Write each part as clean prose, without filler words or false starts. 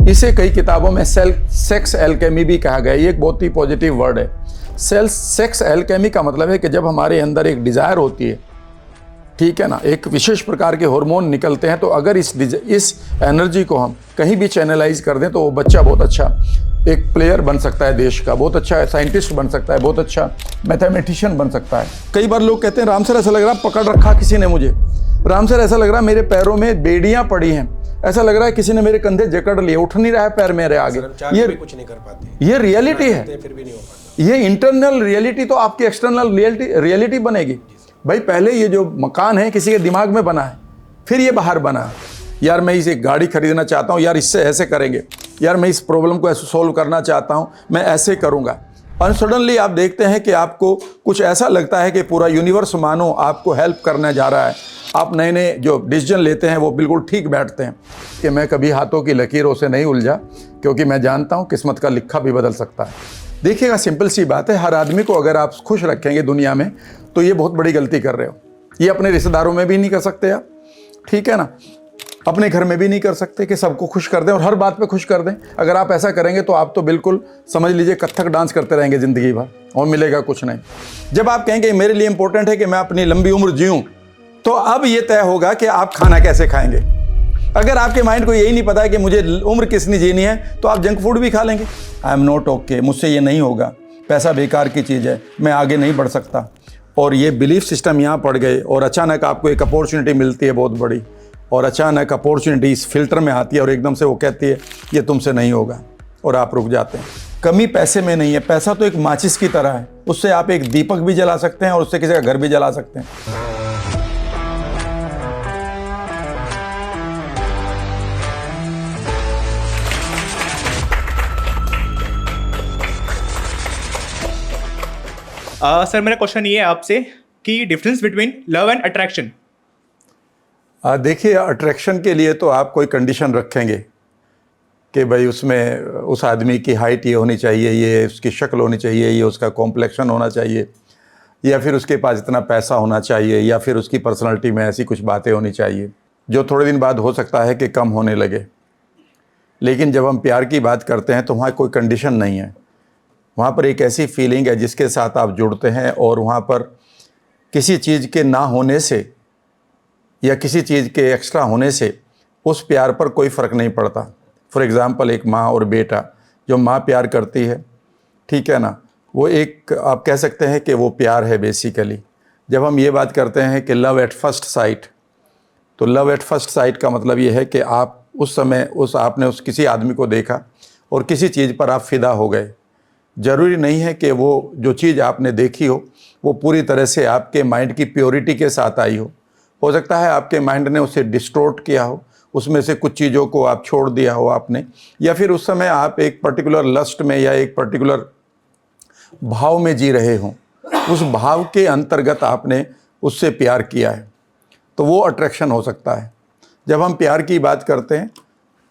इसे कई किताबों में सेक्स एल्केमी भी कहा गया है। ये एक बहुत ही पॉजिटिव वर्ड है। सेक्स एल्केमी का मतलब है कि जब हमारे अंदर एक डिज़ायर होती है, ठीक है ना, एक विशेष प्रकार के हार्मोन निकलते हैं, तो अगर इस एनर्जी को हम कहीं भी चैनलाइज कर दें तो वो बच्चा बहुत अच्छा एक प्लेयर बन सकता है देश का, बहुत अच्छा साइंटिस्ट बन सकता है, बहुत अच्छा मैथमेटिशियन बन सकता है। कई बार लोग कहते हैं राम सर ऐसा लग रहा पकड़ रखा किसी ने मुझे, राम सर ऐसा लग रहा मेरे पैरों में बेड़ियां पड़ी हैं, ऐसा लग रहा है किसी ने मेरे कंधे जकड़ लिए, उठ नहीं रहा है पैर मेरे आगे। ये कुछ नहीं कर पाते, ये रियलिटी है, फिर भी नहीं हो पाता। ये इंटरनल रियलिटी तो आपकी एक्सटर्नल रियलिटी बनेगी। भाई पहले ये जो मकान है किसी के दिमाग में बना है, फिर ये बाहर बना है। यार मैं इसे गाड़ी खरीदना चाहता हूँ, यार इससे ऐसे करेंगे, यार मैं इस प्रॉब्लम को ऐसे सोल्व करना चाहता हूँ, मैं ऐसे करूँगा। और सडनली आप देखते हैं कि आपको कुछ ऐसा लगता है कि पूरा यूनिवर्स मानो आपको हेल्प करने जा रहा है। आप नए नए जो डिसीजन लेते हैं वो बिल्कुल ठीक बैठते हैं। कि मैं कभी हाथों की लकीरों से नहीं उलझा, क्योंकि मैं जानता हूँ किस्मत का लिखा भी बदल सकता है। देखिएगा सिंपल सी बात है, हर आदमी को अगर आप खुश रखेंगे दुनिया में तो ये बहुत बड़ी गलती कर रहे हो। ये अपने रिश्तेदारों में भी नहीं कर सकते आप, ठीक है ना, अपने घर में भी नहीं कर सकते कि सबको खुश कर दें और हर बात पे खुश कर दें। अगर आप ऐसा करेंगे तो आप तो बिल्कुल समझ लीजिए कथक डांस करते रहेंगे ज़िंदगी भर और मिलेगा कुछ नहीं। जब आप कहेंगे मेरे लिए इंपॉर्टेंट है कि मैं अपनी लंबी उम्र जीऊँ, तो अब ये तय होगा कि आप खाना कैसे खाएंगे। अगर आपके माइंड को यही नहीं पता है कि मुझे उम्र कितनी जीनी है, तो आप जंक फूड भी खा लेंगे। आई एम नॉट ओके, मुझसे ये नहीं होगा, पैसा बेकार की चीज़ है, मैं आगे नहीं बढ़ सकता। और ये बिलीफ सिस्टम यहाँ पड़ गए और अचानक आपको एक अपॉर्चुनिटी मिलती है बहुत बड़ी, और अचानक अपॉर्चुनिटी इस फिल्टर में आती है और एकदम से वो कहती है ये तुमसे नहीं होगा, और आप रुक जाते हैं। कमी पैसे में नहीं है, पैसा तो एक माचिस की तरह है, उससे आप एक दीपक भी जला सकते हैं और उससे किसी का घर भी जला सकते हैं। सर मेरा क्वेश्चन ये है आपसे कि difference between love and attraction. देखिए अट्रैक्शन के लिए तो आप कोई कंडीशन रखेंगे कि भाई उसमें उस आदमी की हाइट ये होनी चाहिए, ये उसकी शक्ल होनी चाहिए, ये उसका कॉम्प्लेक्शन होना चाहिए, या फिर उसके पास इतना पैसा होना चाहिए, या फिर उसकी पर्सनालिटी में ऐसी कुछ बातें होनी चाहिए जो थोड़े दिन बाद हो सकता है कि कम होने लगे। लेकिन जब हम प्यार की बात करते हैं तो वहाँ कोई कंडीशन नहीं है, वहाँ पर एक ऐसी फीलिंग है जिसके साथ आप जुड़ते हैं, और वहाँ पर किसी चीज़ के ना होने से या किसी चीज़ के एक्स्ट्रा होने से उस प्यार पर कोई फ़र्क नहीं पड़ता। फॉर एग्ज़ाम्पल एक माँ और बेटा, जो माँ प्यार करती है, ठीक है ना, वो एक आप कह सकते हैं कि वो प्यार है बेसिकली। जब हम ये बात करते हैं कि लव एट फर्स्ट साइट, तो लव एट फर्स्ट साइट का मतलब ये है कि आप उस समय आपने उस किसी आदमी को देखा और किसी चीज़ पर आप फ़िदा हो गए। ज़रूरी नहीं है कि वो जो चीज़ आपने देखी हो वो पूरी तरह से आपके माइंड की प्योरिटी के साथ आई हो सकता है आपके माइंड ने उसे डिस्टोर्ट किया हो, उसमें से कुछ चीज़ों को आप छोड़ दिया हो आपने, या फिर उस समय आप एक पर्टिकुलर लस्ट में या एक पर्टिकुलर भाव में जी रहे हों, उस भाव के अंतर्गत आपने उससे प्यार किया है, तो वो अट्रैक्शन हो सकता है। जब हम प्यार की बात करते हैं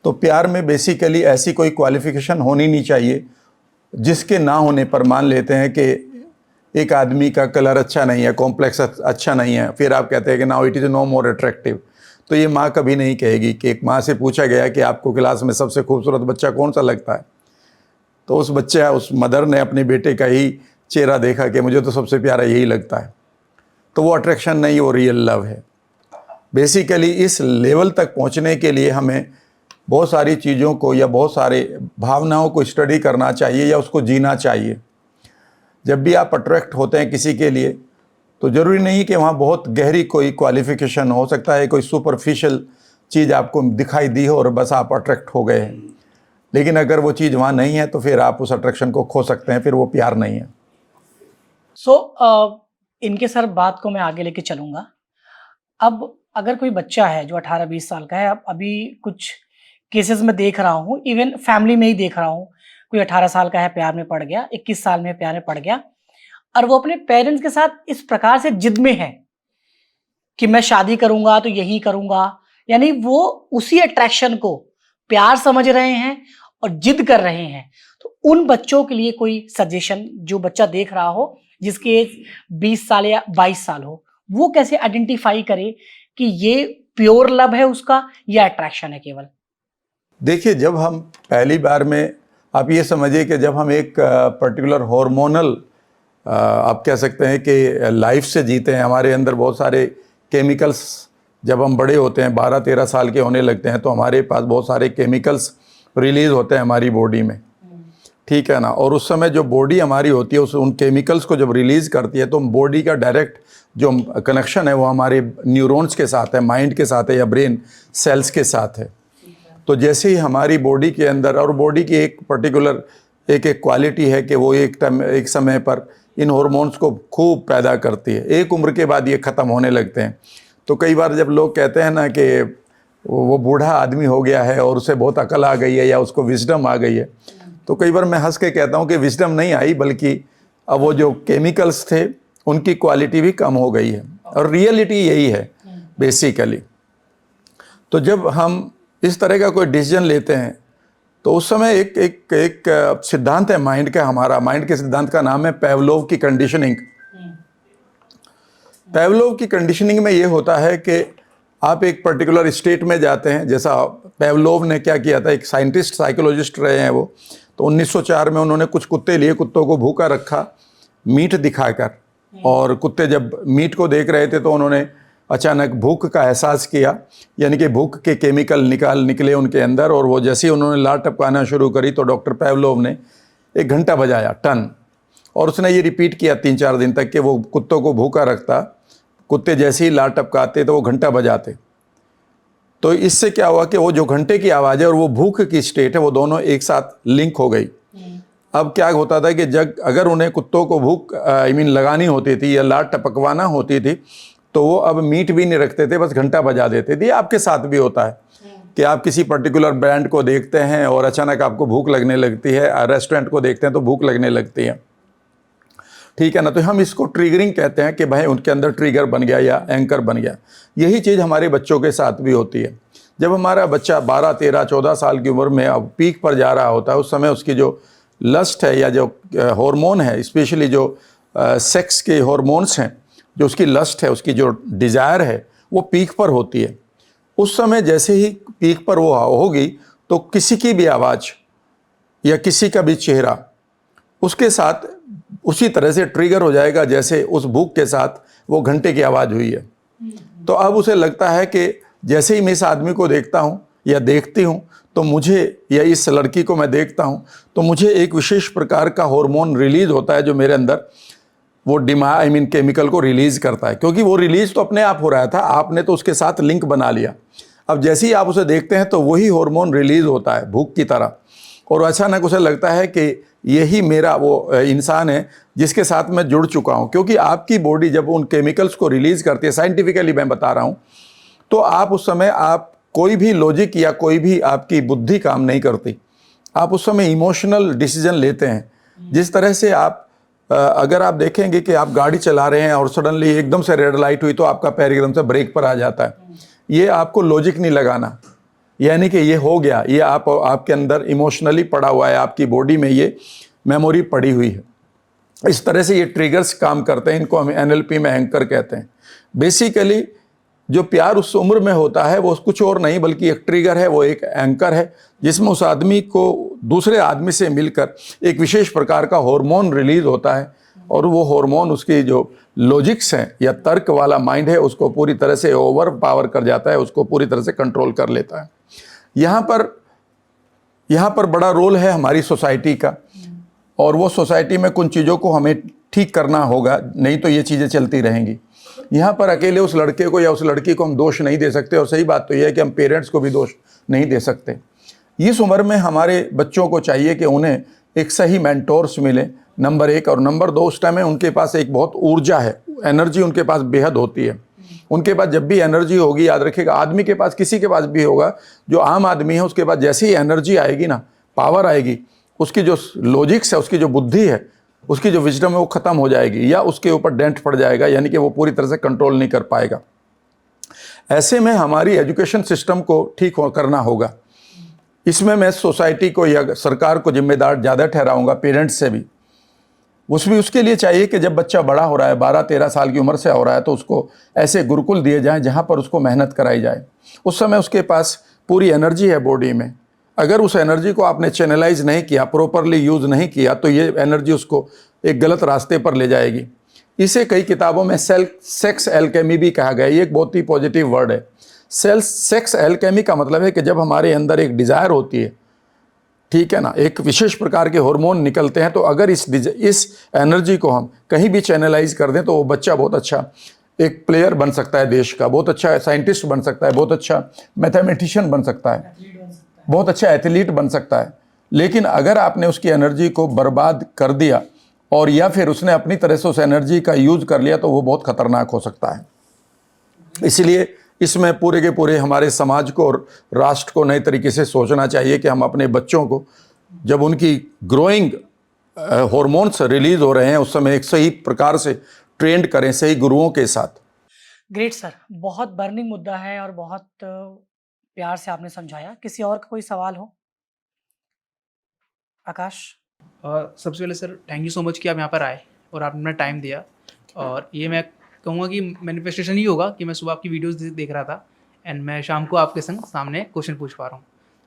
तो प्यार में बेसिकली ऐसी कोई क्वालिफ़िकेशन होनी नहीं चाहिए जिसके ना होने पर मान लेते हैं कि एक आदमी का कलर अच्छा नहीं है, कॉम्प्लेक्स अच्छा नहीं है, फिर आप कहते हैं कि now it is no more attractive. तो ये माँ कभी नहीं कहेगी कि एक माँ से पूछा गया कि आपको क्लास में सबसे खूबसूरत बच्चा कौन सा लगता है, तो उस मदर ने अपने बेटे का ही चेहरा देखा कि मुझे तो सबसे प्यारा यही लगता है। तो वो अट्रैक्शन नहीं, वो रियल लव है। बेसिकली इस लेवल तक पहुँचने के लिए हमें बहुत सारी चीज़ों को या बहुत सारे भावनाओं को स्टडी करना चाहिए या उसको जीना चाहिए। जब भी आप अट्रैक्ट होते हैं किसी के लिए तो ज़रूरी नहीं कि वहाँ बहुत गहरी कोई क्वालिफ़िकेशन हो सकता है, कोई सुपरफिशियल चीज़ आपको दिखाई दी हो और बस आप अट्रैक्ट हो गए हैं। लेकिन अगर वो चीज़ वहाँ नहीं है तो फिर आप उस अट्रैक्शन को खो सकते हैं, फिर वो प्यार नहीं है। इनके सर बात को मैं आगे लेके चलूँगा। अब अगर कोई बच्चा है जो 18-20 साल का है, अब अभी कुछ केसेस में देख रहा हूँ, इवन फैमिली में ही देख रहा हूँ, कोई 18 साल का है प्यार में पड़ गया, 21 साल में प्यार में पड़ गया, और वो अपने पेरेंट्स के साथ इस प्रकार से जिद में है कि मैं शादी करूंगा तो यही करूंगा, यानी वो उसी अट्रैक्शन को प्यार समझ रहे हैं और जिद कर रहे हैं। तो उन बच्चों के लिए कोई सजेशन, जो बच्चा देख रहा हो जिसकी एज 20 साल या 22 साल हो, वो कैसे आइडेंटिफाई करे कि ये प्योर लव है उसका या अट्रैक्शन है केवल? देखिए, जब हम पहली बार में, आप ये समझिए कि जब हम एक पर्टिकुलर हार्मोनल, आप कह सकते हैं कि लाइफ से जीते हैं, हमारे अंदर बहुत सारे केमिकल्स, जब हम बड़े होते हैं 12-13 साल के होने लगते हैं तो हमारे पास बहुत सारे केमिकल्स रिलीज़ होते हैं हमारी बॉडी में, ठीक है ना। और उस समय जो बॉडी हमारी होती है उन केमिकल्स को जब रिलीज़ करती है तो बॉडी का डायरेक्ट जो कनेक्शन है वो हमारे न्यूरॉन्स के साथ है, माइंड के साथ है या ब्रेन सेल्स के साथ है। तो जैसे ही हमारी बॉडी के अंदर, और बॉडी की एक पर्टिकुलर एक क्वालिटी है कि वो एक समय पर इन हार्मोन्स को खूब पैदा करती है, एक उम्र के बाद ये ख़त्म होने लगते हैं। तो कई बार जब लोग कहते हैं ना कि वो बूढ़ा आदमी हो गया है और उसे बहुत अकल आ गई है या उसको विजडम आ गई है, तो कई बार मैं हंस के कहता हूँ कि विजडम नहीं आई, बल्कि अब वो जो केमिकल्स थे उनकी क्वालिटी भी कम हो गई है, और रियलिटी यही है बेसिकली। तो जब हम इस तरह का कोई डिसीजन लेते हैं तो उस समय एक सिद्धांत है माइंड का, हमारा माइंड के सिद्धांत का नाम है पेवलोव की कंडीशनिंग। पेवलोव की कंडीशनिंग में ये होता है कि आप एक पर्टिकुलर स्टेट में जाते हैं। जैसा पेवलोव ने क्या किया था, एक साइंटिस्ट साइकोलॉजिस्ट रहे हैं वो, तो 1904 में उन्होंने कुछ कुत्ते लिए, कुत्तों को भूखा रखा मीट दिखाकर, और कुत्ते जब मीट को देख रहे थे तो उन्होंने अचानक भूख का एहसास किया, यानी कि भूख के केमिकल निकले उनके अंदर, और वो जैसे ही उन्होंने लार टपकाना शुरू करी तो डॉक्टर पेवलोव ने एक घंटा बजाया टन, और उसने ये रिपीट किया 3-4 दिन तक कि वो कुत्तों को भूखा रखता, कुत्ते जैसे ही लार टपकाते तो वो घंटा बजाते। तो इससे क्या हुआ कि वो जो घंटे की आवाज़ है और वो भूख की स्टेट है, वो दोनों एक साथ लिंक हो गई। अब क्या होता था कि अगर उन्हें कुत्तों को भूख लगानी होती थी या लार टपकवाना होती थी तो वो अब मीट भी नहीं रखते थे, बस घंटा बजा देते थे। आपके साथ भी होता है कि आप किसी पर्टिकुलर ब्रांड को देखते हैं और अचानक आपको भूख लगने लगती है, रेस्टोरेंट को देखते हैं तो भूख लगने लगती है, ठीक है ना। तो हम इसको ट्रिगरिंग कहते हैं कि भाई उनके अंदर ट्रिगर बन गया या एंकर बन गया। यही चीज़ हमारे बच्चों के साथ भी होती है। जब हमारा बच्चा 12, 13, 14 साल की उम्र में अब पीक पर जा रहा होता है, उस समय उसकी जो लस्ट है या जो हार्मोन है, स्पेशली जो सेक्स के हार्मोन्स हैं, जो उसकी लस्ट है, उसकी जो डिज़ायर है, वो पीक पर होती है। उस समय जैसे ही पीक पर वो होगी तो किसी की भी आवाज़ या किसी का भी चेहरा उसके साथ उसी तरह से ट्रिगर हो जाएगा जैसे उस भूख के साथ वो घंटे की आवाज़ हुई है। तो अब उसे लगता है कि जैसे ही मैं इस आदमी को देखता हूँ या देखती हूँ तो मुझे, या इस लड़की को मैं देखता हूँ तो मुझे एक विशेष प्रकार का हार्मोन रिलीज़ होता है जो मेरे अंदर वो केमिकल को रिलीज़ करता है, क्योंकि वो रिलीज़ तो अपने आप हो रहा था, आपने तो उसके साथ लिंक बना लिया। अब जैसे ही आप उसे देखते हैं तो वही हार्मोन रिलीज़ होता है भूख की तरह, और अचानक उसे लगता है कि यही मेरा वो इंसान है जिसके साथ मैं जुड़ चुका हूँ। क्योंकि आपकी बॉडी जब उन केमिकल्स को रिलीज़ करती है, साइंटिफिकली मैं बता रहा हूँ, तो आप उस समय आप कोई भी लॉजिक या कोई भी आपकी बुद्धि काम नहीं करती, आप उस समय इमोशनल डिसीजन लेते हैं। जिस तरह से आप अगर आप देखेंगे कि आप गाड़ी चला रहे हैं और सडनली एकदम से रेड लाइट हुई तो आपका पैर एकदम से ब्रेक पर आ जाता है, ये आपको लॉजिक नहीं लगाना, यानी कि ये हो गया, ये आपके अंदर इमोशनली पड़ा हुआ है, आपकी बॉडी में ये मेमोरी पड़ी हुई है। इस तरह से ये ट्रिगर्स काम करते हैं, इनको हम NLP में एंकर कहते हैं। बेसिकली जो प्यार उस उम्र में होता है वो कुछ और नहीं बल्कि एक ट्रिगर है, वो एक एंकर है जिसमें उस आदमी को दूसरे आदमी से मिलकर एक विशेष प्रकार का हार्मोन रिलीज होता है, और वो हार्मोन उसकी जो लॉजिक्स हैं या तर्क वाला माइंड है उसको पूरी तरह से ओवर पावर कर जाता है, उसको पूरी तरह से कंट्रोल कर लेता है। यहाँ पर बड़ा रोल है हमारी सोसाइटी का, और वो सोसाइटी में कुछ चीज़ों को हमें ठीक करना होगा, नहीं तो ये चीज़ें चलती रहेंगी। यहाँ पर अकेले उस लड़के को या उस लड़की को हम दोष नहीं दे सकते, और सही बात तो यह है कि हम पेरेंट्स को भी दोष नहीं दे सकते। इस उम्र में हमारे बच्चों को चाहिए कि उन्हें एक सही मेंटोर्स मिले, नंबर 1, और नंबर 2 उस टाइम में उनके पास एक बहुत ऊर्जा है, एनर्जी उनके पास बेहद होती है। उनके पास जब भी एनर्जी होगी, याद रखिएगा, आदमी के पास किसी के पास भी होगा, जो आम आदमी है उसके पास जैसे ही एनर्जी आएगी ना, पावर आएगी, उसकी जो लॉजिक्स है, उसकी जो बुद्धि है, उसकी जो विजडम है वो ख़त्म हो जाएगी या उसके ऊपर डेंट पड़ जाएगा, यानी कि वो पूरी तरह से कंट्रोल नहीं कर पाएगा। ऐसे में हमारी एजुकेशन सिस्टम को ठीक करना होगा। इसमें मैं सोसाइटी को या सरकार को जिम्मेदार ज़्यादा ठहराऊंगा, पेरेंट्स से भी। उसके लिए चाहिए कि जब बच्चा बड़ा हो रहा है, 12-13 साल की उम्र से हो रहा है, तो उसको ऐसे गुरुकुल दिए जाएं जहाँ पर उसको मेहनत कराई जाए। उस समय उसके पास पूरी एनर्जी है बॉडी में, अगर उस एनर्जी को आपने चैनलाइज नहीं किया, प्रॉपरली यूज़ नहीं किया, तो ये एनर्जी उसको एक गलत रास्ते पर ले जाएगी। इसे कई किताबों में सेक्स एल्केमी भी कहा गया है। ये एक बहुत ही पॉजिटिव वर्ड है। सेक्स एल्केमी का मतलब है कि जब हमारे अंदर एक डिज़ायर होती है, ठीक है ना, एक विशेष प्रकार के हार्मोन निकलते हैं, तो अगर इस एनर्जी को हम कहीं भी चैनलाइज कर दें तो वो बच्चा बहुत अच्छा एक प्लेयर बन सकता है, देश का बहुत अच्छा साइंटिस्ट बन सकता है, बहुत अच्छा मैथमेटिशियन बन सकता है, बहुत अच्छा एथलीट बन सकता है। लेकिन अगर आपने उसकी एनर्जी को बर्बाद कर दिया और या फिर उसने अपनी तरह से उस एनर्जी का यूज़ कर लिया, तो वो बहुत ख़तरनाक हो सकता है। इसलिए इसमें पूरे के पूरे हमारे समाज को और राष्ट्र को नए तरीके से सोचना चाहिए कि हम अपने बच्चों को, जब उनकी ग्रोइंग हार्मोन्स रिलीज हो रहे हैं, उस समय एक सही प्रकार से ट्रेंड करें, सही गुरुओं के साथ। ग्रेट सर, बहुत बर्निंग मुद्दा है और बहुत प्यार से आपने समझाया। किसी और का कोई सवाल हो? आकाश? सबसे पहले sir thank you so much कि आप यहाँ पर आए और आपने अपना टाइम दिया। और ये मैं कहूँगा कि मैनिफेस्टेशन ही होगा कि मैं सुबह आपकी वीडियोस देख रहा था एंड मैं शाम को आपके संग सामने क्वेश्चन पूछ पा रहा हूँ।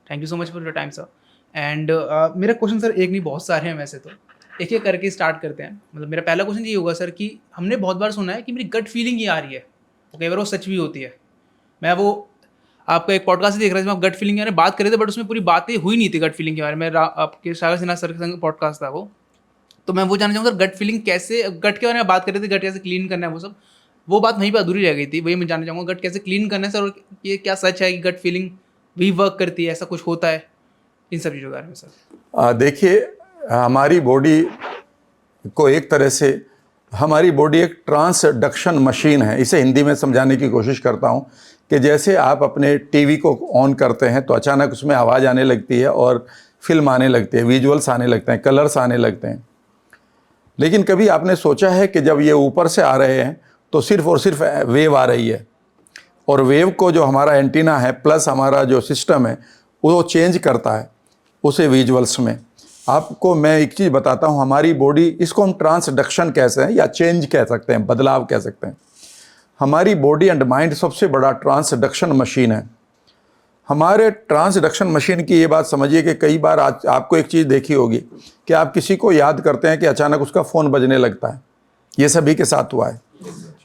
Thank you so much for your time sir. And मेरा क्वेश्चन सर एक नहीं बहुत सारे हैं वैसे तो, एक एक करके स्टार्ट करते हैं। मतलब मेरा पहला क्वेश्चन ये होगा सर कि हमने बहुत बार सुना है कि मेरी गट फीलिंग ये आ रही है, तो कई बार वो सच भी होती है। मैं वो आपका एक पॉडकास्ट देख रहा था जिसमें आप गट फीलिंग के बारे में बात कर रहे थे, बट उसमें पूरी बातें हुई नहीं थी गट फीलिंग के बारे में। आपके सागर सिन्हा सर के संग पॉडकास्ट था वो, तो मैं वो जानना चाहूँगा सर गट फीलिंग कैसे, गट के बारे में बात कर रहे थे, गट कैसे क्लीन करना है वो सब, वो बात वहीं पर अधूरी रह गई थी। वही मैं जानना चाहूँगा गट कैसे क्लीन करना है सर, और ये क्या सच है कि गट फीलिंग भी वर्क करती है, ऐसा कुछ होता है, इन सब चीज़ों के बारे में सर। देखिए, हमारी बॉडी को एक तरह से, हमारी बॉडी एक ट्रांसडक्शन मशीन है। इसे हिंदी में समझाने की कोशिश करता हूँ कि जैसे आप अपने टीवी को ऑन करते हैं तो अचानक उसमें आवाज़ आने लगती है और फिल्म आने लगती है, विजुअल्स आने लगते हैं, कलर्स आने लगते हैं। लेकिन कभी आपने सोचा है कि जब ये ऊपर से आ रहे हैं तो सिर्फ और सिर्फ वेव आ रही है, और वेव को जो हमारा एंटीना है प्लस हमारा जो सिस्टम है वो चेंज करता है उसे विजुअल्स में। आपको मैं एक चीज़ बताता हूँ, हमारी बॉडी, इसको हम ट्रांसडक्शन कहते हैं या चेंज कह सकते हैं, बदलाव कह सकते हैं। हमारी बॉडी एंड माइंड सबसे बड़ा ट्रांसडक्शन मशीन है। हमारे ट्रांसडक्शन मशीन की ये बात समझिए कि कई बार आज आपको एक चीज़ देखी होगी कि आप किसी को याद करते हैं कि अचानक उसका फ़ोन बजने लगता है। ये सभी के साथ हुआ है।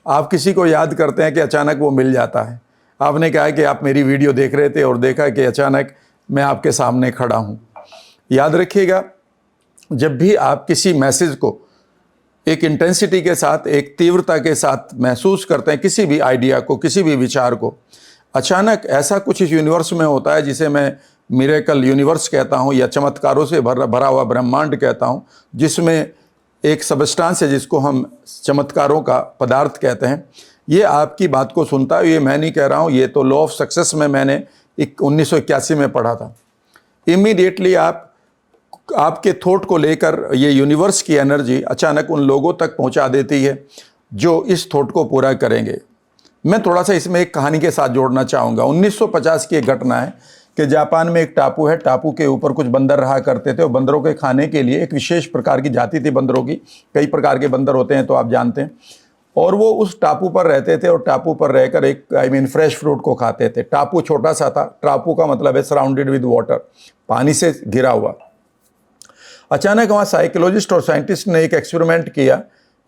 आप किसी को याद करते हैं कि अचानक वो मिल जाता है। आपने कहा कि आप मेरी वीडियो देख रहे थे और देखा कि अचानक मैं आपके सामने खड़ा हूँ। याद रखिएगा, जब भी आप किसी मैसेज को एक इंटेंसिटी के साथ, एक तीव्रता के साथ महसूस करते हैं, किसी भी आइडिया को, किसी भी विचार को, अचानक ऐसा कुछ इस यूनिवर्स में होता है जिसे मैं मिरेकल यूनिवर्स कहता हूँ या चमत्कारों से भरा हुआ ब्रह्मांड कहता हूँ, जिसमें एक सबस्टांस है जिसको हम चमत्कारों का पदार्थ कहते हैं। ये आपकी बात को सुनता है। ये मैं नहीं कह रहा हूँ, ये तो लॉ ऑफ सक्सेस में मैंने 1981 में पढ़ा था। इमीडिएटली आपके थॉट को लेकर ये यूनिवर्स की एनर्जी अचानक उन लोगों तक पहुंचा देती है जो इस थॉट को पूरा करेंगे। मैं थोड़ा सा इसमें एक कहानी के साथ जोड़ना चाहूँगा। 1950 की एक घटना है कि जापान में एक टापू है, टापू के ऊपर कुछ बंदर रहा करते थे और बंदरों के खाने के लिए एक विशेष प्रकार की जाति थी बंदरों की। कई प्रकार के बंदर होते हैं तो आप जानते हैं। और वो उस टापू पर रहते थे और टापू पर रहकर एक फ्रेश फ्रूट को खाते थे। टापू छोटा सा था, टापू का मतलब है सराउंडेड विद वाटर, पानी से घिरा हुआ। अचानक वहाँ साइकोलॉजिस्ट और साइंटिस्ट ने एक एक्सपेरिमेंट किया।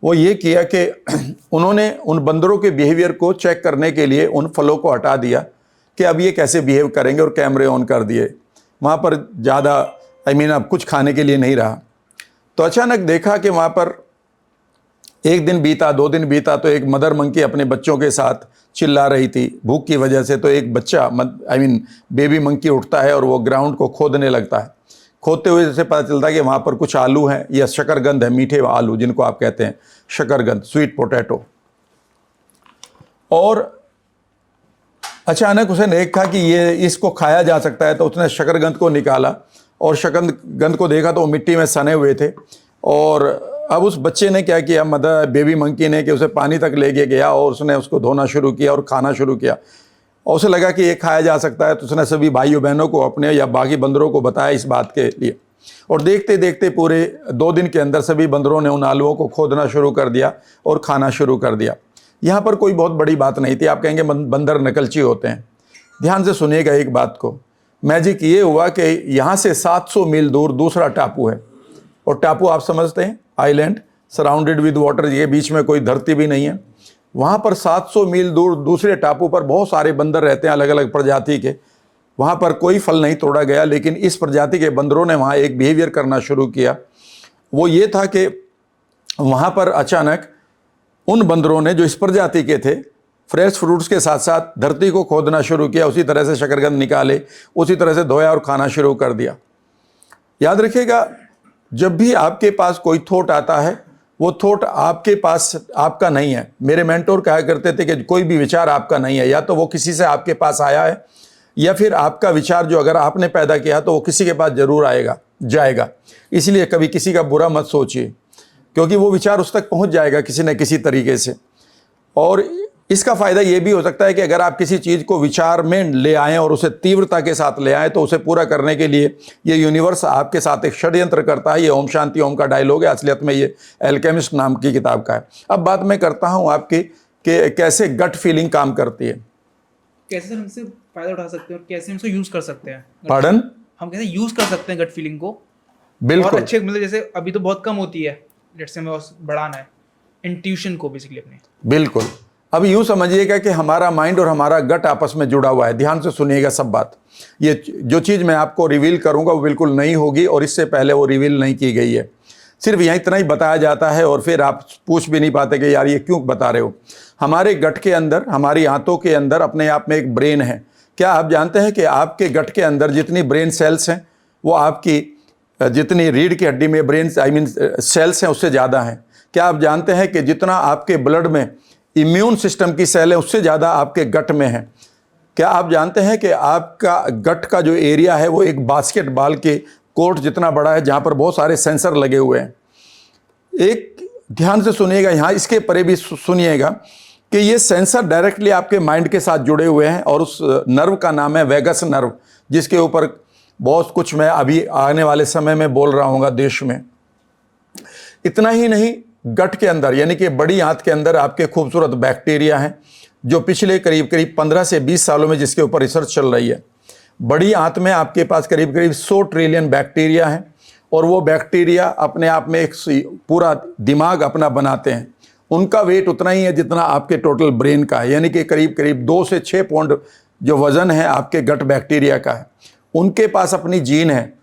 वो ये किया कि उन्होंने उन बंदरों के बिहेवियर को चेक करने के लिए उन फलों को हटा दिया कि अब ये कैसे बिहेव करेंगे, और कैमरे ऑन कर दिए। वहाँ पर ज़्यादा अब कुछ खाने के लिए नहीं रहा। तो अचानक देखा कि वहाँ पर एक दिन बीता, 2 दिन बीता, तो एक मदर मंकी अपने बच्चों के साथ चिल्ला रही थी भूख की वजह से। तो एक बच्चा बेबी मंकी उठता है और वो ग्राउंड को खोदने लगता है। खोदते हुए जैसे पता चलता है कि वहाँ पर कुछ आलू हैं या शकरकंद है, मीठे आलू जिनको आप कहते हैं शकरकंद, स्वीट पोटैटो। और अचानक उसने देखा कि ये इसको खाया जा सकता है, तो उसने शकरकंद को निकाला और शकरकंद को देखा तो वो मिट्टी में सने हुए थे। और अब उस बच्चे ने क्या किया, बेबी मंकी ने, कि उसे पानी तक ले गया और उसने उसको धोना शुरू किया और खाना शुरू किया। और उसे लगा कि ये खाया जा सकता है, तो उसने सभी भाइयों बहनों को अपने या बाकी बंदरों को बताया इस बात के लिए। और देखते देखते पूरे 2 दिन के अंदर सभी बंदरों ने उन आलुओं को खोदना शुरू कर दिया और खाना शुरू कर दिया। यहाँ पर कोई बहुत बड़ी बात नहीं थी। आप कहेंगे बंदर नकलची होते हैं। ध्यान से सुनिएगा एक बात को। मैजिक ये हुआ कि यहाँ से 700 मील दूर दूसरा टापू है, और टापू आप समझते हैं आइलैंड सराउंडेड विद वाटर, ये बीच में कोई धरती भी नहीं है। वहाँ पर 700 मील दूर दूसरे टापू पर बहुत सारे बंदर रहते हैं अलग अलग प्रजाति के। वहाँ पर कोई फल नहीं तोड़ा गया, लेकिन इस प्रजाति के बंदरों ने वहाँ एक बिहेवियर करना शुरू किया। वो ये था कि वहाँ पर अचानक उन बंदरों ने जो इस प्रजाति के थे फ्रेश फ्रूट्स के साथ साथ धरती को खोदना शुरू किया, उसी तरह से शकरकंद निकाले, उसी तरह से धोया और खाना शुरू कर दिया। याद रखिएगा, जब भी आपके पास कोई थॉट आता है वो थॉट आपके पास आपका नहीं है। मेरे मेंटोर कहा करते थे कि कोई भी विचार आपका नहीं है, या तो वो किसी से आपके पास आया है, या फिर आपका विचार जो अगर आपने पैदा किया तो वो किसी के पास जरूर आएगा जाएगा। इसलिए कभी किसी का बुरा मत सोचिए, क्योंकि वो विचार उस तक पहुंच जाएगा किसी न किसी तरीके से। और इसका फ़ायदा ये भी हो सकता है कि अगर आप किसी चीज़ को विचार में ले आएँ और उसे तीव्रता के साथ ले आएँ, तो उसे पूरा करने के लिए ये यूनिवर्स आपके साथ एक षड्यंत्र करता है। ये ओम शांति ओम का डायलॉग है, असलियत में ये एल्केमिस्ट नाम की किताब का है। अब बात मैं करता हूँ आपकी कि कैसे गट फीलिंग काम करती है, कैसे हम इससे फ़ायदा उठा सकते हैं और कैसे हम इसको यूज़ कर सकते हैं। पार्डन, हम कैसे यूज़ कर सकते हैं गट फीलिंग को और बिल्कुल अच्छे, मतलब जैसे अभी तो बहुत कम होती है, लेट्स से हमें बढ़ाना है इंट्यूशन को बेसिकली अपने। बिल्कुल। अब यूँ समझिएगा कि हमारा माइंड और हमारा गट आपस में जुड़ा हुआ है। ध्यान से सुनिएगा सब बात। ये जो चीज़ मैं आपको रिवील करूँगा वो बिल्कुल नई होगी और इससे पहले वो रिवील नहीं की गई है। सिर्फ यहाँ इतना ही बताया जाता है और फिर आप पूछ भी नहीं पाते कि यार ये क्यों बता रहे हो। हमारे गट के अंदर, हमारी आंतों के अंदर अपने आप में एक ब्रेन है। क्या आप जानते हैं कि आपके गट के अंदर जितनी ब्रेन सेल्स हैं वो आपकी जितनी रीढ़ की हड्डी में ब्रेन सेल्स हैं उससे ज़्यादा हैं। क्या आप जानते हैं कि जितना आपके ब्लड में इम्यून सिस्टम की सेल है उससे ज़्यादा आपके गट में है। क्या आप जानते हैं कि आपका गट का जो एरिया है वो एक बास्केटबॉल के कोर्ट जितना बड़ा है, जहाँ पर बहुत सारे सेंसर लगे हुए हैं। एक ध्यान से सुनिएगा, यहाँ इसके परे भी सुनिएगा कि ये सेंसर डायरेक्टली आपके माइंड के साथ जुड़े हुए हैं, और उस नर्व का नाम है वेगस नर्व, जिसके ऊपर बहुत कुछ मैं अभी आने वाले समय में बोल रहा हूँगा देश में। इतना ही नहीं, गट के अंदर यानी कि बड़ी आंत के अंदर आपके खूबसूरत बैक्टीरिया हैं, जो पिछले करीब 15 से 20 सालों में जिसके ऊपर रिसर्च चल रही है। बड़ी आंत में आपके पास करीब 100 ट्रिलियन बैक्टीरिया हैं, और वो बैक्टीरिया अपने आप में एक पूरा दिमाग अपना बनाते हैं। उनका वेट उतना ही है जितना आपके टोटल ब्रेन का है, यानी कि करीब 2 से 6 पाउंड जो वज़न है आपके गट बैक्टीरिया का है। उनके पास अपनी जीन है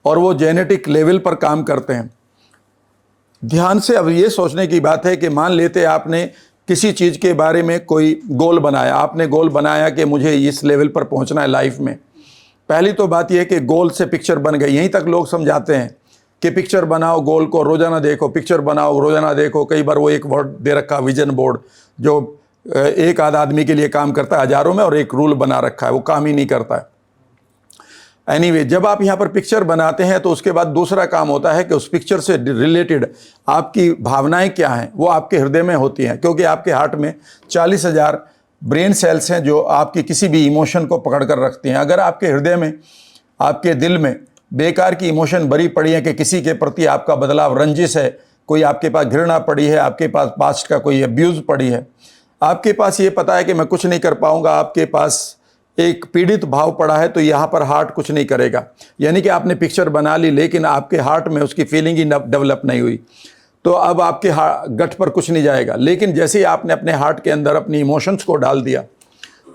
और वो जेनेटिक लेवल पर काम करते हैं। ध्यान से अब ये सोचने की बात है कि मान लेते आपने किसी चीज़ के बारे में कोई गोल बनाया, आपने गोल बनाया कि मुझे इस लेवल पर पहुंचना है लाइफ में। पहली तो बात यह है कि गोल से पिक्चर बन गई। यहीं तक लोग समझाते हैं कि पिक्चर बनाओ, गोल को रोज़ाना देखो, पिक्चर बनाओ रोज़ाना देखो। कई बार वो एक वर्ड दे रखा विजन बोर्ड, जो एक आध आदमी के लिए काम करता है हज़ारों में, और एक रूल बना रखा है, वो काम ही नहीं करता है। एनीवे, जब आप यहाँ पर पिक्चर बनाते हैं तो उसके बाद दूसरा काम होता है कि उस पिक्चर से रिलेटेड आपकी भावनाएं क्या हैं वो आपके हृदय में होती हैं, क्योंकि आपके हार्ट में 40,000 ब्रेन सेल्स हैं जो आपकी किसी भी इमोशन को पकड़ कर रखती हैं। अगर आपके हृदय में, आपके दिल में बेकार की इमोशन भरी पड़ी है कि किसी के प्रति आपका बदलाव, रंजिश है, कोई आपके पास घृणा पड़ी है, आपके पास पास्ट का कोई अब्यूज़ पड़ी है, आपके पास ये पता है कि मैं कुछ नहीं कर पाऊँगा, आपके पास एक पीड़ित भाव पड़ा है, तो यहाँ पर हार्ट कुछ नहीं करेगा। यानी कि आपने पिक्चर बना ली लेकिन आपके हार्ट में उसकी फीलिंग ही डेवलप नहीं हुई, तो अब आपके गट पर कुछ नहीं जाएगा। लेकिन जैसे ही आपने अपने हार्ट के अंदर अपनी इमोशंस को डाल दिया,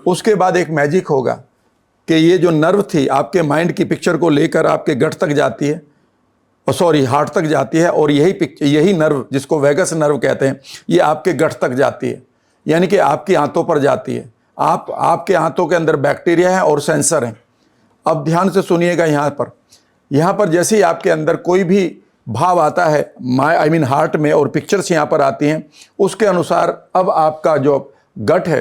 उसके बाद एक मैजिक होगा कि ये जो नर्व थी आपके माइंड की पिक्चर को लेकर आपके गट तक जाती है, हार्ट तक जाती है, और यही नर्व जिसको वेगस नर्व कहते हैं ये आपके गट तक जाती है, यानी कि आपकी आंतों पर जाती है। आपके आंतों के अंदर बैक्टीरिया है और सेंसर हैं। अब ध्यान से सुनिएगा, यहाँ पर जैसे ही आपके अंदर कोई भी भाव आता है हार्ट में, और पिक्चर्स यहाँ पर आती हैं, उसके अनुसार अब आपका जो गट है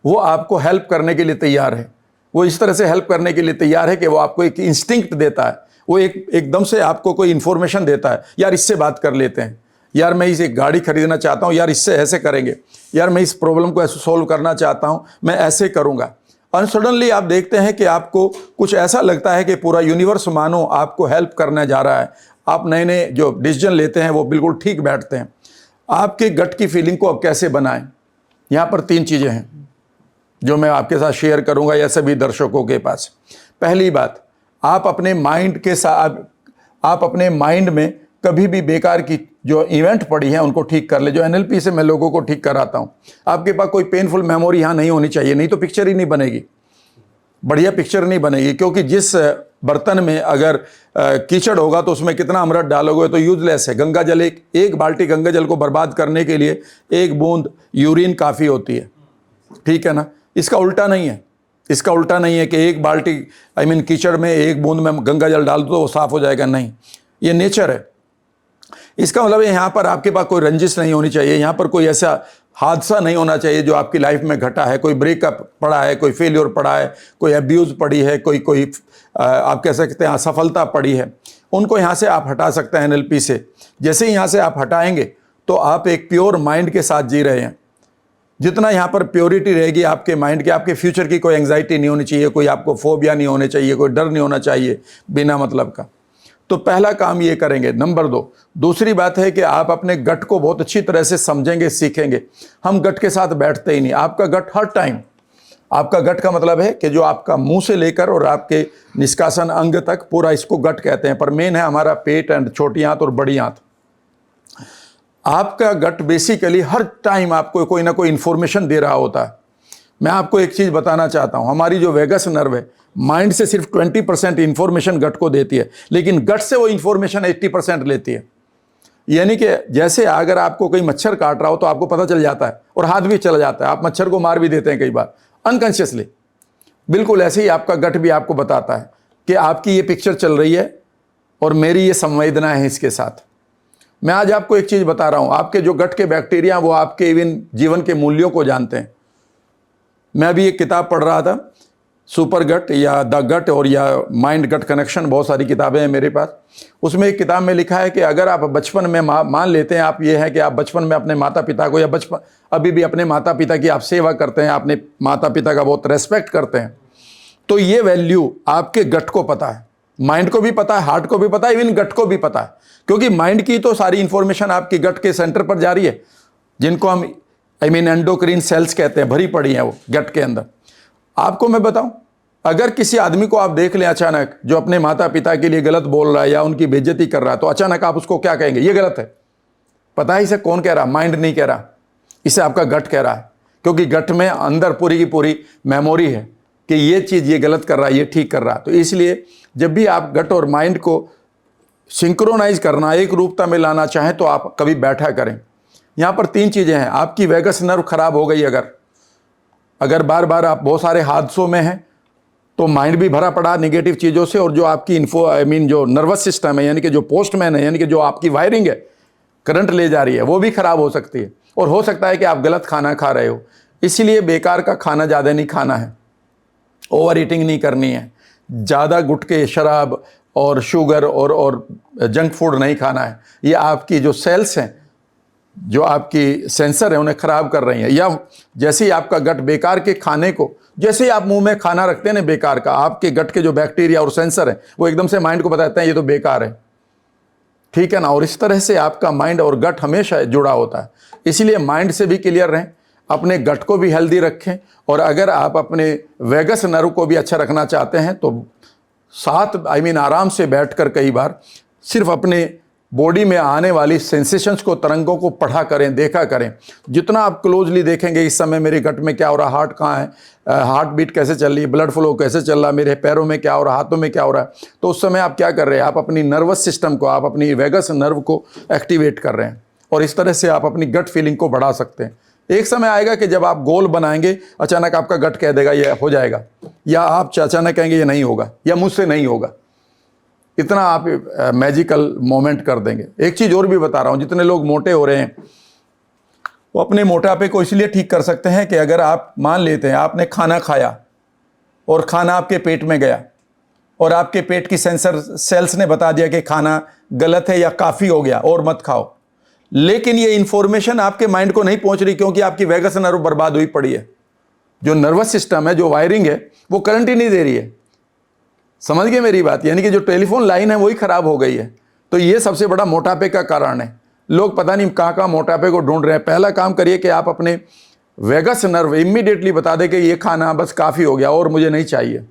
वो आपको हेल्प करने के लिए तैयार है। वो इस तरह से हेल्प करने के लिए तैयार है कि वो आपको एक इंस्टिंक्ट देता है, वो एकदम से आपको कोई इन्फॉर्मेशन देता है, यार इससे बात कर लेते हैं, यार मैं इसे गाड़ी खरीदना चाहता हूँ, यार इससे ऐसे करेंगे, यार मैं इस प्रॉब्लम को ऐसे सोल्व करना चाहता हूँ, मैं ऐसे करूँगा। और सडनली आप देखते हैं कि आपको कुछ ऐसा लगता है कि पूरा यूनिवर्स मानो आपको हेल्प करने जा रहा है। आप नए नए जो डिसीजन लेते हैं वो बिल्कुल ठीक बैठते हैं। आपके गट की फीलिंग को अब कैसे बनाएं? यहाँ पर 3 चीज़ें हैं जो मैं आपके साथ शेयर करूँगा या सभी दर्शकों के पास। पहली बात, आप अपने माइंड के साथ, आप अपने माइंड में कभी भी बेकार की जो इवेंट पड़ी है उनको ठीक कर ले। जो एनएलपी से मैं लोगों को ठीक कराता हूँ, आपके पास कोई पेनफुल मेमोरी यहाँ नहीं होनी चाहिए, नहीं तो पिक्चर ही नहीं बनेगी, बढ़िया पिक्चर नहीं बनेगी। क्योंकि जिस बर्तन में अगर कीचड़ होगा तो उसमें कितना अमृत डालोगे तो यूजलेस है। गंगा जल, एक बाल्टी गंगा जल को बर्बाद करने के लिए एक बूंद यूरिन काफ़ी होती है, ठीक है ना। इसका उल्टा नहीं है, इसका उल्टा नहीं है कि एक बाल्टी कीचड़ में एक बूंद में गंगा जल डाल दो तो वो साफ़ हो जाएगा, नहीं, ये नेचर है। इसका मतलब यहाँ पर आपके पास कोई रंजिश नहीं होनी चाहिए, यहाँ पर कोई ऐसा हादसा नहीं होना चाहिए जो आपकी लाइफ में घटा है। कोई ब्रेकअप पड़ा है, कोई फेलियर पड़ा है, कोई अब्यूज़ पड़ी है, कोई आप कह सकते हैं असफलता पड़ी है, उनको यहाँ से आप हटा सकते हैं एनएलपी से। जैसे ही यहाँ से आप हटाएंगे तो आप एक प्योर माइंड के साथ जी रहे हैं। जितना यहाँ पर प्योरिटी रहेगी आपके माइंड के, आपके फ्यूचर की कोई एंग्जाइटी नहीं होनी चाहिए, कोई आपको फोबिया नहीं होने चाहिए, कोई डर नहीं होना चाहिए बिना मतलब का। तो पहला काम ये करेंगे। नंबर 2, दूसरी बात है कि आप अपने गट को बहुत अच्छी तरह से समझेंगे, सीखेंगे। हम गट के साथ बैठते ही नहीं। आपका गट हर टाइम, आपका गट का मतलब है कि जो आपका मुंह से लेकर और आपके निष्कासन अंग तक पूरा, इसको गट कहते हैं। पर मेन है हमारा पेट एंड छोटी आंत और बड़ी आंत। आपका गट बेसिकली हर टाइम आपको कोई ना कोई इंफॉर्मेशन दे रहा होता है। मैं आपको एक चीज़ बताना चाहता हूँ, हमारी जो वेगस नर्व है, माइंड से सिर्फ 20% इंफॉर्मेशन गट को देती है, लेकिन गट से वो इंफॉर्मेशन 80% लेती है। यानी कि जैसे अगर आपको कोई मच्छर काट रहा हो तो आपको पता चल जाता है और हाथ भी चला जाता है, आप मच्छर को मार भी देते हैं कई बार अनकॉन्शियसली। बिल्कुल ऐसे ही आपका गट भी आपको बताता है कि आपकी ये पिक्चर चल रही है और मेरी ये संवेदना है इसके साथ। मैं आज आपको एक चीज़ बता रहा हूँ, आपके जो गट के बैक्टीरिया वो आपके इवन जीवन के मूल्यों को जानते हैं। मैं अभी एक किताब पढ़ रहा था, सुपर गट या द गट और या माइंड गट कनेक्शन, बहुत सारी किताबें हैं मेरे पास। उसमें एक किताब में लिखा है कि अगर आप बचपन में मान लेते हैं, आप ये है कि आप बचपन में अपने माता पिता को, या बचपन अभी भी अपने माता पिता की आप सेवा करते हैं, अपने माता पिता का बहुत रेस्पेक्ट करते हैं, तो ये वैल्यू आपके गट को पता है, माइंड को भी पता है, हार्ट को भी पता है, इवन गट को भी पता है। क्योंकि माइंड की तो सारी इंफॉर्मेशन आपकी गट के सेंटर पर जा रही है, जिनको हम एंडोक्रीन सेल्स कहते हैं, भरी पड़ी हैं वो गट के अंदर। आपको मैं बताऊं, अगर किसी आदमी को आप देख लें अचानक जो अपने माता पिता के लिए गलत बोल रहा है या उनकी बेइज्जती कर रहा है, तो अचानक आप उसको क्या कहेंगे? ये गलत है। पता है इसे कौन कह रहा? माइंड नहीं कह रहा, इसे आपका गट कह रहा है। क्योंकि गट में अंदर पूरी की पूरी मेमोरी है कि ये चीज़ ये गलत कर रहा है, ये ठीक कर रहा है। तो इसलिए जब भी आप गट और माइंड को सिंक्रोनाइज करना, एक रूपता में लाना चाहें, तो आप कभी बैठा करें। यहाँ पर 3 चीज़ें हैं। आपकी वेगस नर्व खराब हो गई, अगर बार बार आप बहुत सारे हादसों में हैं, तो माइंड भी भरा पड़ा नेगेटिव चीज़ों से, और जो आपकी जो नर्वस सिस्टम है, यानी कि जो पोस्टमैन है, यानी कि जो आपकी वायरिंग है, करंट ले जा रही है, वो भी खराब हो सकती है। और हो सकता है कि आप गलत खाना खा रहे हो। इसलिए बेकार का खाना ज़्यादा नहीं खाना है, ओवर ईटिंग नहीं करनी है, ज़्यादा गुटखे, शराब और शुगर और जंक फूड नहीं खाना है। ये आपकी जो सेल्स हैं, जो आपकी सेंसर है, उन्हें ख़राब कर रही हैं। या जैसे ही आपका गट बेकार के खाने को, जैसे ही आप मुंह में खाना रखते हैं ना बेकार का, आपके गट के जो बैक्टीरिया और सेंसर हैं वो एकदम से माइंड को बताते हैं ये तो बेकार है, ठीक है ना। और इस तरह से आपका माइंड और गट हमेशा जुड़ा होता है। इसलिए माइंड से भी क्लियर रहें, अपने गट को भी हेल्दी रखें, और अगर आप अपने वेगस नर्व को भी अच्छा रखना चाहते हैं तो साथ आराम से बैठकर कई बार सिर्फ अपने बॉडी में आने वाली सेंसेशंस को, तरंगों को पढ़ा करें, देखा करें। जितना आप क्लोजली देखेंगे इस समय मेरे गट में क्या हो रहा है, हार्ट कहाँ है, हार्ट बीट कैसे चल रही है, ब्लड फ्लो कैसे चल रहा है, मेरे पैरों में क्या हो रहा है, हाथों में क्या हो रहा है, तो उस समय आप क्या कर रहे हैं? आप अपनी नर्वस सिस्टम को, आप अपनी वेगस नर्व को एक्टिवेट कर रहे हैं, और इस तरह से आप अपनी गट फीलिंग को बढ़ा सकते हैं। एक समय आएगा कि जब आप गोल बनाएंगे, अचानक आपका गट कह देगा ये हो जाएगा, या आप अचानक कहेंगे ये नहीं होगा, या मुझसे नहीं होगा। इतना आप मैजिकल मोमेंट कर देंगे। एक चीज़ और भी बता रहा हूँ, जितने लोग मोटे हो रहे हैं वो अपने मोटापे को इसलिए ठीक कर सकते हैं कि अगर आप मान लेते हैं आपने खाना खाया और खाना आपके पेट में गया, और आपके पेट की सेंसर सेल्स ने बता दिया कि खाना गलत है या काफ़ी हो गया और मत खाओ, लेकिन ये इंफॉर्मेशन आपके माइंड को नहीं पहुंच रही, क्योंकि आपकी वेगस नर्व बर्बाद हुई पड़ी है। जो नर्वस सिस्टम है, जो वायरिंग है, वो करंट ही नहीं दे रही है। समझ गए मेरी बात? यानी कि जो टेलीफोन लाइन है वही खराब हो गई है। तो ये सबसे बड़ा मोटापे का कारण है। लोग पता नहीं कहाँ कहाँ मोटापे को ढूंढ रहे हैं। पहला काम करिए कि आप अपने वेगस नर्व इमीडिएटली बता दें कि ये खाना बस काफ़ी हो गया और मुझे नहीं चाहिए।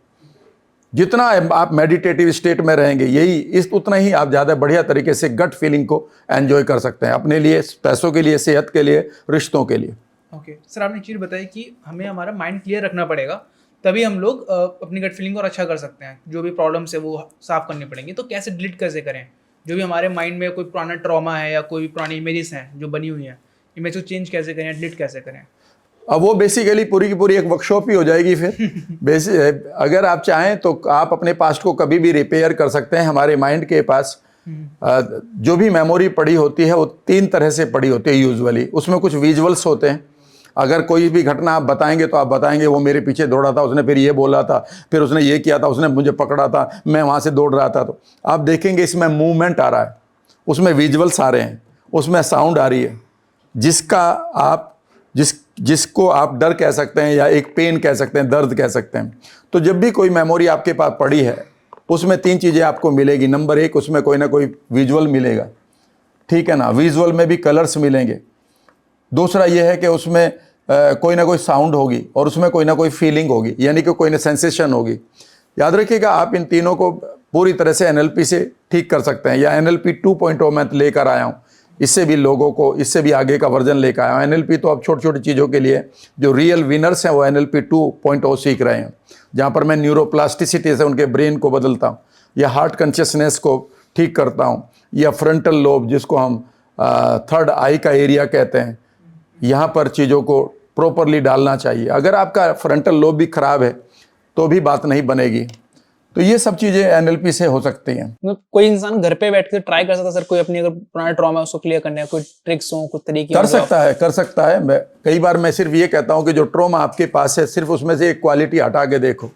जितना आप मेडिटेटिव स्टेट में रहेंगे यही इस उतना ही आप ज़्यादा बढ़िया तरीके से गट फीलिंग को एंजॉय कर सकते हैं, अपने लिए, पैसों के लिए, सेहत के लिए, रिश्तों के लिए। ओके सर, आपने एक चीज़ बताई कि हमें हमारा माइंड क्लियर रखना पड़ेगा, तभी हम लोग अपनी गट फीलिंग को और अच्छा कर सकते हैं, जो भी प्रॉब्लम्स है वो साफ करनी पड़ेंगी। तो कैसे डिलीट कैसे करें जो भी हमारे माइंड में कोई पुराना ट्रॉमा है या कोई पुरानी इमेजेस हैं जो बनी हुई हैं, इमेज को चेंज कैसे करें, डिलीट कैसे करें? अब वो बेसिकली पूरी की पूरी एक वर्कशॉप ही हो जाएगी फिर। अगर आप चाहें तो आप अपने पास्ट को कभी भी रिपेयर कर सकते हैं। हमारे माइंड के पास जो भी मेमोरी पड़ी होती है वो 3 तरह से पड़ी होती है यूजुअली। उसमें कुछ विजुअल्स होते हैं। अगर कोई भी घटना आप बताएंगे तो आप बताएंगे वो मेरे पीछे दौड़ा था, उसने फिर ये बोला था, फिर उसने ये किया था, उसने मुझे पकड़ा था, मैं वहाँ से दौड़ रहा था। तो आप देखेंगे इसमें मूवमेंट आ रहा है, उसमें विजुअल्स आ रहे हैं, उसमें साउंड आ रही है, जिसका आप जिसको आप डर कह सकते हैं या एक पेन कह सकते हैं, दर्द कह सकते हैं। तो जब भी कोई मेमोरी आपके पास पड़ी है उसमें 3 चीज़ें आपको मिलेगी। नंबर 1, उसमें कोई ना कोई विजुअल मिलेगा, ठीक है ना, विजुअल में भी कलर्स मिलेंगे। दूसरा ये है कि उसमें कोई ना कोई साउंड होगी और उसमें कोई ना कोई फीलिंग होगी, यानी कि कोई ना सेंसेशन होगी। याद रखिएगा, आप इन तीनों को पूरी तरह से NLP से ठीक कर सकते हैं, या NLP 2.0 मैं लेकर आया हूँ। इससे भी लोगों को, इससे भी आगे का वर्जन लेकर आया हूँ। NLP तो अब छोटी छोटी चीज़ों के लिए जो रियल विनर्स हैं वो NLP 2.0 सीख रहे हैं, जहाँ पर मैं न्यूरोप्लास्टिसिटी से उनके ब्रेन को बदलता हूँ, या हार्ट कॉन्शियसनेस को ठीक करता हूँ, या फ्रंटल लोब जिसको हम थर्ड आई का एरिया कहते हैं, यहाँ पर चीज़ों को प्रॉपरली डालना चाहिए। अगर आपका फ्रंटल लोब भी ख़राब है तो भी बात नहीं बनेगी। तो ये सब चीज़ें NLP से हो सकती हैं। मतलब कोई इंसान घर पे बैठ कर ट्राई कर सकता है सर, कोई अपनी अगर पुराना ट्रॉमा है उसको क्लियर करने का कोई ट्रिक्स हो, कुछ तरीके कर सकता है। कई बार मैं सिर्फ ये कहता हूँ कि जो ट्रॉमा आपके पास है सिर्फ उसमें से एक क्वालिटी हटा के देखो,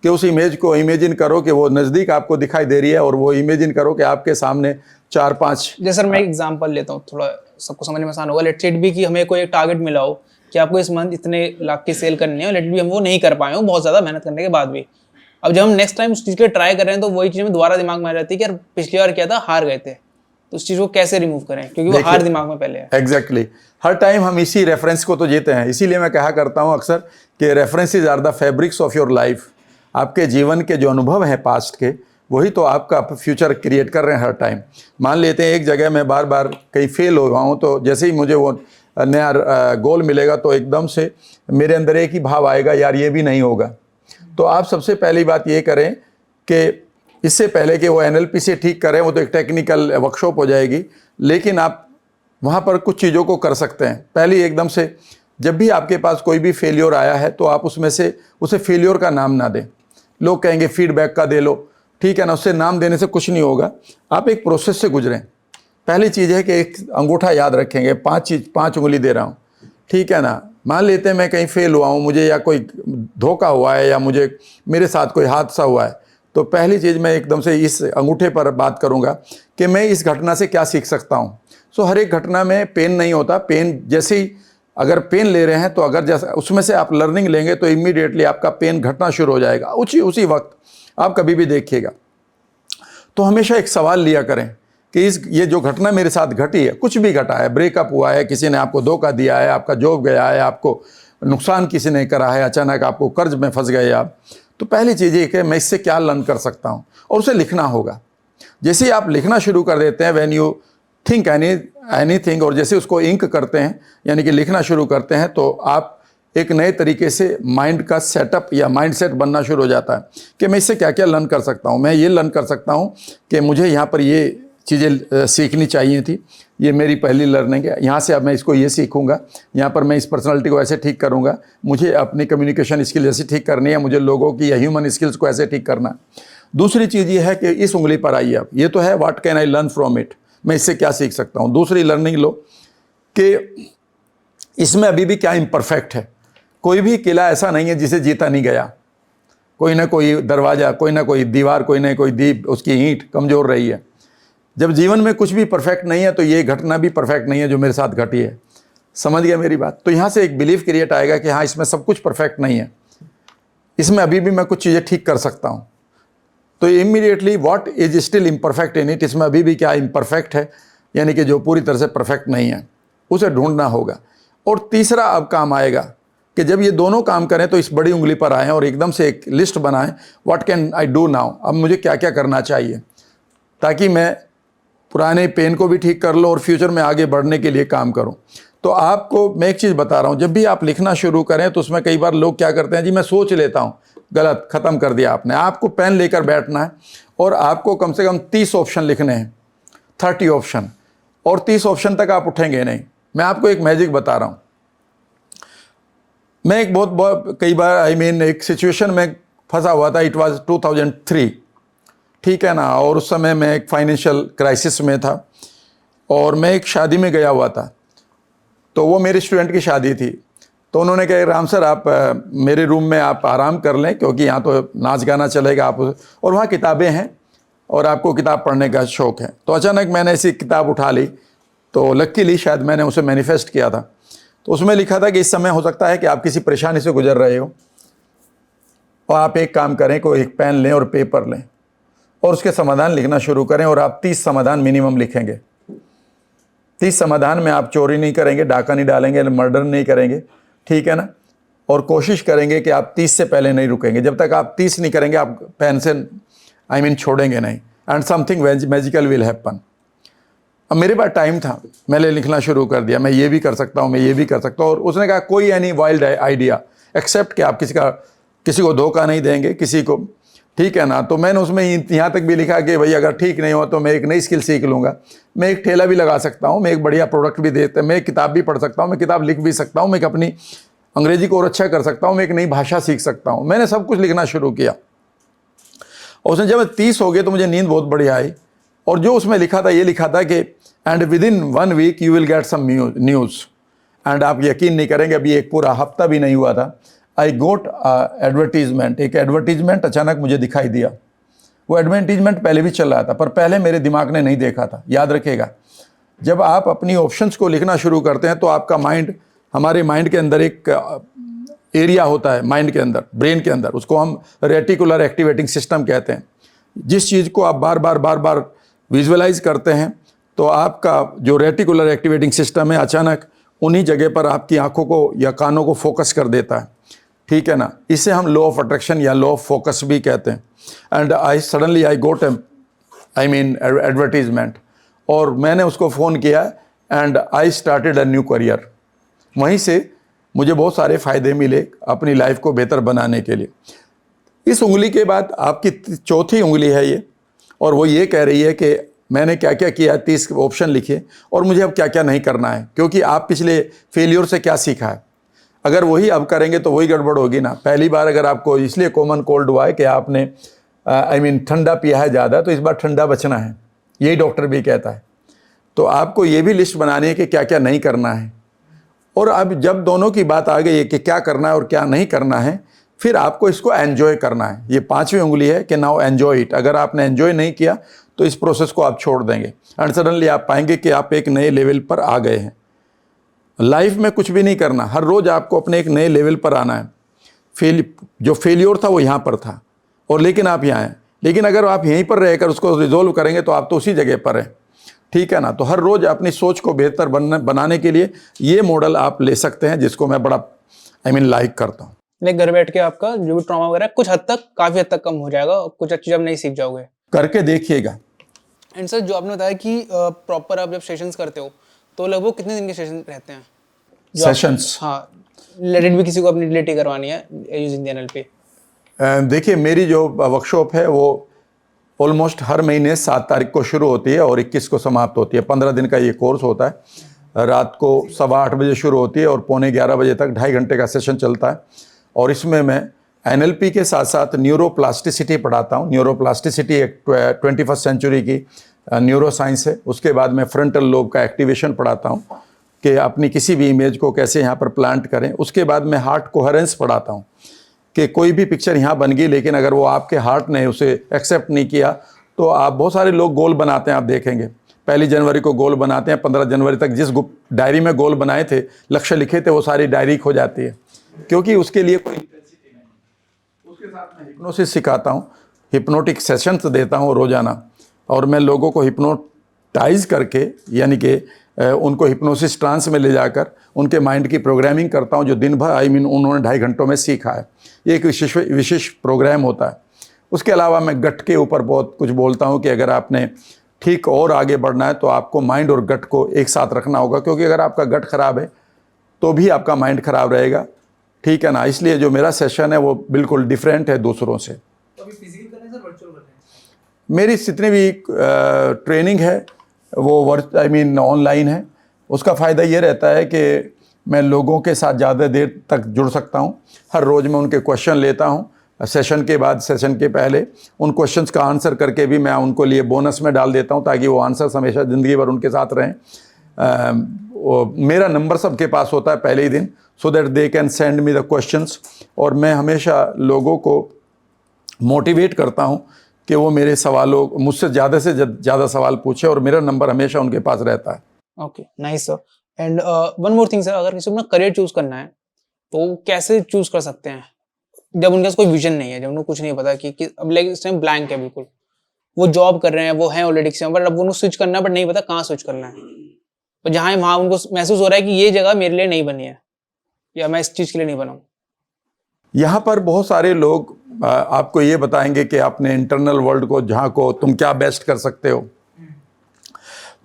कि उस इमेज को इमेजिन करो कि वो नज़दीक आपको दिखाई दे रही है, और वो इमेजिन करो कि आपके सामने 4-5। जैसे सर मैं एक एग्जांपल लेता हूँ, थोड़ा सबको समझने में आसान होगा। लेट्स से भी कि हमें कोई एक टारगेट मिला हो कि आपको इस मंथ इतने लाख की सेल करनी है, लेट भी हम वो नहीं कर पाए हो बहुत ज़्यादा मेहनत करने के बाद भी। अब जब हम नेक्स्ट टाइम उस चीज़ के लिए ट्राई कर रहे हैं तो वही चीज़ में दोबारा दिमाग में आ जाती है कि यार पिछली बार क्या था, हार गए थे। तो उस चीज़ को कैसे रिमूव करें, क्योंकि वो हार दिमाग में पहले है। एग्जैक्टली हर टाइम हम इसी रेफरेंस को तो जीते हैं। इसीलिए मैं कहा करता हूँ अक्सर कि references are the fabrics of your life. आपके जीवन के जो अनुभव हैं पास्ट के, वही तो आपका फ्यूचर क्रिएट कर रहे हैं हर टाइम। मान लेते हैं एक जगह मैं बार बार कहीं फेल हो रहा हूँ, तो जैसे ही मुझे वो नया गोल मिलेगा तो एकदम से मेरे अंदर एक ही भाव आएगा, यार ये भी नहीं होगा। तो आप सबसे पहली बात ये करें कि इससे पहले कि वो NLP से ठीक करें, वो तो एक टेक्निकल वर्कशॉप हो जाएगी, लेकिन आप वहाँ पर कुछ चीज़ों को कर सकते हैं। पहली, एकदम से जब भी आपके पास कोई भी फेलियर आया है तो आप उसमें से उसे फेलियर का नाम ना दें। लोग कहेंगे फीडबैक का दे लो, ठीक है ना, उससे नाम देने से कुछ नहीं होगा। आप एक प्रोसेस से गुजरें। पहली चीज़ है कि एक अंगूठा याद रखेंगे, 5 उंगली दे रहा हूँ, ठीक है ना। मान लेते हैं मैं कहीं फेल हुआ हूँ, मुझे या कोई धोखा हुआ है या मेरे साथ कोई हादसा हुआ है, तो पहली चीज़ मैं एकदम से इस अंगूठे पर बात करूँगा कि मैं इस घटना से क्या सीख सकता हूँ। सो हर एक घटना में पेन नहीं होता। पेन जैसे ही अगर पेन ले रहे हैं तो अगर जैसा उसमें से आप लर्निंग लेंगे तो इमीडिएटली आपका पेन घटना शुरू हो जाएगा उसी वक्त। आप कभी भी देखिएगा तो हमेशा एक सवाल लिया करें कि ये जो घटना मेरे साथ घटी है, कुछ भी घटा है, ब्रेकअप हुआ है, किसी ने आपको धोखा दिया है, आपका जॉब गया है, आपको नुकसान किसी ने करा है, अचानक आपको कर्ज में फंस गए आप, तो पहली चीज़ ये कि मैं इससे क्या लर्न कर सकता हूँ, और उसे लिखना होगा। जैसे ही आप लिखना शुरू कर देते हैं, व्हेन यू थिंक एनीथिंग, और जैसे उसको इंक करते हैं यानी कि लिखना शुरू करते हैं, तो आप एक नए तरीके से माइंड का सेटअप या माइंडसेट बनना शुरू हो जाता है कि मैं इससे क्या क्या लर्न कर सकता हूँ। मैं ये लर्न कर सकता हूँ कि मुझे यहाँ पर ये चीज़ें सीखनी चाहिए थी, ये मेरी पहली लर्निंग है, यहाँ से अब मैं इसको ये सीखूंगा, यहाँ पर मैं इस पर्सनालिटी को ऐसे ठीक करूँगा, मुझे अपनी कम्युनिकेशन स्किल ऐसे ठीक करनी है, मुझे लोगों की या ह्यूमन स्किल्स को ऐसे ठीक करना है। दूसरी चीज़ ये है कि इस उंगली पर आइए आप, ये तो है what can I learn from it, मैं इससे क्या सीख सकता हूँ। दूसरी लर्निंग लो कि इसमें अभी भी क्या इम्परफेक्ट है। कोई भी किला ऐसा नहीं है जिसे जीता नहीं गया, कोई ना कोई दरवाज़ा, कोई ना कोई दीवार, कोई ना कोई दीप, उसकी ईंट कमज़ोर रही है। जब जीवन में कुछ भी परफेक्ट नहीं है तो ये घटना भी परफेक्ट नहीं है जो मेरे साथ घटी है। समझ गया मेरी बात? तो यहाँ से एक बिलीफ क्रिएट आएगा कि हाँ, इसमें सब कुछ परफेक्ट नहीं है, इसमें अभी भी मैं कुछ चीज़ें ठीक कर सकता हूँ। तो immediately what is still imperfect in it, इसमें अभी भी क्या इम्परफेक्ट है, यानी कि जो पूरी तरह से परफेक्ट नहीं है, उसे ढूंढना होगा। और तीसरा अब काम आएगा कि जब ये दोनों काम करें तो इस बड़ी उंगली पर आएँ और एकदम से एक लिस्ट बनाएं, what can I do now, अब मुझे क्या क्या करना चाहिए ताकि मैं पुराने पेन को भी ठीक कर लूँ और फ्यूचर में आगे बढ़ने के लिए काम करूँ। तो आपको मैं एक चीज़ बता रहा हूँ, जब भी आप लिखना शुरू करें तो उसमें कई बार लोग क्या करते हैं, जी मैं सोच लेता हूँ, गलत, ख़त्म कर दिया आपने। आपको पेन लेकर बैठना है और आपको कम से कम 30 ऑप्शन लिखने हैं, 30 ऑप्शन, और 30 ऑप्शन तक आप उठेंगे नहीं। मैं आपको एक मैजिक बता रहा हूँ। मैं एक बहुत कई बार एक सिचुएशन में फंसा हुआ था। इट वाज 2003, ठीक है ना, और उस समय मैं एक फाइनेंशियल क्राइसिस में था और मैं एक शादी में गया हुआ था। तो वो मेरे स्टूडेंट की शादी थी। तो उन्होंने कहा राम सर आप मेरे रूम में आप आराम कर लें क्योंकि यहाँ तो नाच गाना चलेगा, आप और वहाँ किताबें हैं और आपको किताब पढ़ने का शौक़ है। तो अचानक मैंने ऐसी किताब उठा ली, तो लकीली शायद मैंने उसे मैनिफेस्ट किया था। तो उसमें लिखा था कि इस समय हो सकता है कि आप किसी परेशानी से गुजर रहे हो और आप एक काम करें, कोई एक पेन लें और पेपर लें और उसके समाधान लिखना शुरू करें और आप 30 समाधान मिनिमम लिखेंगे। 30 समाधान में आप चोरी नहीं करेंगे, डाका नहीं डालेंगे, मर्डर नहीं करेंगे, ठीक है ना, और कोशिश करेंगे कि आप 30 से पहले नहीं रुकेंगे। जब तक आप 30 नहीं करेंगे आप पेन से छोड़ेंगे नहीं, and something magical will happen. अब मेरे पास टाइम था, मैंने लिखना शुरू कर दिया, मैं ये भी कर सकता हूँ, मैं ये भी कर सकता हूँ। और उसने कहा कोई एनी वाइल्ड आइडिया एक्सेप्ट कि आप किसी को धोखा नहीं देंगे, किसी को, ठीक है ना। तो मैंने उसमें यहाँ तक भी लिखा कि भाई अगर ठीक नहीं हो तो मैं एक नई स्किल सीख लूँगा, मैं एक ठेला भी लगा सकता हूँ, मैं एक बढ़िया प्रोडक्ट भी देता, मैं एक किताब भी पढ़ सकता हूँ, मैं किताब लिख भी सकता हूँ, मैं अपनी अंग्रेजी को और अच्छा कर सकता हूँ, मैं एक नई भाषा सीख सकता हूँ। मैंने सब कुछ लिखना शुरू किया और उसने जब 30 हो गए तो मुझे नींद बहुत बढ़िया आई। और जो उसमें लिखा था, ये लिखा था कि and within 1 week you will get some news. And आप यकीन नहीं करेंगे, अभी एक पूरा हफ्ता भी नहीं हुआ था, आई गोट एडवर्टीजमेंट। एक एडवर्टीजमेंट अचानक मुझे दिखाई दिया। वो एडवर्टीजमेंट पहले भी चल रहा था पर पहले मेरे दिमाग ने नहीं देखा था। याद रखिएगा, जब आप अपनी ऑप्शंस को लिखना शुरू करते हैं तो आपका माइंड, हमारे माइंड के अंदर एक एरिया होता है, माइंड के अंदर, ब्रेन के अंदर, उसको हम रेटिकुलर एक्टिवेटिंग सिस्टम कहते हैं। जिस चीज़ को आप बार बार विजुअलाइज करते हैं तो आपका जो रेटिकुलर एक्टिवेटिंग सिस्टम है अचानक उन्हीं जगह पर आपकी आंखों को या कानों को फोकस कर देता है, ठीक है ना। इसे हम लॉ ऑफ अट्रैक्शन या लॉ ऑफ फोकस भी कहते हैं। एंड आई गोट एडवर्टीजमेंट और मैंने उसको फ़ोन किया and I started a new career. वहीं से मुझे बहुत सारे फ़ायदे मिले अपनी लाइफ को बेहतर बनाने के लिए। इस उंगली के बाद आपकी चौथी उंगली है ये, और वो ये कह रही है कि मैंने क्या क्या किया, 30 ऑप्शन लिखे और मुझे अब क्या क्या नहीं करना है, क्योंकि आप पिछले फेलियर से क्या सीखा है। अगर वही अब करेंगे तो वही गड़बड़ होगी ना। पहली बार अगर आपको इसलिए कॉमन कोल्ड हुआ है कि आपने ठंडा पिया है ज़्यादा, तो इस बार ठंडा बचना है, यही डॉक्टर भी कहता है। तो आपको ये भी लिस्ट बनानी है कि क्या क्या नहीं करना है। और अब जब दोनों की बात आ गई है कि क्या करना है और क्या नहीं करना है, फिर आपको इसको एन्जॉय करना है। ये 5वीं उंगली है कि नाउ एन्जॉय इट। अगर आपने एन्जॉय नहीं किया तो इस प्रोसेस को आप छोड़ देंगे एंड सडनली आप पाएंगे कि आप एक नए लेवल पर आ गए हैं। लाइफ में कुछ भी नहीं करना, हर रोज़ आपको अपने एक नए लेवल पर आना है। जो फेलियर था वो यहाँ पर था और लेकिन आप यहाँ हैं। लेकिन अगर आप यहीं पर रहकर उसको रिजोल्व करेंगे तो आप तो उसी जगह पर हैं, ठीक है ना। तो हर रोज़ अपनी सोच को बेहतर बनाने के लिए ये मॉडल आप ले सकते हैं, जिसको मैं बड़ा लाइक करता हूँ। नहीं, घर बैठ के आपका जो भी ट्रॉमा वगैरह कुछ हद तक, काफ़ी हद तक कम हो जाएगा और कुछ अच्छी चीज़ आप नहीं सीख जाओगे। करके देखिएगा। एंड सर, जो आपने बताया कि प्रॉपर आप जब सेशंस करते हो तो लगभग कितने दिन के सेशन रहते हैं? सेशंस, हाँ, लेट इट भी किसी को अपनी डिलीटी करवानी है यूजिंग द एनएलपी। देखिए मेरी जो वर्कशॉप है वो ऑलमोस्ट हर महीने 7 तारीख को शुरू होती है और 21 को समाप्त होती है। 15 दिन का ये कोर्स होता है। रात को 8:15 बजे शुरू होती है और 11:45 बजे तक 2.5 घंटे का सेशन चलता है। और इसमें मैं एनएलपी के साथ साथ न्यूरोप्लास्टिसिटी पढ़ाता हूँ। न्यूरोप्लास्टिसिटी एक 21st सेंचुरी की न्यूरो साइंस है। उसके बाद मैं फ्रंटल लोब का एक्टिवेशन पढ़ाता हूँ कि अपनी किसी भी इमेज को कैसे यहाँ पर प्लांट करें। उसके बाद मैं हार्ट कोहेरेंस पढ़ाता हूँ कि कोई भी पिक्चर यहाँ बन गई लेकिन अगर वो आपके हार्ट ने उसे एक्सेप्ट नहीं किया तो आप, बहुत सारे लोग गोल बनाते हैं, आप देखेंगे 1 जनवरी को गोल बनाते हैं, 15 जनवरी तक जिस डायरी में गोल बनाए थे, लक्ष्य लिखे थे, वो सारी डायरी खो जाती है क्योंकि उसके लिए कोई इंटेंसिटी नहीं। उसके साथ मैं हिप्नोसिस सिखाता हूँ, हिप्नोटिक सेशंस देता हूँ रोज़ाना और मैं लोगों को हिप्नोटाइज करके, यानी कि उनको हिप्नोसिस ट्रांस में ले जाकर उनके माइंड की प्रोग्रामिंग करता हूँ, जो दिन भर उन्होंने 2.5 घंटों में सीखा है। ये एक विशेष प्रोग्राम होता है। उसके अलावा मैं गट के ऊपर बहुत कुछ बोलता हूँ कि अगर आपने ठीक और आगे बढ़ना है तो आपको माइंड और गट को एक साथ रखना होगा, क्योंकि अगर आपका गट खराब है तो भी आपका माइंड खराब रहेगा, ठीक है ना। इसलिए जो मेरा सेशन है वो बिल्कुल डिफरेंट है दूसरों से। तो अभी फिजिकल कर रहे हैं सर, वर्चुअल कर रहे हैं? मेरी जितनी भी ट्रेनिंग है वो ऑनलाइन है। उसका फ़ायदा ये रहता है कि मैं लोगों के साथ ज़्यादा देर तक जुड़ सकता हूँ। हर रोज़ मैं उनके क्वेश्चन लेता हूँ, सेशन के बाद, सेशन के पहले उन क्वेश्चंस का आंसर करके भी मैं उनको लिए बोनस में डाल देता हूँ, ताकि वो आंसर्स हमेशा ज़िंदगी भर उनके साथ रहें। मेरा नंबर सबके पास होता है पहले ही दिन, so that they can send me the questions. और मैं हमेशा लोगों को मोटिवेट करता हूँ कि वो मेरे सवालों, मुझसे ज़्यादा से ज़्यादा सवाल पूछे, और मेरा नंबर हमेशा उनके पास रहता है। Okay, nice sir. And one more thing sir, अगर किसी को अपना करियर चूज करना है तो वो कैसे चूज कर सकते हैं जब उनके पास कोई विजन नहीं है, जब उनको कुछ नहीं पता कि अब लाइक इस टाइम ब्लैंक है बिल्कुल, वो जॉब कर रहे हैं, वो हैं ऑलरेडी बट अब उनको स्विच करना है, बट नहीं पता कहाँ स्विच करना है, तो जहाँ वहाँ उनको महसूस हो रहा है कि ये जगह मेरे लिए नहीं बनी है या मैं इस चीज़ के लिए नहीं बना हूँ। यहाँ पर बहुत सारे लोग आपको ये बताएंगे कि आपने इंटरनल वर्ल्ड को झांको, तुम क्या बेस्ट कर सकते हो।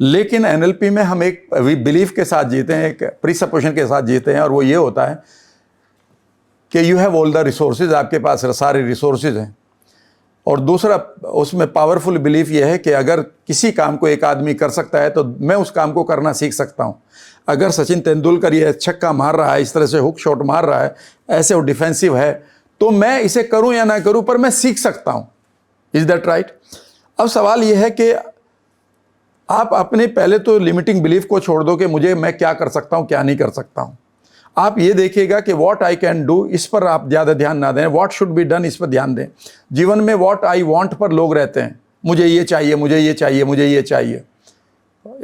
लेकिन एनएलपी में हम एक बिलीफ के साथ जीते हैं, एक प्रीसपोजिशन के साथ जीते हैं, और वो ये होता है कि you have all the resources, आपके पास सारे रिसोर्सेज हैं। और दूसरा उसमें पावरफुल बिलीफ ये है कि अगर किसी काम को एक आदमी कर सकता है तो मैं उस काम को करना सीख सकता हूँ। अगर सचिन तेंदुलकर ये छक्का मार रहा है, इस तरह से हुक शॉट मार रहा है, ऐसे वो डिफेंसिव है, तो मैं इसे करूँ या ना करूँ, पर मैं सीख सकता हूँ। Is that right? अब सवाल ये है कि आप अपने पहले तो लिमिटिंग बिलीफ को छोड़ दो कि मैं क्या कर सकता हूँ, क्या नहीं कर सकता हूँ। आप ये देखिएगा कि व्हाट आई कैन डू, इस पर आप ज़्यादा ध्यान ना दें, व्हाट शुड बी डन इस पर ध्यान दें। जीवन में व्हाट आई वांट पर लोग रहते हैं, मुझे ये चाहिए, मुझे ये चाहिए, मुझे ये चाहिए।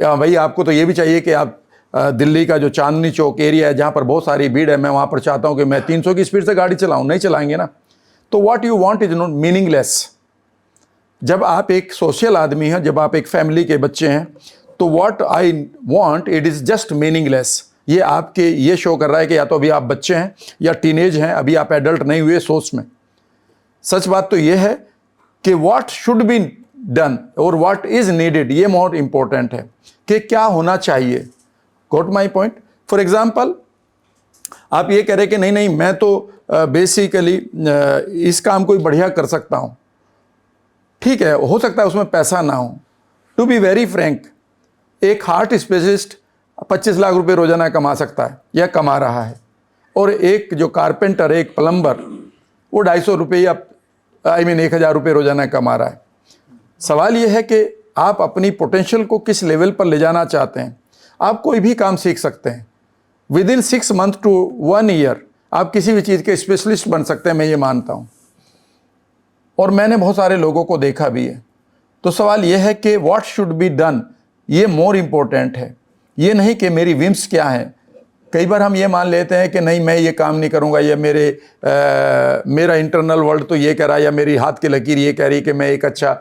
या भाई आपको तो ये भी चाहिए कि आप दिल्ली का जो चांदनी चौक एरिया है जहाँ पर बहुत सारी भीड़ है, मैं वहाँ पर चाहता हूँ कि मैं 300 की स्पीड से गाड़ी चलाऊँ, नहीं चलाएंगे ना। तो what you want is not meaningless. जब आप एक सोशल आदमी हैं, जब आप एक फैमिली के बच्चे हैं, तो what I want it is just meaningless. ये आपके ये शो कर रहा है कि या तो अभी आप बच्चे हैं या टीनेज हैं, अभी आप एडल्ट नहीं हुए सोच में। सच बात तो ये है कि व्हाट शुड बी डन और व्हाट इज नीडेड, ये मोर इम्पोर्टेंट है कि क्या होना चाहिए। Got my point? For example, आप ये कह रहे कि नहीं नहीं मैं तो बेसिकली इस काम को बढ़िया कर सकता हूँ, ठीक है, हो सकता है उसमें पैसा ना हो। टू बी वेरी फ्रैंक, एक हार्ट स्पेशलिस्ट 25 लाख रुपए रोजाना कमा सकता है या कमा रहा है, और एक जो कारपेंटर, एक प्लम्बर, वो 250 रुपये या 1000 रुपये रोजाना कमा रहा है। सवाल ये है कि आप अपनी पोटेंशियल को किस लेवल पर ले जाना चाहते हैं। आप कोई भी काम सीख सकते हैं, within 6 month to 1 year आप किसी भी चीज़ के स्पेशलिस्ट बन सकते हैं, मैं ये मानता हूँ, और मैंने बहुत सारे लोगों को देखा भी है। तो सवाल ये है कि व्हाट शुड बी डन, ये मोर इम्पोर्टेंट है, ये नहीं कि मेरी विम्स क्या हैं। कई बार हम ये मान लेते हैं कि नहीं मैं ये काम नहीं करूँगा, या मेरा इंटरनल वर्ल्ड तो ये कह रहा है, या मेरी हाथ की लकीर ये कह रही है कि मैं एक अच्छा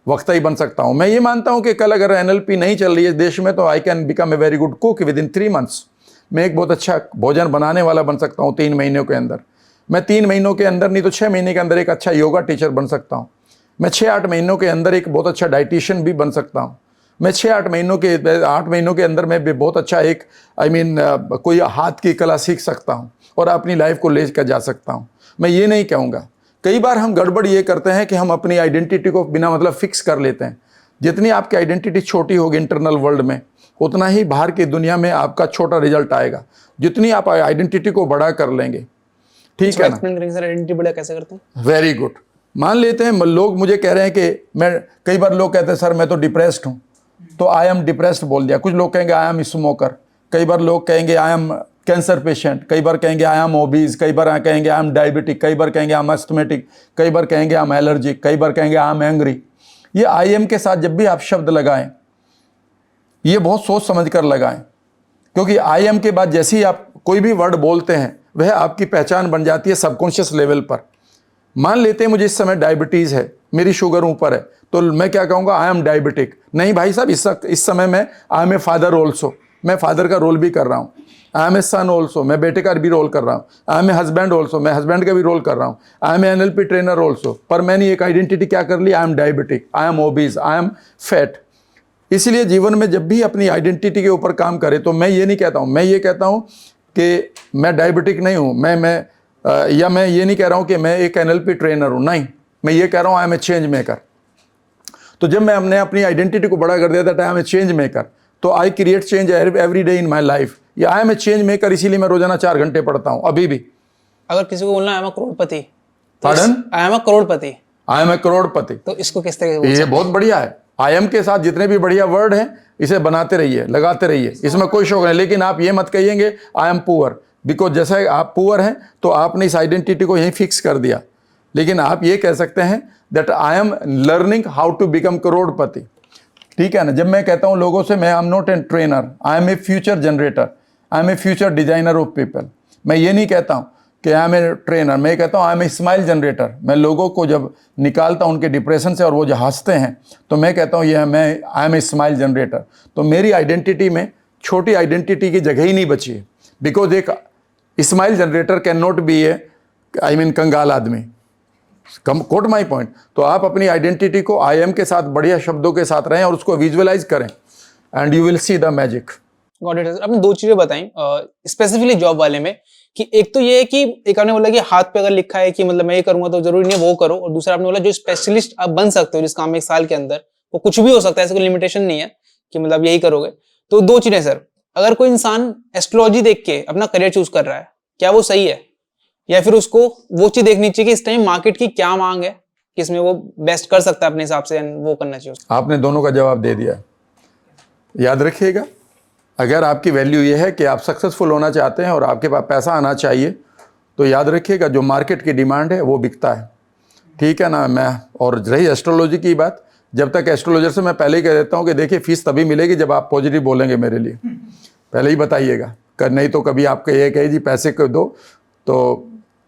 वक्ता ही बन सकता हूँ। मैं ये मानता हूँ कि कल अगर एनएलपी नहीं चल रही है देश में, तो I can become a very good cook with in 3 months. मैं एक बहुत अच्छा भोजन बनाने वाला बन सकता हूँ 3 महीनों के अंदर। मैं 3 महीनों के अंदर नहीं तो 6 महीने के अंदर एक अच्छा योगा टीचर बन सकता हूँ। मैं 6-8 महीनों के अंदर एक बहुत अच्छा डाइटिशियन भी बन सकता हूँ। मैं 8 महीनों के अंदर मैं भी बहुत अच्छा एक कोई हाथ की कला सीख सकता हूँ और अपनी लाइफ को ले कर जा सकता हूँ। मैं ये नहीं कहूँगा। कई बार हम गड़बड़ ये करते हैं कि हम अपनी आइडेंटिटी को बिना मतलब फिक्स कर लेते हैं। जितनी आपकी आइडेंटिटी छोटी होगी इंटरनल वर्ल्ड में, उतना ही बाहर की दुनिया में आपका छोटा रिजल्ट आएगा। जितनी आप आइडेंटिटी को बड़ा कर लेंगे, ठीक है ना। सर आइडेंटिटी बड़ा कैसे करते हैं? Very good. मान लेते हैं लोग मुझे कह रहे हैं कि मैं, कई बार लोग कहते हैं सर मैं तो डिप्रेस्ड हूँ, तो आई एम डिप्रेस्ड बोल दिया। कुछ लोग कहेंगे आई एम स्मोकर, कई बार लोग कहेंगे आई एम कैंसर पेशेंट, कई बार कहेंगे आई एम ओबीज, कई बार कहेंगे आई एम डायबिटिक, कई बार कहेंगे आई एम एस्थमेटिक, कई बार कहेंगे आई एम एलर्जिक, कई बार कहेंगे आई एम एंग्री। ये आई एम के साथ जब भी आप शब्द लगाएं, ये बहुत सोच समझ कर लगाएं, क्योंकि आई एम के बाद जैसे ही आप कोई भी वर्ड बोलते हैं वह आपकी पहचान बन जाती है सबकॉन्शियस लेवल पर। मान लेते हैं मुझे इस समय डायबिटीज़ है, मेरी शुगर ऊपर है, तो मैं क्या कहूँगा? I am diabetic. नहीं भाई साहब, इस समय में I am a father also, मैं फादर का रोल भी कर रहा हूँ। I am A sun also, मैं बेटे का भी रोल कर रहा हूँ। I am a husband also, मैं हस्बैंड का भी रोल कर रहा हूँ। I am a NLP trainer also. पर मैंने एक आइडेंटिटी क्या कर ली, I am diabetic, I am obese, I am fat. इसलिए जीवन में जब भी अपनी आइडेंटिटी के ऊपर काम करें तो मैं ये नहीं कहता हूँ, मैं ये कहता हूँ कि मैं डायबिटिक नहीं हूँ, या मैं ये नहीं कह रहा हूँ कि मैं एक NLP ट्रेनर हूँ, नहीं, मैं ये कह रहा हूँ I am a change maker. तो जब मैं अपनी आइडेंटिटी को बड़ा कर देता था I am a change maker, तो I create change every day in my life. या I am a change maker, इसीलिए मैं रोजाना 4 घंटे पढ़ता हूँ अभी भी। अगर किसी को बोलना I am a crorepati, Pardon? I am a crorepati, I am a crorepati, तो इसको किस तरह से ये बहुत बढ़िया है। आई एम के साथ जितने भी बढ़िया वर्ड हैं इसे बनाते रहिए, लगाते रहिए, इसमें कोई शौक नहीं। लेकिन आप ये मत कहिएंगे आई एम पुअर, बिकॉज जैसा आप पुअर हैं तो आपने इस आइडेंटिटी को यहीं फिक्स कर दिया। लेकिन आप ये कह सकते हैं that I am learning how to become crorepati. ठीक है ना। जब मैं कहता हूँ लोगों से मैं I am not a trainer, I am a future generator, I am a future designer of people. मैं ये नहीं कहता हूँ कि आई एम ए ट्रेनर, मैं कहता हूँ I am a smile generator. मैं लोगों को जब निकालता हूँ उनके डिप्रेशन से और वो जो हंसते हैं तो मैं कहता हूँ ये मैं I am a smile generator. तो मेरी आइडेंटिटी में छोटी आइडेंटिटी की जगह ही नहीं बची है, बिकॉज एक smile generator can not be a I mean कंगाल आदमी। Quote my point. तो आप अपनी आइडेंटिटी को आई एम के साथ बढ़िया शब्दों के साथ रहें और उसको विजुअलाइज करें and you will see the magic. Got it sir. आपने 2 चीजें बताई स्पेसिफिकली जॉब वाले में, कि एक तो ये है कि एक आपने बोला कि हाथ पे अगर लिखा है कि मतलब मैं ये करूंगा तो जरूरी नहीं है वो करो, और दूसरा आपने बोला जो स्पेशलिस्ट आप बन सकते हो जिस काम में 1 साल के अंदर, वो कुछ भी हो सकता है, ऐसे कोई लिमिटेशन नहीं है कि मतलब यही करोगे। तो 2 चीजें सर, अगर कोई इंसान एस्ट्रोलॉजी देख के अपना करियर चूज कर रहा है, क्या वो सही है, या फिर उसको वो चीज देखनी चाहिए कि इस टाइम मार्केट की क्या मांग है, किसमें वो बेस्ट कर सकता है अपने हिसाब से, वो करना चाहिए उसको? आपने दोनों का जवाब दे दिया। याद रखिएगा, अगर आपकी वैल्यू ये है कि आप सक्सेसफुल होना चाहते हैं और आपके पास पैसा आना चाहिए, तो याद रखिएगा जो मार्केट की डिमांड है वो बिकता है। ठीक है ना। मैं और रही एस्ट्रोलॉजी की बात, जब तक एस्ट्रोलॉजर से मैं पहले ही कह देता हूँ कि देखिए फीस तभी मिलेगी जब आप पॉजिटिव बोलेंगे मेरे लिए, पहले ही बताइएगा, नहीं तो कभी आपको ये कहे जी पैसे को दो। तो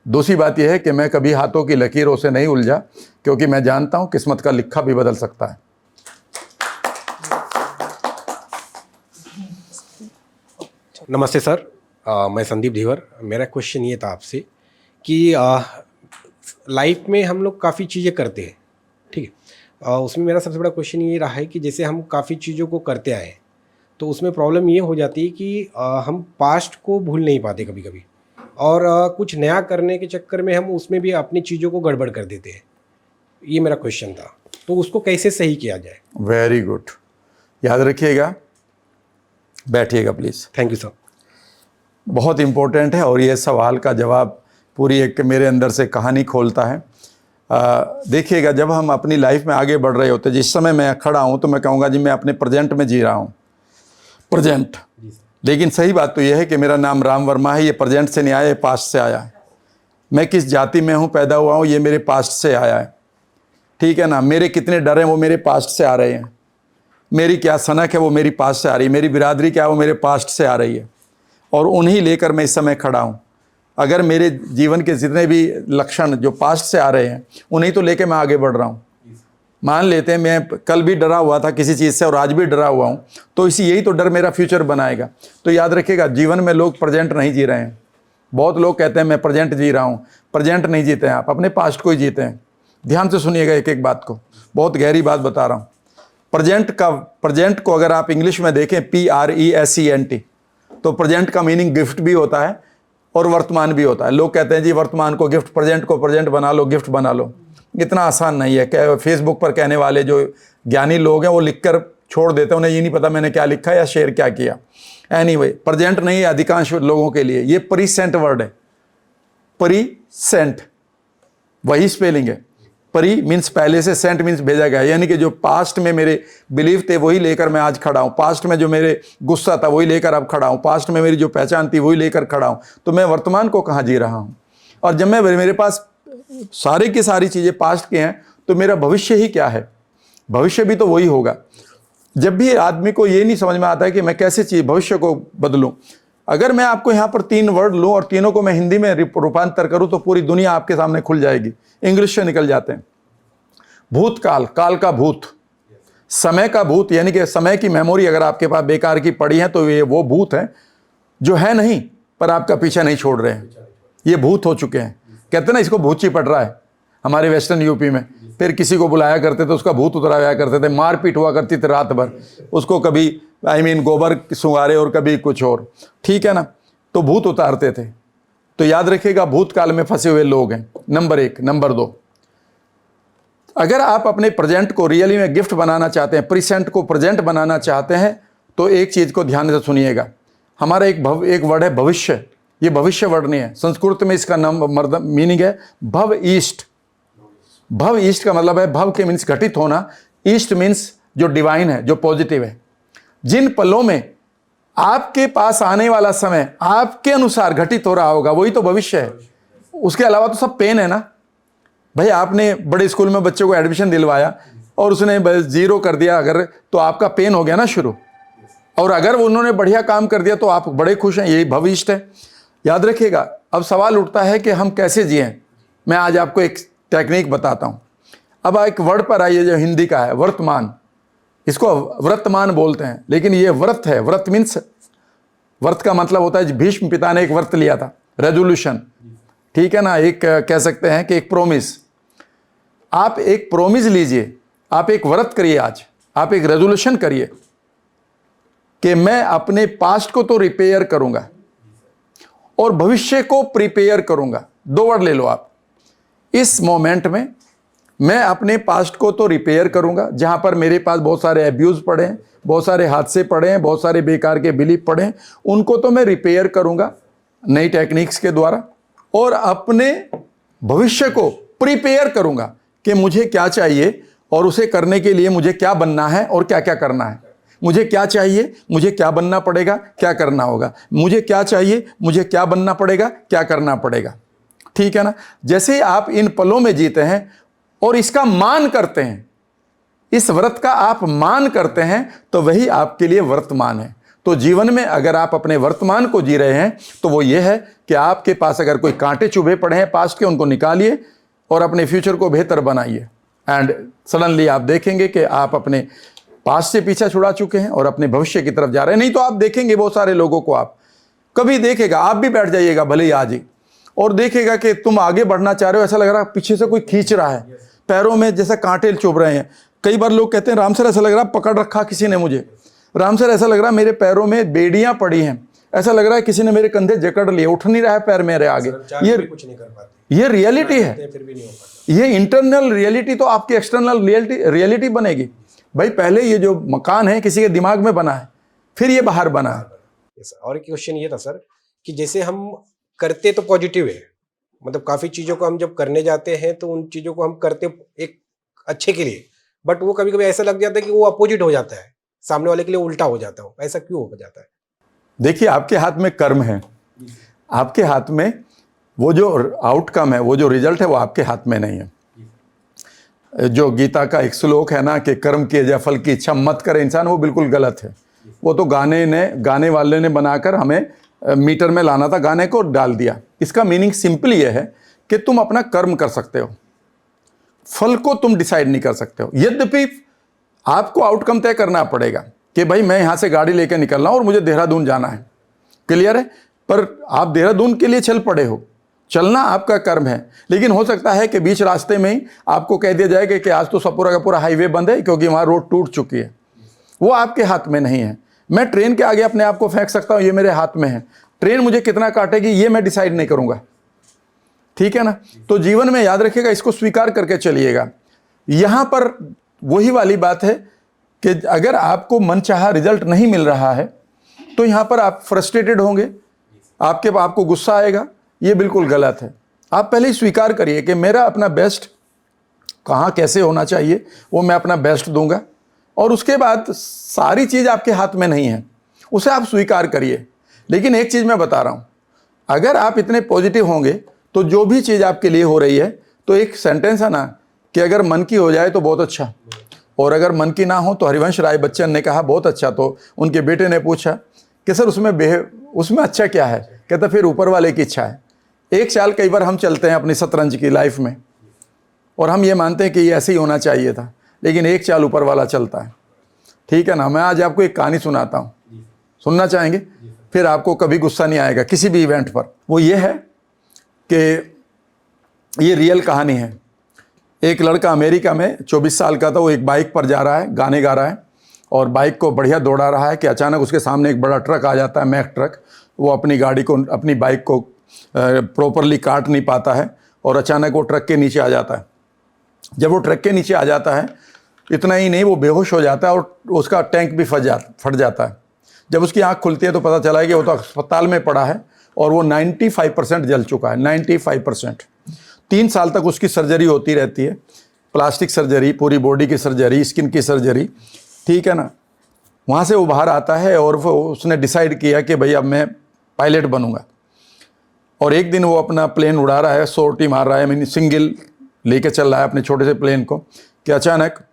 दूसरी बात यह है कि मैं कभी हाथों की लकीरों से नहीं उलझा, क्योंकि मैं जानता हूँ किस्मत का लिखा भी बदल सकता है। नमस्ते सर, मैं संदीप धीवर। मेरा क्वेश्चन ये था आपसे कि लाइफ में हम लोग काफ़ी चीज़ें करते हैं, ठीक है। उसमें मेरा सबसे बड़ा क्वेश्चन ये रहा है कि जैसे हम काफ़ी चीज़ों को करते आए हैं, तो उसमें प्रॉब्लम ये हो जाती है कि हम पास्ट को भूल नहीं पाते कभी कभी, और कुछ नया करने के चक्कर में हम उसमें भी अपनी चीज़ों को गड़बड़ कर देते हैं। ये मेरा क्वेश्चन था, तो उसको कैसे सही किया जाए? Very good. याद रखिएगा, बैठिएगा प्लीज़। Thank you sir. बहुत इम्पोर्टेंट है और ये सवाल का जवाब पूरी एक मेरे अंदर से कहानी खोलता है। देखिएगा, जब हम अपनी लाइफ में आगे बढ़ रहे होते हैं, जिस समय मैं खड़ा हूँ तो मैं कहूँगा जी मैं अपने प्रेजेंट में जी रहा हूँ, प्रेजेंट। लेकिन सही बात तो यह है कि मेरा नाम राम वर्मा है, ये प्रेजेंट से नहीं आया, ये पास्ट से आया है। मैं किस जाति में हूँ, पैदा हुआ हूँ, ये मेरे पास्ट से आया है। ठीक है ना। मेरे कितने डर हैं वो मेरे पास्ट से आ रहे हैं। मेरी क्या सनक है वो मेरी पास्ट से आ रही है। मेरी बिरादरी क्या है वो मेरे पास्ट से आ रही है, और उन्हीं लेकर मैं इस समय खड़ा हूँ। अगर मेरे जीवन के जितने भी लक्षण जो पास्ट से आ रहे हैं उन्हीं तो लेकर मैं आगे बढ़ रहा हूँ। मान लेते हैं मैं कल भी डरा हुआ था किसी चीज़ से और आज भी डरा हुआ हूँ, तो यही तो डर मेरा फ्यूचर बनाएगा। तो याद रखिएगा, जीवन में लोग प्रेजेंट नहीं जी रहे हैं। बहुत लोग कहते हैं मैं प्रेजेंट जी रहा हूँ, प्रेजेंट नहीं जीते हैं, आप अपने पास्ट को ही जीते हैं। ध्यान से सुनिएगा एक एक बात को, बहुत गहरी बात बता रहा हूँ। प्रेजेंट को अगर आप इंग्लिश में देखें PRESENT, तो प्रेजेंट का मीनिंग गिफ्ट भी होता है और वर्तमान भी होता है। लोग कहते हैं जी वर्तमान को गिफ्ट, प्रेजेंट को प्रेजेंट बना लो, गिफ्ट बना लो। इतना आसान नहीं है। क्या फेसबुक पर कहने वाले जो ज्ञानी लोग हैं वो लिखकर छोड़ देते हैं, उन्हें ये नहीं पता मैंने क्या लिखा या शेयर क्या किया। एनीवे, प्रेजेंट नहीं है अधिकांश लोगों के लिए, ये प्रीसेंट वर्ड है। प्रीसेंट वही स्पेलिंग है। परी मीन्स पहले से, सेंट मीन्स भेजा गया, यानी कि जो पास्ट में मेरे बिलीफ थे वही लेकर मैं आज खड़ा हूँ। पास्ट में जो मेरे गुस्सा था वही लेकर अब खड़ा हूँ। पास्ट में मेरी जो पहचान थी वही लेकर खड़ा हूँ। तो मैं वर्तमान को कहाँ जी रहा हूँ? और जब मैं मेरे पास सारी की सारी चीज़ें पास्ट की हैं तो मेरा भविष्य ही क्या है? भविष्य भी तो वही होगा। जब भी आदमी को ये नहीं समझ में आता है कि मैं कैसे चीज़ भविष्य को बदलूं, अगर मैं आपको यहाँ पर 3 वर्ड लूँ और तीनों को मैं हिंदी में रूपांतर करूँ तो पूरी दुनिया आपके सामने खुल जाएगी। इंग्लिश से निकल जाते हैं। भूतकाल, काल का भूत, समय का भूत, यानी कि समय की मेमोरी अगर आपके पास बेकार की पड़ी है तो ये वो भूत हैं जो है नहीं पर आपका पीछा नहीं छोड़ रहे हैं। ये भूत हो चुके हैं। कहते हैं ना, इसको भूत चिपट रहा है। हमारे वेस्टर्न यूपी में फिर किसी को बुलाया करते थे, उसका भूत उतराया करते थे, मारपीट हुआ करती थी रात भर, उसको कभी गोबर सुंगारे और कभी कुछ और, ठीक है ना, तो भूत उतारते थे। तो याद रखिएगा, भूतकाल में फंसे हुए लोग हैं, नंबर 1। नंबर 2, अगर आप अपने प्रेजेंट को रियली में गिफ्ट बनाना चाहते हैं, प्रेजेंट को प्रेजेंट बनाना चाहते हैं, तो एक चीज़ को ध्यान से सुनिएगा। हमारा एक वर्ड है भविष्य। ये भविष्य वर्ड नहीं है, संस्कृत में इसका नाम मीनिंग है भव ईस्ट। भव ईस्ट का मतलब है, भव के मीन्स घटित होना, ईस्ट मीन्स जो डिवाइन है, जो पॉजिटिव है। जिन पलों में आपके पास आने वाला समय आपके अनुसार घटित हो रहा होगा, वही तो भविष्य है। उसके अलावा तो सब पेन है ना भाई। आपने बड़े स्कूल में बच्चे को एडमिशन दिलवाया और उसने 0 कर दिया अगर, तो आपका पेन हो गया ना शुरू। और अगर उन्होंने बढ़िया काम कर दिया तो आप बड़े खुश हैं, यही भविष्य है। याद रखिएगा। अब सवाल उठता है कि हम कैसे जिएं। मैं आज आपको एक टेक्निक बताता हूं। अब एक वर्ड पर आइए जो हिंदी का है, वर्तमान। इसको वर्तमान बोलते हैं, लेकिन ये व्रत है। व्रत मीन्स, व्रत का मतलब होता है, भीष्म पिता ने एक व्रत लिया था, रेजोल्यूशन, ठीक है ना, एक कह सकते हैं कि एक प्रोमिस। आप एक प्रोमिस लीजिए, आप एक व्रत करिए, आज आप एक रेजोल्यूशन करिए कि मैं अपने पास्ट को तो रिपेयर करूंगा और भविष्य को प्रिपेयर करूंगा। 2 वर्ड ले लो आप। इस मोमेंट में मैं अपने पास्ट को तो रिपेयर करूंगा, जहां पर मेरे पास बहुत सारे एब्यूज पड़े हैं, बहुत सारे हादसे पड़े हैं, बहुत सारे बेकार के बिलीफ पड़े हैं, उनको तो मैं रिपेयर करूंगा नई टेक्निक्स के द्वारा। और अपने भविष्य को प्रिपेयर करूंगा कि मुझे क्या चाहिए और उसे करने के लिए मुझे क्या बनना है और क्या क्या करना है। मुझे क्या चाहिए, मुझे क्या बनना पड़ेगा, क्या करना होगा। मुझे क्या चाहिए, मुझे क्या बनना पड़ेगा, क्या करना पड़ेगा, ठीक है ना। जैसे ही आप इन पलों में जीते हैं और इसका मान करते हैं, इस व्रत का आप मान करते हैं, तो वही आपके लिए वर्तमान है। तो जीवन में अगर आप अपने वर्तमान को जी रहे हैं तो वो ये है कि आपके पास अगर कोई कांटे चुभे पड़े हैं पास्ट के, उनको निकालिए और अपने फ्यूचर को बेहतर बनाइए। एंड सडनली आप देखेंगे कि आप अपने पास्ट से पीछा छुड़ा चुके हैं और अपने भविष्य की तरफ जा रहे हैं। नहीं तो आप देखेंगे बहुत सारे लोगों को, आप कभी देखेगा, आप भी बैठ जाइएगा भले ही आज ही, और देखेगा कि तुम आगे बढ़ना चाह रहे हो, ऐसा लग रहा है पीछे से कोई खींच रहा है, पैरों में जैसे कांटे चुभ रहे हैं। कई बार लोग कहते हैं, राम सर ऐसा लग रहा है पकड़ रखा किसी ने मुझे, राम सर ऐसा लग रहा है मेरे पैरों में बेड़ियां पड़ी हैं, ऐसा लग रहा है किसी ने मेरे कंधे जकड़ लिए, उठ नहीं रहा है पैर मेरे आगे। ये रियलिटी है, ये इंटरनल रियलिटी तो आपकी एक्सटर्नल रियलिटी बनेगी भाई। पहले ये जो मकान है किसी के दिमाग में बना है, फिर ये बाहर बना है। और एक क्वेश्चन ये था सर कि जैसे हम करते तो पॉजिटिव है, मतलब काफ़ी चीज़ों को हम जब करने जाते हैं तो उन चीज़ों को हम करते एक अच्छे के लिए, बट वो कभी कभी ऐसा लग जाता है कि वो अपोजिट हो जाता है, सामने वाले के लिए उल्टा हो जाता है। ऐसा क्यों हो जाता है? देखिए, आपके हाथ में कर्म है, आपके हाथ में वो जो आउटकम है, वो जो रिजल्ट है, वो आपके हाथ में नहीं है। जो गीता का एक श्लोक है ना कि कर्म किए जाए फल की इच्छा मत करे इंसान, वो बिल्कुल गलत है। वो तो गाने वाले ने बनाकर हमें मीटर में लाना था, गाने को डाल दिया। इसका मीनिंग सिंपल ये है कि तुम अपना कर्म कर सकते हो, फल को तुम डिसाइड नहीं कर सकते हो। यद्यपि आपको आउटकम तय करना पड़ेगा कि भाई मैं यहाँ से गाड़ी लेकर निकल रहा हूँ और मुझे देहरादून जाना है, क्लियर है। पर आप देहरादून के लिए चल पड़े हो, चलना आपका कर्म है। लेकिन हो सकता है कि बीच रास्ते में ही आपको कह दिया जाएगा कि आज तो सब पूरा का पूरा हाईवे बंद है क्योंकि वहाँ रोड टूट चुकी है। वो आपके हाथ में नहीं है। मैं ट्रेन के आगे अपने आप को फेंक सकता हूँ, ये मेरे हाथ में है। ट्रेन मुझे कितना काटेगी ये मैं डिसाइड नहीं करूँगा, ठीक है ना। तो जीवन में याद रखिएगा, इसको स्वीकार करके चलिएगा। यहाँ पर वही वाली बात है कि अगर आपको मनचाहा रिजल्ट नहीं मिल रहा है तो यहाँ पर आप फ्रस्ट्रेटेड होंगे, आपको गुस्सा आएगा, ये बिल्कुल गलत है। आप पहले ही स्वीकार करिए कि मेरा अपना बेस्ट कहाँ कैसे होना चाहिए, वो मैं अपना बेस्ट दूंगा। और उसके बाद सारी चीज़ आपके हाथ में नहीं है, उसे आप स्वीकार करिए। लेकिन एक चीज़ मैं बता रहा हूँ, अगर आप इतने पॉजिटिव होंगे तो जो भी चीज़ आपके लिए हो रही है, तो एक सेंटेंस है ना कि अगर मन की हो जाए तो बहुत अच्छा, और अगर मन की ना हो तो हरिवंश राय बच्चन ने कहा बहुत अच्छा। तो उनके बेटे ने पूछा कि सर उसमें अच्छा क्या है? कहता फिर ऊपर वाले की इच्छा है। एक चाल कई बार हम चलते हैं अपनी शतरंज की लाइफ में और हम ये मानते हैं कि ये ऐसे ही होना चाहिए था, लेकिन एक चाल ऊपर वाला चलता है। ठीक है ना। मैं आज आपको एक कहानी सुनाता हूँ, सुनना चाहेंगे? फिर आपको कभी गुस्सा नहीं आएगा किसी भी इवेंट पर। वो ये है कि ये रियल कहानी है। एक लड़का अमेरिका में 24 साल का था, वो एक बाइक पर जा रहा है, गाने गा रहा है और बाइक को बढ़िया दौड़ा रहा है कि अचानक उसके सामने एक बड़ा ट्रक आ जाता है, मैक ट्रक। वो अपनी बाइक को प्रॉपरली काट नहीं पाता है और अचानक वो ट्रक के नीचे आ जाता है। जब वो ट्रक के नीचे आ जाता है, इतना ही नहीं, वो बेहोश हो जाता है और उसका टैंक भी फट जाता है। जब उसकी आंख खुलती है तो पता चला है कि वो तो अस्पताल में पड़ा है और वो 95% जल चुका है, 95%। 3 साल तक उसकी सर्जरी होती रहती है, प्लास्टिक सर्जरी, पूरी बॉडी की सर्जरी, स्किन की सर्जरी, ठीक है ना। वहाँ से वो बाहर आता है और उसने डिसाइड किया कि भाई अब मैं पायलट बनूंगा। और एक दिन वो अपना प्लेन उड़ा रहा है, सोर्टी मार रहा है, मीन सिंगल लेके चल रहा है अपने छोटे से प्लेन को, कि अचानक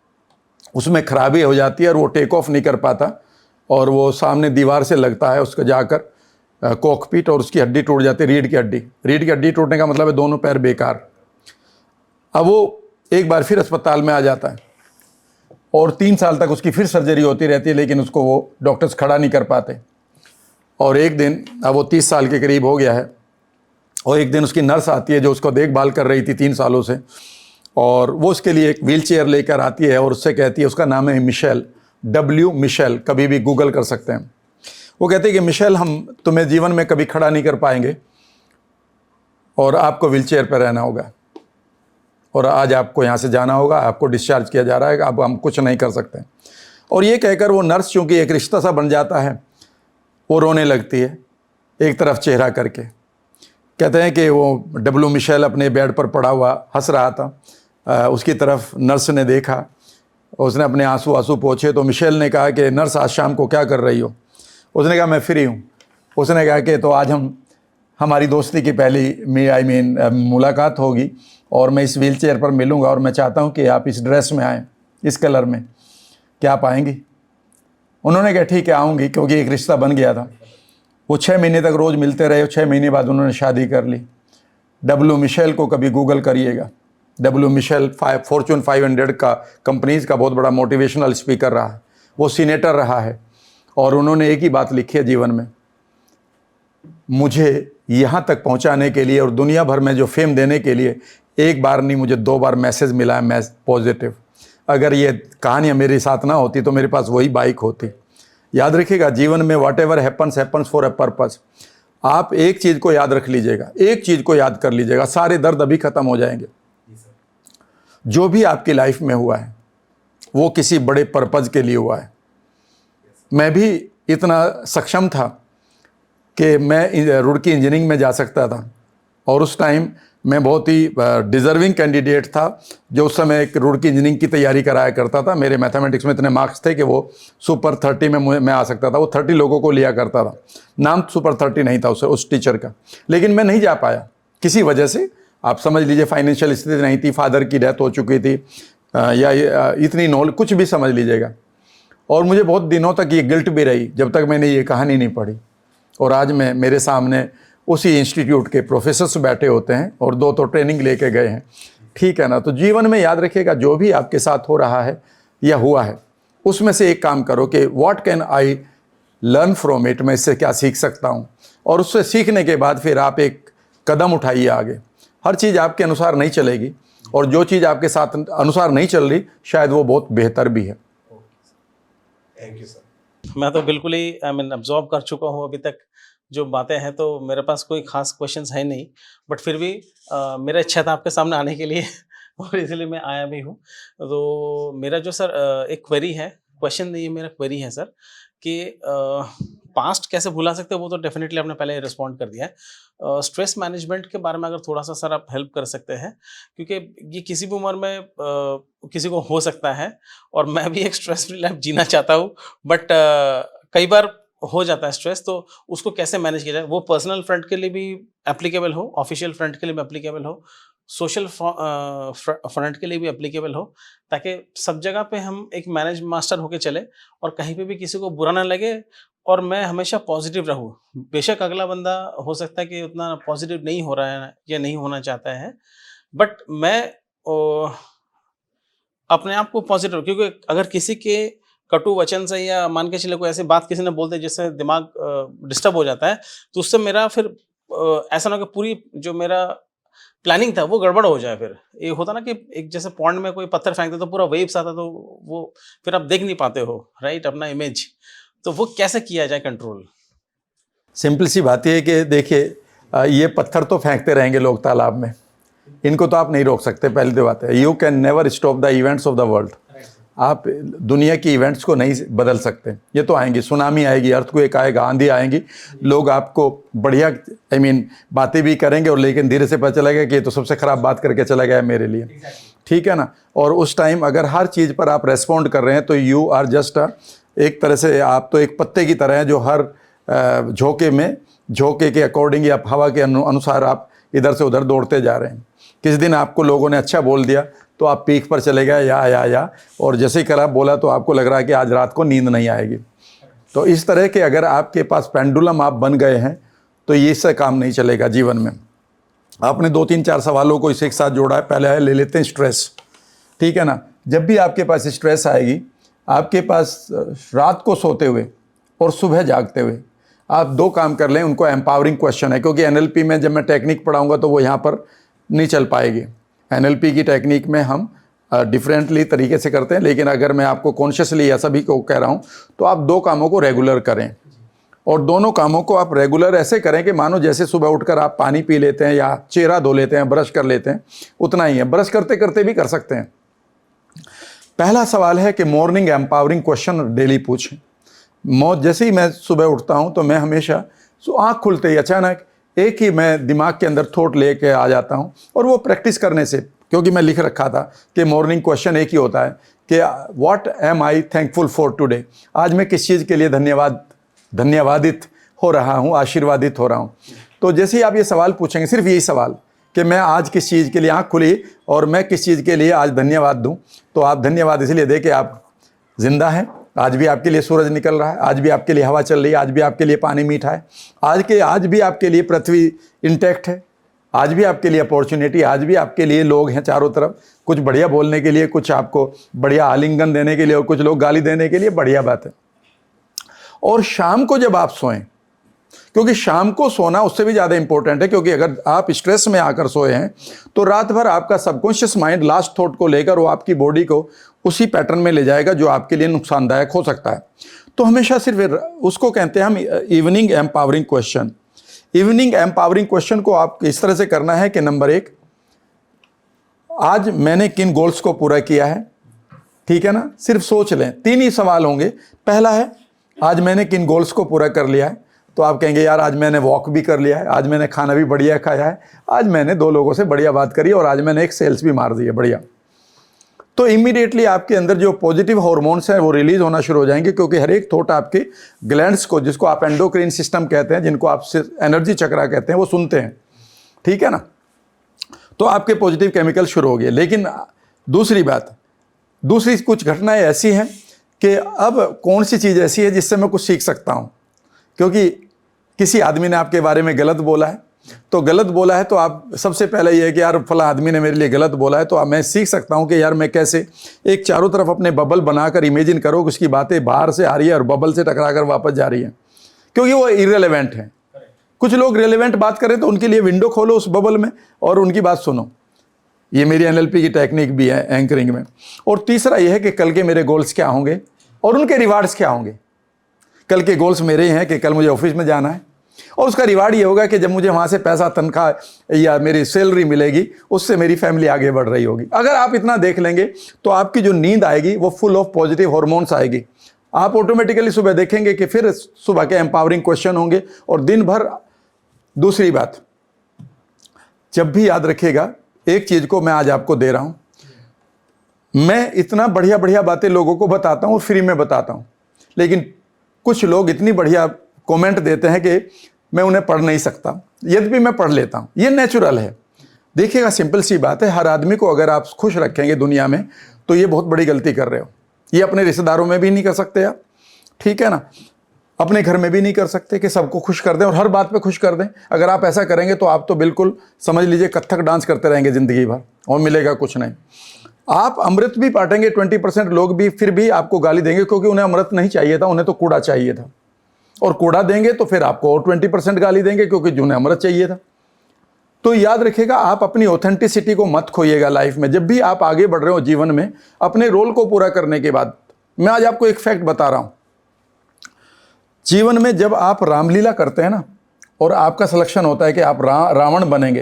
उसमें खराबी हो जाती है और वो टेक ऑफ नहीं कर पाता और वो सामने दीवार से लगता है उसका जाकर कॉकपिट, और उसकी हड्डी टूट जाती है, रीढ़ की हड्डी टूटने का मतलब है दोनों पैर बेकार। अब वो एक बार फिर अस्पताल में आ जाता है और 3 साल तक उसकी फिर सर्जरी होती रहती है, लेकिन उसको वो डॉक्टर्स खड़ा नहीं कर पाते। और एक दिन, अब वो 30 साल के करीब हो गया है, और एक दिन उसकी नर्स आती है जो उसको देखभाल कर रही थी 3 सालों से, और वो उसके लिए एक व्हील चेयर लेकर आती है और उससे कहती है, उसका नाम है मिशेल, मिशेल, कभी भी गूगल कर सकते हैं। वो कहती है कि मिशेल, हम तुम्हें जीवन में कभी खड़ा नहीं कर पाएंगे और आपको व्हील चेयर पर रहना होगा और आज आपको यहाँ से जाना होगा, आपको डिस्चार्ज किया जा रहा है, अब हम कुछ नहीं कर सकते। और ये कहकर वो नर्स, चूँकि एक रिश्ता सा बन जाता है, वो रोने लगती है एक तरफ चेहरा करके। कहते हैं कि वो मिशेल अपने बेड पर पड़ा हुआ हंस रहा था, उसकी तरफ नर्स ने देखा, उसने अपने आंसू पोंछे तो मिशेल ने कहा कि नर्स, आज शाम को क्या कर रही हो? उसने कहा मैं फ्री हूँ। उसने कहा कि तो आज हमारी दोस्ती की पहली मुलाकात होगी और मैं इस व्हील चेयर पर मिलूँगा और मैं चाहता हूँ कि आप इस ड्रेस में आएँ, इस कलर में, क्या आप आएंगी? उन्होंने कहा ठीक है आऊँगी, क्योंकि एक रिश्ता बन गया था। वो 6 महीने तक रोज़ मिलते रहे। 6 महीने बाद उन्होंने शादी कर ली। मिशेल को कभी गूगल करिएगा। मिशेल फॉर्चून 500 का कंपनीज़ का बहुत बड़ा मोटिवेशनल स्पीकर रहा है, वो सीनेटर रहा है, और उन्होंने एक ही बात लिखी है जीवन में, मुझे यहाँ तक पहुँचाने के लिए और दुनिया भर में जो फेम देने के लिए एक बार नहीं, मुझे 2 बार मैसेज मिला है पॉजिटिव। अगर ये कहानियाँ मेरे साथ ना होती तो मेरे पास वही बाइक होती। याद रखिएगा, जीवन में what ever happens for a purpose. आप एक चीज़ को याद रख लीजिएगा, एक चीज़ को याद कर लीजिएगा, सारे दर्द अभी ख़त्म हो जाएंगे। जो भी आपकी लाइफ में हुआ है वो किसी बड़े पर्पज़ के लिए हुआ है। मैं भी इतना सक्षम था कि मैं रुड़की इंजीनियरिंग में जा सकता था, और उस टाइम मैं बहुत ही डिज़र्विंग कैंडिडेट था जो उस समय एक रुड़की इंजीनियरिंग की तैयारी कराया करता था। मेरे मैथमेटिक्स में इतने मार्क्स थे कि वो सुपर 30 में मैं आ सकता था। वो 30 लोगों को लिया करता था, नाम सुपर 30 नहीं था उस टीचर का, लेकिन मैं नहीं जा पाया किसी वजह से। आप समझ लीजिए फाइनेंशियल स्थिति नहीं थी, फादर की डेथ हो चुकी थी, या इतनी नॉलेज, कुछ भी समझ लीजिएगा। और मुझे बहुत दिनों तक ये गिल्ट भी रही जब तक मैंने ये कहानी नहीं पढ़ी। और आज मेरे सामने उसी इंस्टीट्यूट के प्रोफेसर्स बैठे होते हैं और 2 तो ट्रेनिंग लेके गए हैं, ठीक है ना। तो जीवन में याद रखिएगा, जो भी आपके साथ हो रहा है या हुआ है, उसमें से एक काम करो कि what can I learn from it, मैं इससे क्या सीख सकता हूँ, और उससे सीखने के बाद फिर आप एक कदम उठाइए आगे। हर चीज़ आपके अनुसार नहीं चलेगी, और जो चीज़ आपके साथ अनुसार नहीं चल रही शायद वो बहुत बेहतर भी है। Thank you sir. मैं तो बिल्कुल ही अब्जॉर्ब कर चुका हूँ अभी तक जो बातें हैं, तो मेरे पास कोई खास क्वेश्चंस है नहीं, बट फिर भी मेरा इच्छा था आपके सामने आने के लिए और इसलिए मैं आया भी हूँ। तो मेरा जो सर एक क्वेरी है, क्वेश्चन नहीं है, मेरा क्वेरी है सर कि पास्ट कैसे भुला सकते हैं, वो तो डेफिनेटली आपने पहले रिस्पॉन्ड कर दिया है। स्ट्रेस मैनेजमेंट के बारे में अगर थोड़ा सा सर आप हेल्प कर सकते हैं, क्योंकि ये किसी भी उम्र में किसी को हो सकता है, और मैं भी एक स्ट्रेस फ्री लाइफ जीना चाहता हूँ, बट कई बार हो जाता है स्ट्रेस, तो उसको कैसे मैनेज किया जाए, वो पर्सनल फ्रंट के लिए भी एप्लीकेबल हो, ऑफिशियल फ्रंट के लिए भी एप्लीकेबल हो, सोशल फ्रंट के लिए भी एप्लीकेबल हो, ताकि सब जगह पे हम एक मैनेज मास्टर होके चले और कहीं पे भी किसी को बुरा ना लगे, और मैं हमेशा पॉजिटिव रहूँ। बेशक अगला बंदा हो सकता है कि उतना पॉजिटिव नहीं हो रहा है या नहीं होना चाहता है, बट मैं अपने आप को पॉजिटिव, क्योंकि अगर किसी के कटु वचन से या मान के चले कोई ऐसी बात किसी ने बोलते जिससे दिमाग डिस्टर्ब हो जाता है, तो उससे मेरा फिर ऐसा ना हो कि पूरी जो मेरा प्लानिंग था वो गड़बड़ हो जाए। फिर ये होता ना कि एक जैसे पॉन्ड में कोई पत्थर फेंक दे तो पूरा वेव्स आता, तो वो फिर आप देख नहीं पाते हो, राइट, अपना इमेज। तो वो कैसे किया जाए कंट्रोल? सिंपल सी बात यह है कि देखिए, ये पत्थर तो फेंकते रहेंगे लोग तालाब में, इनको तो आप नहीं रोक सकते। पहली तो बात है, you can never stop the events of the world. आप दुनिया की इवेंट्स को नहीं बदल सकते। ये तो आएंगी, सुनामी आएगी, अर्थक्वेक आएगा, आंधी आएंगी, लोग आपको बढ़िया बातें भी करेंगे, और लेकिन धीरे से पता चलेगा कि ये तो सबसे ख़राब बात करके चला गया मेरे लिए, ठीक है ना। और उस टाइम अगर हर चीज़ पर आप रेस्पॉन्ड कर रहे हैं तो यू आर जस्ट एक तरह से आप तो एक पत्ते की तरह हैं जो हर झोंके के अकॉर्डिंग या हवा के अनुसार आप इधर से उधर दौड़ते जा रहे हैं। किस दिन आपको लोगों ने अच्छा बोल दिया तो आप पीक पर चले गए या और जैसे ही खराब बोला तो आपको लग रहा है कि आज रात को नींद नहीं आएगी। तो इस तरह के अगर आपके पास पेंडुलम आप बन गए हैं तो ये इससे काम नहीं चलेगा जीवन में। आपने 2-3-4 सवालों को इससे एक साथ जोड़ा है। पहले है, ले लेते हैं स्ट्रेस, ठीक है ना। जब भी आपके पास स्ट्रेस आएगी, आपके पास रात को सोते हुए और सुबह जागते हुए आप 2 काम कर लें। उनको एम्पावरिंग क्वेश्चन है, क्योंकि NLP में जब मैं टेक्निक पढ़ाऊंगा तो वो यहाँ पर नहीं चल पाएगी। NLP की टेक्निक में हम डिफरेंटली तरीके से करते हैं, लेकिन अगर मैं आपको कॉन्शियसली या सभी को कह रहा हूँ तो आप 2 कामों को रेगुलर करें, और दोनों कामों को आप रेगुलर ऐसे करें कि मानो जैसे सुबह उठकर आप पानी पी लेते हैं या चेहरा धो लेते हैं, ब्रश कर लेते हैं, उतना ही है। ब्रश करते करते भी कर सकते हैं। पहला सवाल है कि मॉर्निंग एम्पावरिंग क्वेश्चन डेली पूछें। जैसे ही मैं सुबह उठता हूँ तो मैं हमेशा आँख खुलते ही अचानक एक ही मैं दिमाग के अंदर थॉट लेके आ जाता हूँ, और वो प्रैक्टिस करने से, क्योंकि मैं लिख रखा था कि मॉर्निंग क्वेश्चन एक ही होता है कि what am I thankful for today. आज मैं किस चीज़ के लिए धन्यवादित हो रहा हूँ, आशीर्वादित हो रहा हूँ। तो जैसे ही आप ये सवाल पूछेंगे, सिर्फ यही सवाल कि मैं आज किस चीज़ के लिए, आँख खुली और मैं किस चीज़ के लिए आज धन्यवाद दूँ, तो आप धन्यवाद इसलिए दें कि आप जिंदा हैं, आज भी आपके लिए सूरज निकल रहा है, आज भी आपके लिए हवा चल रही है, आज भी आपके लिए पानी मीठा है, आज भी आपके लिए पृथ्वी इंटैक्ट है, आज भी आपके लिए अपॉर्चुनिटी, आज भी आपके लिए लोग हैं चारों तरफ, कुछ बढ़िया बोलने के लिए, कुछ आपको बढ़िया आलिंगन देने के लिए, और कुछ लोग गाली देने के लिए। बढ़िया बात है। और शाम को जब आप सोएं, क्योंकि शाम को सोना उससे भी ज़्यादा इंपॉर्टेंट है, क्योंकि अगर आप स्ट्रेस में आकर सोए हैं तो रात भर आपका सबकॉन्शियस माइंड लास्ट थॉट को लेकर वो आपकी बॉडी को उसी पैटर्न में ले जाएगा जो आपके लिए नुकसानदायक हो सकता है। तो हमेशा सिर्फ उसको कहते हैं हम evening empowering question. Evening empowering question को आप इस तरह से करना है कि नंबर 1, आज मैंने किन गोल्स को पूरा किया है, ठीक है ना। सिर्फ सोच लें, 3 ही सवाल होंगे। पहला है, आज मैंने किन गोल्स को पूरा कर लिया है, तो आप कहेंगे यार आज मैंने वॉक भी कर लिया है, आज मैंने खाना भी बढ़िया खाया है, आज मैंने 2 लोगों से बढ़िया बात करी, और आज मैंने एक सेल्स भी मार दी है बढ़िया। तो इमीडिएटली आपके अंदर जो पॉजिटिव हार्मोन्स हैं वो रिलीज होना शुरू हो जाएंगे, क्योंकि हर एक थॉट आपके ग्लैंड्स को, जिसको आप एंडोक्राइन सिस्टम कहते हैं, जिनको आप एनर्जी चक्रा कहते हैं, वो सुनते हैं, ठीक है ना। तो आपके पॉजिटिव केमिकल शुरू हो गए। लेकिन दूसरी कुछ घटनाएं ऐसी हैं कि अब कौन सी चीज़ ऐसी है जिससे मैं कुछ सीख सकता हूँ, क्योंकि किसी आदमी ने आपके बारे में गलत बोला है, तो गलत बोला है तो आप सबसे पहले ये है कि यार फला आदमी ने मेरे लिए गलत बोला है, तो अब मैं सीख सकता हूँ कि यार मैं कैसे एक चारों तरफ अपने बबल बनाकर इमेजिन करो कि उसकी बातें बाहर से आ रही है और बबल से टकरा कर वापस जा रही है, क्योंकि वो इररिलेवेंट है। कुछ लोग रिलेवेंट बात करें तो उनके लिए विंडो खोलो उस बबल में और उनकी बात सुनो। ये मेरी NLP की टेक्निक भी है एंकरिंग में। और तीसरा ये है कि कल के मेरे गोल्स क्या होंगे और उनके रिवार्ड्स क्या होंगे। कल के गोल्स मेरे हैं कि कल मुझे ऑफिस में जाना है, और उसका रिवार्ड ये होगा कि जब मुझे वहाँ से पैसा, तनख्वाह या मेरी सैलरी मिलेगी, उससे मेरी फैमिली आगे बढ़ रही होगी। अगर आप इतना देख लेंगे तो आपकी जो नींद आएगी वो फुल ऑफ पॉजिटिव हार्मोन्स आएगी। आप ऑटोमेटिकली सुबह देखेंगे कि फिर सुबह के एम्पावरिंग क्वेश्चन होंगे और दिन भर। दूसरी बात, जब भी याद रखिएगा, एक चीज़ को मैं आज आपको दे रहा हूँ, मैं इतना बढ़िया बढ़िया बातें लोगों को बताता हूँ, फ्री में बताता हूँ, लेकिन कुछ लोग इतनी बढ़िया कमेंट देते हैं कि मैं उन्हें पढ़ नहीं सकता, यद्यपि मैं पढ़ लेता हूँ। ये नेचुरल है। देखिएगा, सिंपल सी बात है, हर आदमी को अगर आप खुश रखेंगे दुनिया में तो ये बहुत बड़ी गलती कर रहे हो। ये अपने रिश्तेदारों में भी नहीं कर सकते आप, ठीक है ना, अपने घर में भी नहीं कर सकते कि सबको खुश कर दें और हर बात पे खुश कर दें। अगर आप ऐसा करेंगे तो आप तो बिल्कुल समझ लीजिए कथक डांस करते रहेंगे ज़िंदगी भर और मिलेगा कुछ नहीं। आप अमृत भी बांटेंगे 20% लोग भी फिर भी आपको गाली देंगे, क्योंकि उन्हें अमृत नहीं चाहिए था, उन्हें तो कूड़ा चाहिए था। और कूड़ा देंगे तो फिर आपको और 20% गाली देंगे, क्योंकि जिन्हें अमृत चाहिए था। तो याद रखिएगा, आप अपनी ऑथेंटिसिटी को मत खोइएगा लाइफ में। जब भी आप आगे बढ़ रहे हो जीवन में, अपने रोल को पूरा करने के बाद, मैं आज आपको एक फैक्ट बता रहा हूं। जीवन में जब आप रामलीला करते हैं ना, और आपका सिलेक्शन होता है कि आप रावण बनेंगे,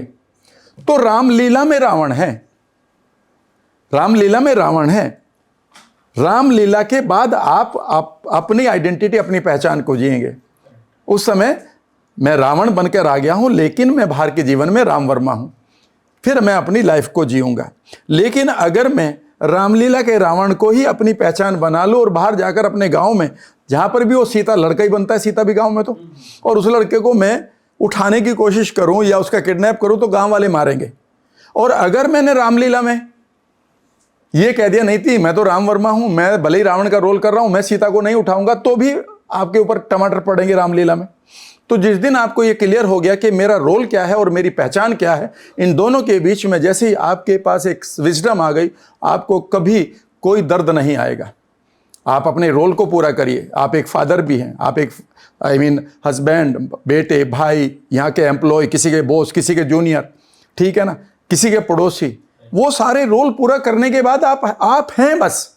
तो रामलीला में रावण है, रामलीला में रावण है। रामलीला के बाद आप अपनी आइडेंटिटी, अपनी पहचान को जिएंगे। उस समय मैं रावण बनकर आ गया हूं, लेकिन मैं बाहर के जीवन में राम वर्मा हूं, फिर मैं अपनी लाइफ को जीऊंगा। लेकिन अगर मैं रामलीला के रावण को ही अपनी पहचान बना लूं और बाहर जाकर अपने गांव में, जहां पर भी वो सीता, लड़का ही बनता है सीता भी गांव में, तो और उस लड़के को मैं उठाने की कोशिश करूं या उसका किडनैप करूं तो गांव वाले मारेंगे। और अगर मैंने रामलीला में ये कह दिया, नहीं थी मैं तो राम वर्मा हूं, मैं भले ही रावण का रोल कर रहा हूं, मैं सीता को नहीं उठाऊंगा, तो भी आपके ऊपर टमाटर पड़ेंगे रामलीला में। तो जिस दिन आपको ये क्लियर हो गया कि मेरा रोल क्या है और मेरी पहचान क्या है, इन दोनों के बीच में जैसे ही आपके पास एक विजडम आ गई, आपको कभी कोई दर्द नहीं आएगा। आप अपने रोल को पूरा करिए। आप एक फादर भी हैं, आप एक हस्बैंड, बेटे, भाई, यहाँ के एम्प्लॉय, किसी के बॉस, किसी के जूनियर, ठीक है ना, किसी के पड़ोसी। वो सारे रोल पूरा करने के बाद आप हैं, बस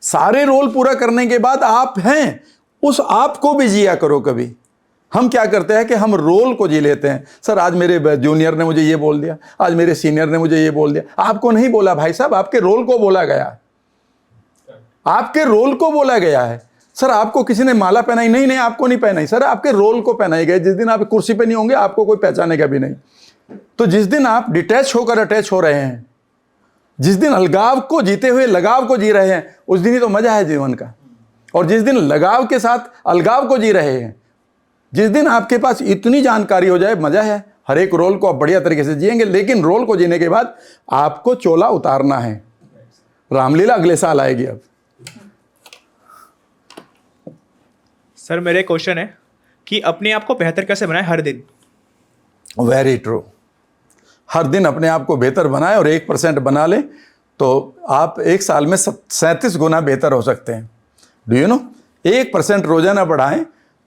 सारे रोल पूरा करने के बाद आप हैं। उस आप को भी जिया करो। कभी हम क्या करते हैं कि हम रोल को जी लेते हैं। सर आज मेरे जूनियर ने मुझे ये बोल दिया, आज मेरे सीनियर ने मुझे ये बोल दिया। आपको नहीं बोला भाई साहब, आपके रोल को बोला गया, आपके रोल को बोला गया है। सर आपको किसी ने माला पहनाई, नहीं नहीं आपको नहीं पहनाई, सर आपके रोल को पहनाई गई। जिस दिन आप कुर्सी पे नहीं होंगे, आपको कोई पहचानेगा भी नहीं। तो जिस दिन आप डिटैच होकर अटैच हो रहे हैं, जिस दिन अलगाव को जीते हुए लगाव को जी रहे हैं, उस दिन ही तो मजा है जीवन का। और जिस दिन लगाव के साथ अलगाव को जी रहे हैं, जिस दिन आपके पास इतनी जानकारी हो जाए, मजा है। हर एक रोल को आप बढ़िया तरीके से जिएंगे। लेकिन रोल को जीने के बाद आपको चोला उतारना है। रामलीला अगले साल आएगी। अब सर मेरे क्वेश्चन है कि अपने आप को बेहतर कैसे बनाए हर दिन? Very true. हर दिन अपने आप को बेहतर बनाए और 1% बना लें तो आप एक साल में 37 गुना बेहतर हो सकते हैं। Do you know? 1% रोजाना बढ़ाएं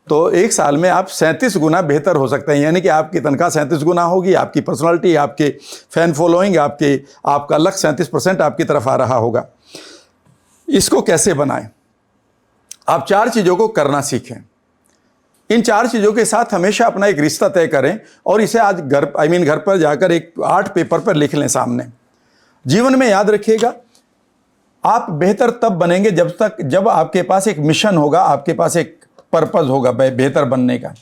तो एक साल में आप 37 गुना बेहतर हो सकते हैं। यानी कि आपकी तनख्वाह 37 गुना होगी, आपकी पर्सनालिटी, आपके फैन फॉलोइंग, आपका लक्ष्य 37% आपकी तरफ आ रहा होगा। इसको कैसे बनाएं? आप 4 चीज़ों को करना सीखें। इन 4 चीज़ों के साथ हमेशा अपना एक रिश्ता तय करें और इसे आज घर पर जाकर एक आर्ट पेपर पर लिख लें सामने। जीवन में याद रखिएगा, आप बेहतर तब बनेंगे जब आपके पास एक मिशन होगा, आपके पास एक पर्पस होगा बेहतर बनने का।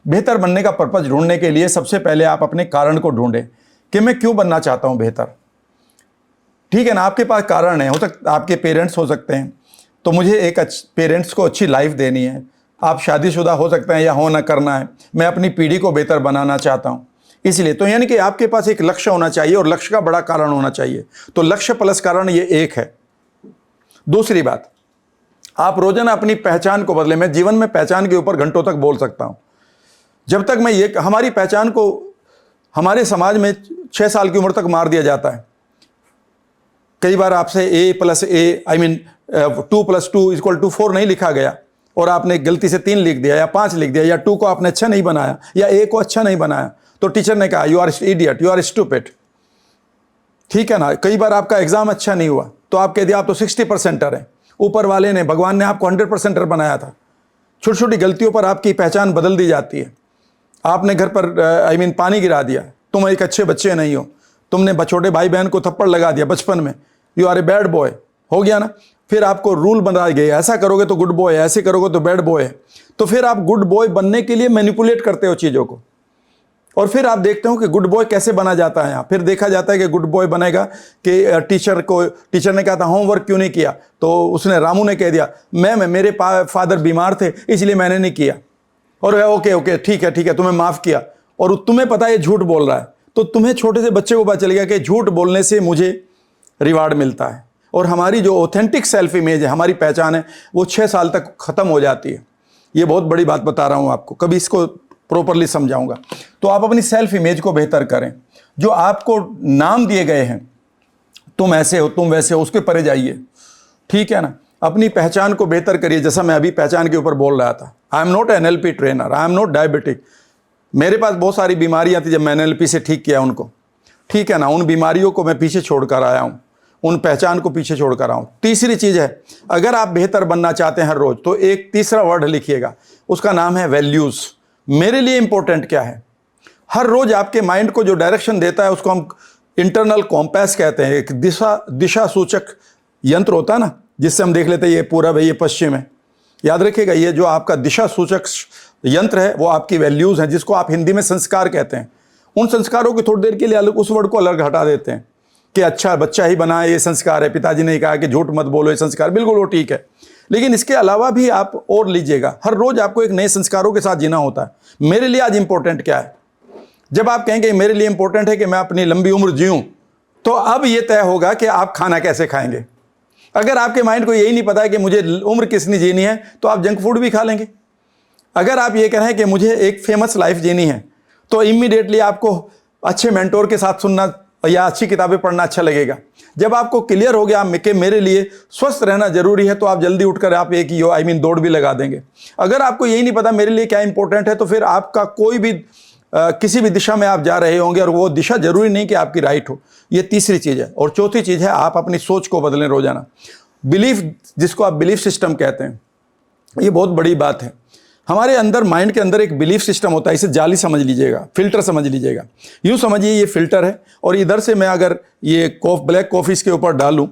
बेहतर बनने का पर्पस ढूंढने के लिए सबसे पहले आप अपने कारण को ढूंढें कि मैं क्यों बनना चाहता हूं बेहतर। ठीक है ना? आपके पास कारण है, हो सकता आपके पेरेंट्स हो सकते हैं, तो मुझे एक पेरेंट्स को अच्छी लाइफ देनी है। आप शादीशुदा हो सकते हैं या हो ना करना है, मैं अपनी पीढ़ी को बेहतर बनाना चाहता हूं, इसलिए। तो यानी कि आपके पास एक लक्ष्य होना चाहिए और लक्ष्य का बड़ा कारण होना चाहिए। तो लक्ष्य प्लस कारण, ये एक है। दूसरी बात, आप रोजाना अपनी पहचान को बदलें। मैं जीवन में पहचान के ऊपर घंटों तक बोल सकता हूं। जब तक मैं हमारी पहचान को हमारे समाज में 6 साल की उम्र तक मार दिया जाता है। कई बार आपसे A + A 2 + 2 = 4 नहीं लिखा गया और आपने गलती से 3 लिख दिया या 5 लिख दिया, या 2 को आपने अच्छा नहीं बनाया या A को अच्छा नहीं बनाया, तो टीचर ने कहा you are idiot, you are stupid. ठीक है ना? कई बार आपका एग्जाम अच्छा नहीं हुआ तो आप कह दिया आप तो 60%er हैं। ऊपर वाले ने, भगवान ने आपको 100%er बनाया था। छोटी छोटी गलतियों पर आपकी पहचान बदल दी जाती है। आपने घर पर पानी गिरा दिया, तुम एक अच्छे बच्चे नहीं हो। तुमने छोटे भाई बहन को थप्पड़ लगा दिया बचपन में, you are a bad boy, हो गया ना? फिर आपको रूल बनाए गए, ऐसा करोगे तो गुड बॉय है, ऐसे करोगे तो बैड बॉय है। तो फिर आप गुड बॉय बनने के लिए मैनिपुलेट करते हो चीज़ों को, और फिर आप देखते हो कि गुड बॉय कैसे बना जाता है। यहाँ फिर देखा जाता है कि गुड बॉय बनेगा कि टीचर ने कहा था होमवर्क क्यों नहीं किया, तो उसने रामू ने कह दिया मैम मेरे फादर बीमार थे इसलिए मैंने नहीं किया, और ओके ठीक है तुम्हें माफ़ किया। और तुम्हें पता है झूठ बोल रहा है, तो तुम्हें छोटे से बच्चे को पता चल गया कि झूठ बोलने से मुझे रिवार्ड मिलता है। और हमारी जो ऑथेंटिक सेल्फ इमेज है, हमारी पहचान है, वो 6 साल तक ख़त्म हो जाती है। ये बहुत बड़ी बात बता रहा हूँ आपको, कभी इसको प्रॉपरली समझाऊंगा। तो आप अपनी सेल्फ इमेज को बेहतर करें। जो आपको नाम दिए गए हैं, तुम ऐसे हो, तुम वैसे हो, उसके परे जाइए, ठीक है ना। अपनी पहचान को बेहतर करिए, जैसा मैं अभी पहचान के ऊपर बोल रहा था। I am not NLP trainer, I am not diabetic. मेरे पास बहुत सारी बीमारियां थी, जब मैंने NLP से ठीक किया उनको, ठीक है ना। उन बीमारियों को मैं पीछे छोड़कर आया हूँ, उन पहचान को पीछे छोड़कर आया हूँ। तीसरी चीज़ है, अगर आप बेहतर बनना चाहते हैं हर रोज़, तो एक तीसरा वर्ड लिखिएगा, उसका नाम है वैल्यूज़। मेरे लिए इंपॉर्टेंट क्या है? हर रोज़ आपके माइंड को जो डायरेक्शन देता है उसको हम इंटरनल कॉम्पैस कहते हैं। एक दिशा सूचक यंत्र होता है ना, जिससे हम देख लेते हैं ये पूरब है, ये पश्चिम है। याद रखिएगा, ये जो आपका दिशा सूचक यंत्र है वो आपकी वैल्यूज़ हैं, जिसको आप हिंदी में संस्कार कहते हैं। उन संस्कारों की थोड़ी देर के लिए अलग, उस वर्ड को अलग हटा देते हैं कि अच्छा बच्चा ही बना है, ये संस्कार है। पिताजी ने कहा कि झूठ मत बोलो, ये संस्कार, बिल्कुल वो ठीक है। लेकिन इसके अलावा भी आप और लीजिएगा, हर रोज़ आपको एक नए संस्कारों के साथ जीना होता है। मेरे लिए आज इंपॉर्टेंट क्या है? जब आप कहेंगे मेरे लिए इंपॉर्टेंट है कि मैं अपनी लंबी उम्र जीऊँ, तो अब ये तय होगा कि आप खाना कैसे खाएंगे। अगर आपके माइंड को यही नहीं पता है कि मुझे उम्र कितनी जीनी है, तो आप जंक फूड भी खा लेंगे। अगर आप ये कह रहे हैं कि मुझे एक फेमस लाइफ जीनी है, तो इमीडिएटली आपको अच्छे मेंटोर के साथ सुनना या अच्छी किताबें पढ़ना अच्छा लगेगा। जब आपको क्लियर हो गया कि मेरे लिए स्वस्थ रहना जरूरी है, तो आप जल्दी उठकर आप एक दौड़ भी लगा देंगे। अगर आपको यही नहीं पता मेरे लिए क्या इंपॉर्टेंट है, तो फिर आपका कोई भी किसी भी दिशा में आप जा रहे होंगे, और वो दिशा जरूरी नहीं कि आपकी राइट हो। ये तीसरी चीज़ है। और चौथी चीज़ है, आप अपनी सोच को बदलें रोजाना। बिलीफ, जिसको आप बिलीफ सिस्टम कहते हैं, ये बहुत बड़ी बात है। हमारे अंदर, माइंड के अंदर एक बिलीफ सिस्टम होता है। इसे जाली समझ लीजिएगा, फिल्टर समझ लीजिएगा। यूँ समझिए ये फिल्टर है, और इधर से मैं अगर ये ब्लैक कॉफ़ी इसके ऊपर डालूं,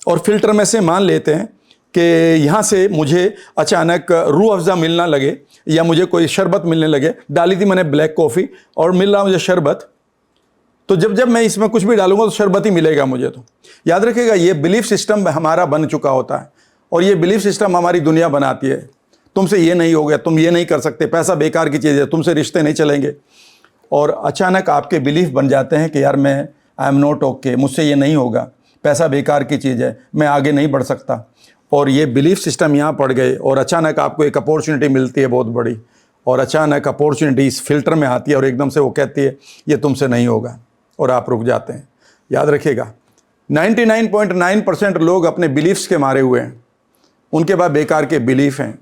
और फिल्टर में से मान लेते हैं कि यहाँ से मुझे अचानक रूह अफ़ज़ा मिलना लगे, या मुझे कोई शरबत मिलने लगे। डाली थी मैंने ब्लैक कॉफ़ी और मिल रहा मुझे शरबत, तो जब मैं इसमें कुछ भी डालूंगा तो शरबत ही मिलेगा मुझे। तो याद रखिएगा, ये बिलीफ सिस्टम हमारा बन चुका होता है, और ये बिलीफ सिस्टम हमारी दुनिया बनाती है। तुमसे ये नहीं हो गया, तुम ये नहीं कर सकते, पैसा बेकार की चीज़ है, तुमसे रिश्ते नहीं चलेंगे। और अचानक आपके बिलीफ बन जाते हैं कि यार आई एम नॉट ओके, मुझसे ये नहीं होगा, पैसा बेकार की चीज़ है, मैं आगे नहीं बढ़ सकता। और ये बिलीफ सिस्टम यहाँ पड़ गए, और अचानक आपको एक अपॉर्चुनिटी मिलती है बहुत बड़ी, और अचानक अपॉर्चुनिटी इस फिल्टर में आती है, और एकदम से वो कहती है ये तुमसे नहीं होगा, और आप रुक जाते हैं। याद रखिएगा, 99.9% लोग अपने बिलीफ्स के मारे हुए हैं, उनके पास बेकार के बिलीफ हैं।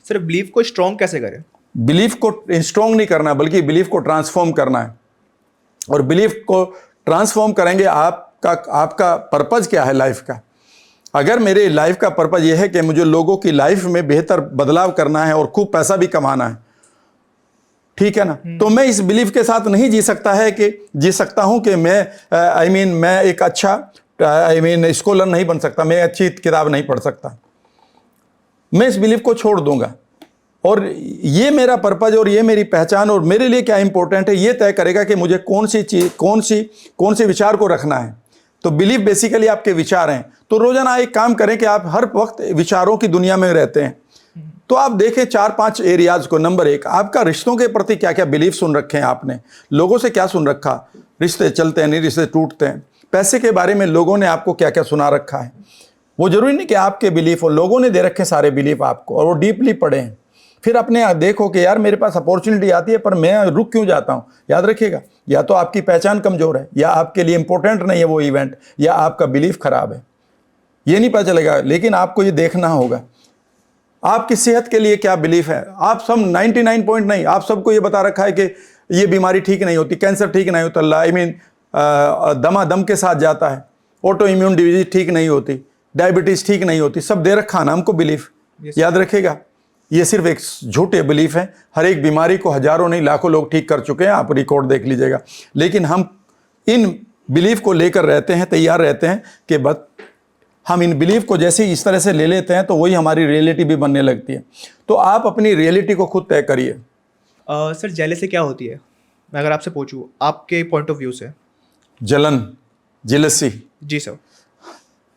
सर, बिलीफ को स्ट्रॉन्ग कैसे करें? बिलीफ को स्ट्रॉन्ग नहीं करना, बल्कि बिलीफ को ट्रांसफॉर्म करना है। और बिलीफ को ट्रांसफॉर्म करेंगे, आपका पर्पज़ क्या है लाइफ का? अगर मेरे लाइफ का पर्पज़ यह है कि मुझे लोगों की लाइफ में बेहतर बदलाव करना है और खूब पैसा भी कमाना है, ठीक है ना, तो मैं इस बिलीफ के साथ नहीं जी सकता हूं कि मैं एक अच्छा स्कॉलर नहीं बन सकता, मैं अच्छी किताब नहीं पढ़ सकता। मैं इस बिलीफ को छोड़ दूंगा, और ये मेरा पर्पज़ और ये मेरी पहचान और मेरे लिए क्या इंपॉर्टेंट है, ये तय करेगा कि मुझे कौन से विचार को रखना है। तो बिलीफ बेसिकली आपके विचार हैं। तो रोजाना एक काम करें कि आप हर वक्त विचारों की दुनिया में रहते हैं, तो आप देखें 4-5 एरियाज को। नंबर 1, आपका रिश्तों के प्रति क्या क्या बिलीफ सुन रखे हैं आपने, लोगों से क्या सुन रखा, रिश्ते चलते हैं नहीं, रिश्ते टूटते हैं। पैसे के बारे में लोगों ने आपको क्या क्या सुना रखा है। वो जरूरी नहीं कि आपके बिलीफ हो, लोगों ने दे रखे सारे बिलीफ आपको, और वो डीपली पढ़े हैं। फिर अपने देखो कि यार मेरे पास अपॉर्चुनिटी आती है, पर मैं रुक क्यों जाता हूँ। याद रखिएगा, या तो आपकी पहचान कमज़ोर है, या आपके लिए इंपॉर्टेंट नहीं है वो इवेंट, या आपका बिलीफ खराब है। ये नहीं पता चलेगा, लेकिन आपको ये देखना होगा आपकी सेहत के लिए क्या बिलीफ है। आप सब 99 पॉइंट नहीं, आप सबको ये बता रखा है कि ये बीमारी ठीक नहीं होती, कैंसर ठीक नहीं होता, दमादम के साथ जाता है, ऑटो इम्यून डिजीज ठीक नहीं होती, डायबिटीज़ ठीक नहीं होती, सब दे रखा ना हमको बिलीफ। याद रखिएगा, ये सिर्फ एक झूठे बिलीफ है। हर एक बीमारी को हजारों नहीं लाखों लोग ठीक कर चुके हैं, आप रिकॉर्ड देख लीजिएगा। लेकिन हम इन बिलीफ को लेकर रहते हैं, तैयार रहते हैं कि बस हम इन बिलीफ को जैसे इस तरह से ले लेते हैं, तो वही हमारी रियलिटी भी बनने लगती है। तो आप अपनी रियलिटी को खुद तय करिए। सर, जेलसी क्या होती है? मैं अगर आपसे पूछूं आपके पॉइंट ऑफ व्यू से। जलन, जेलसी। जी सर।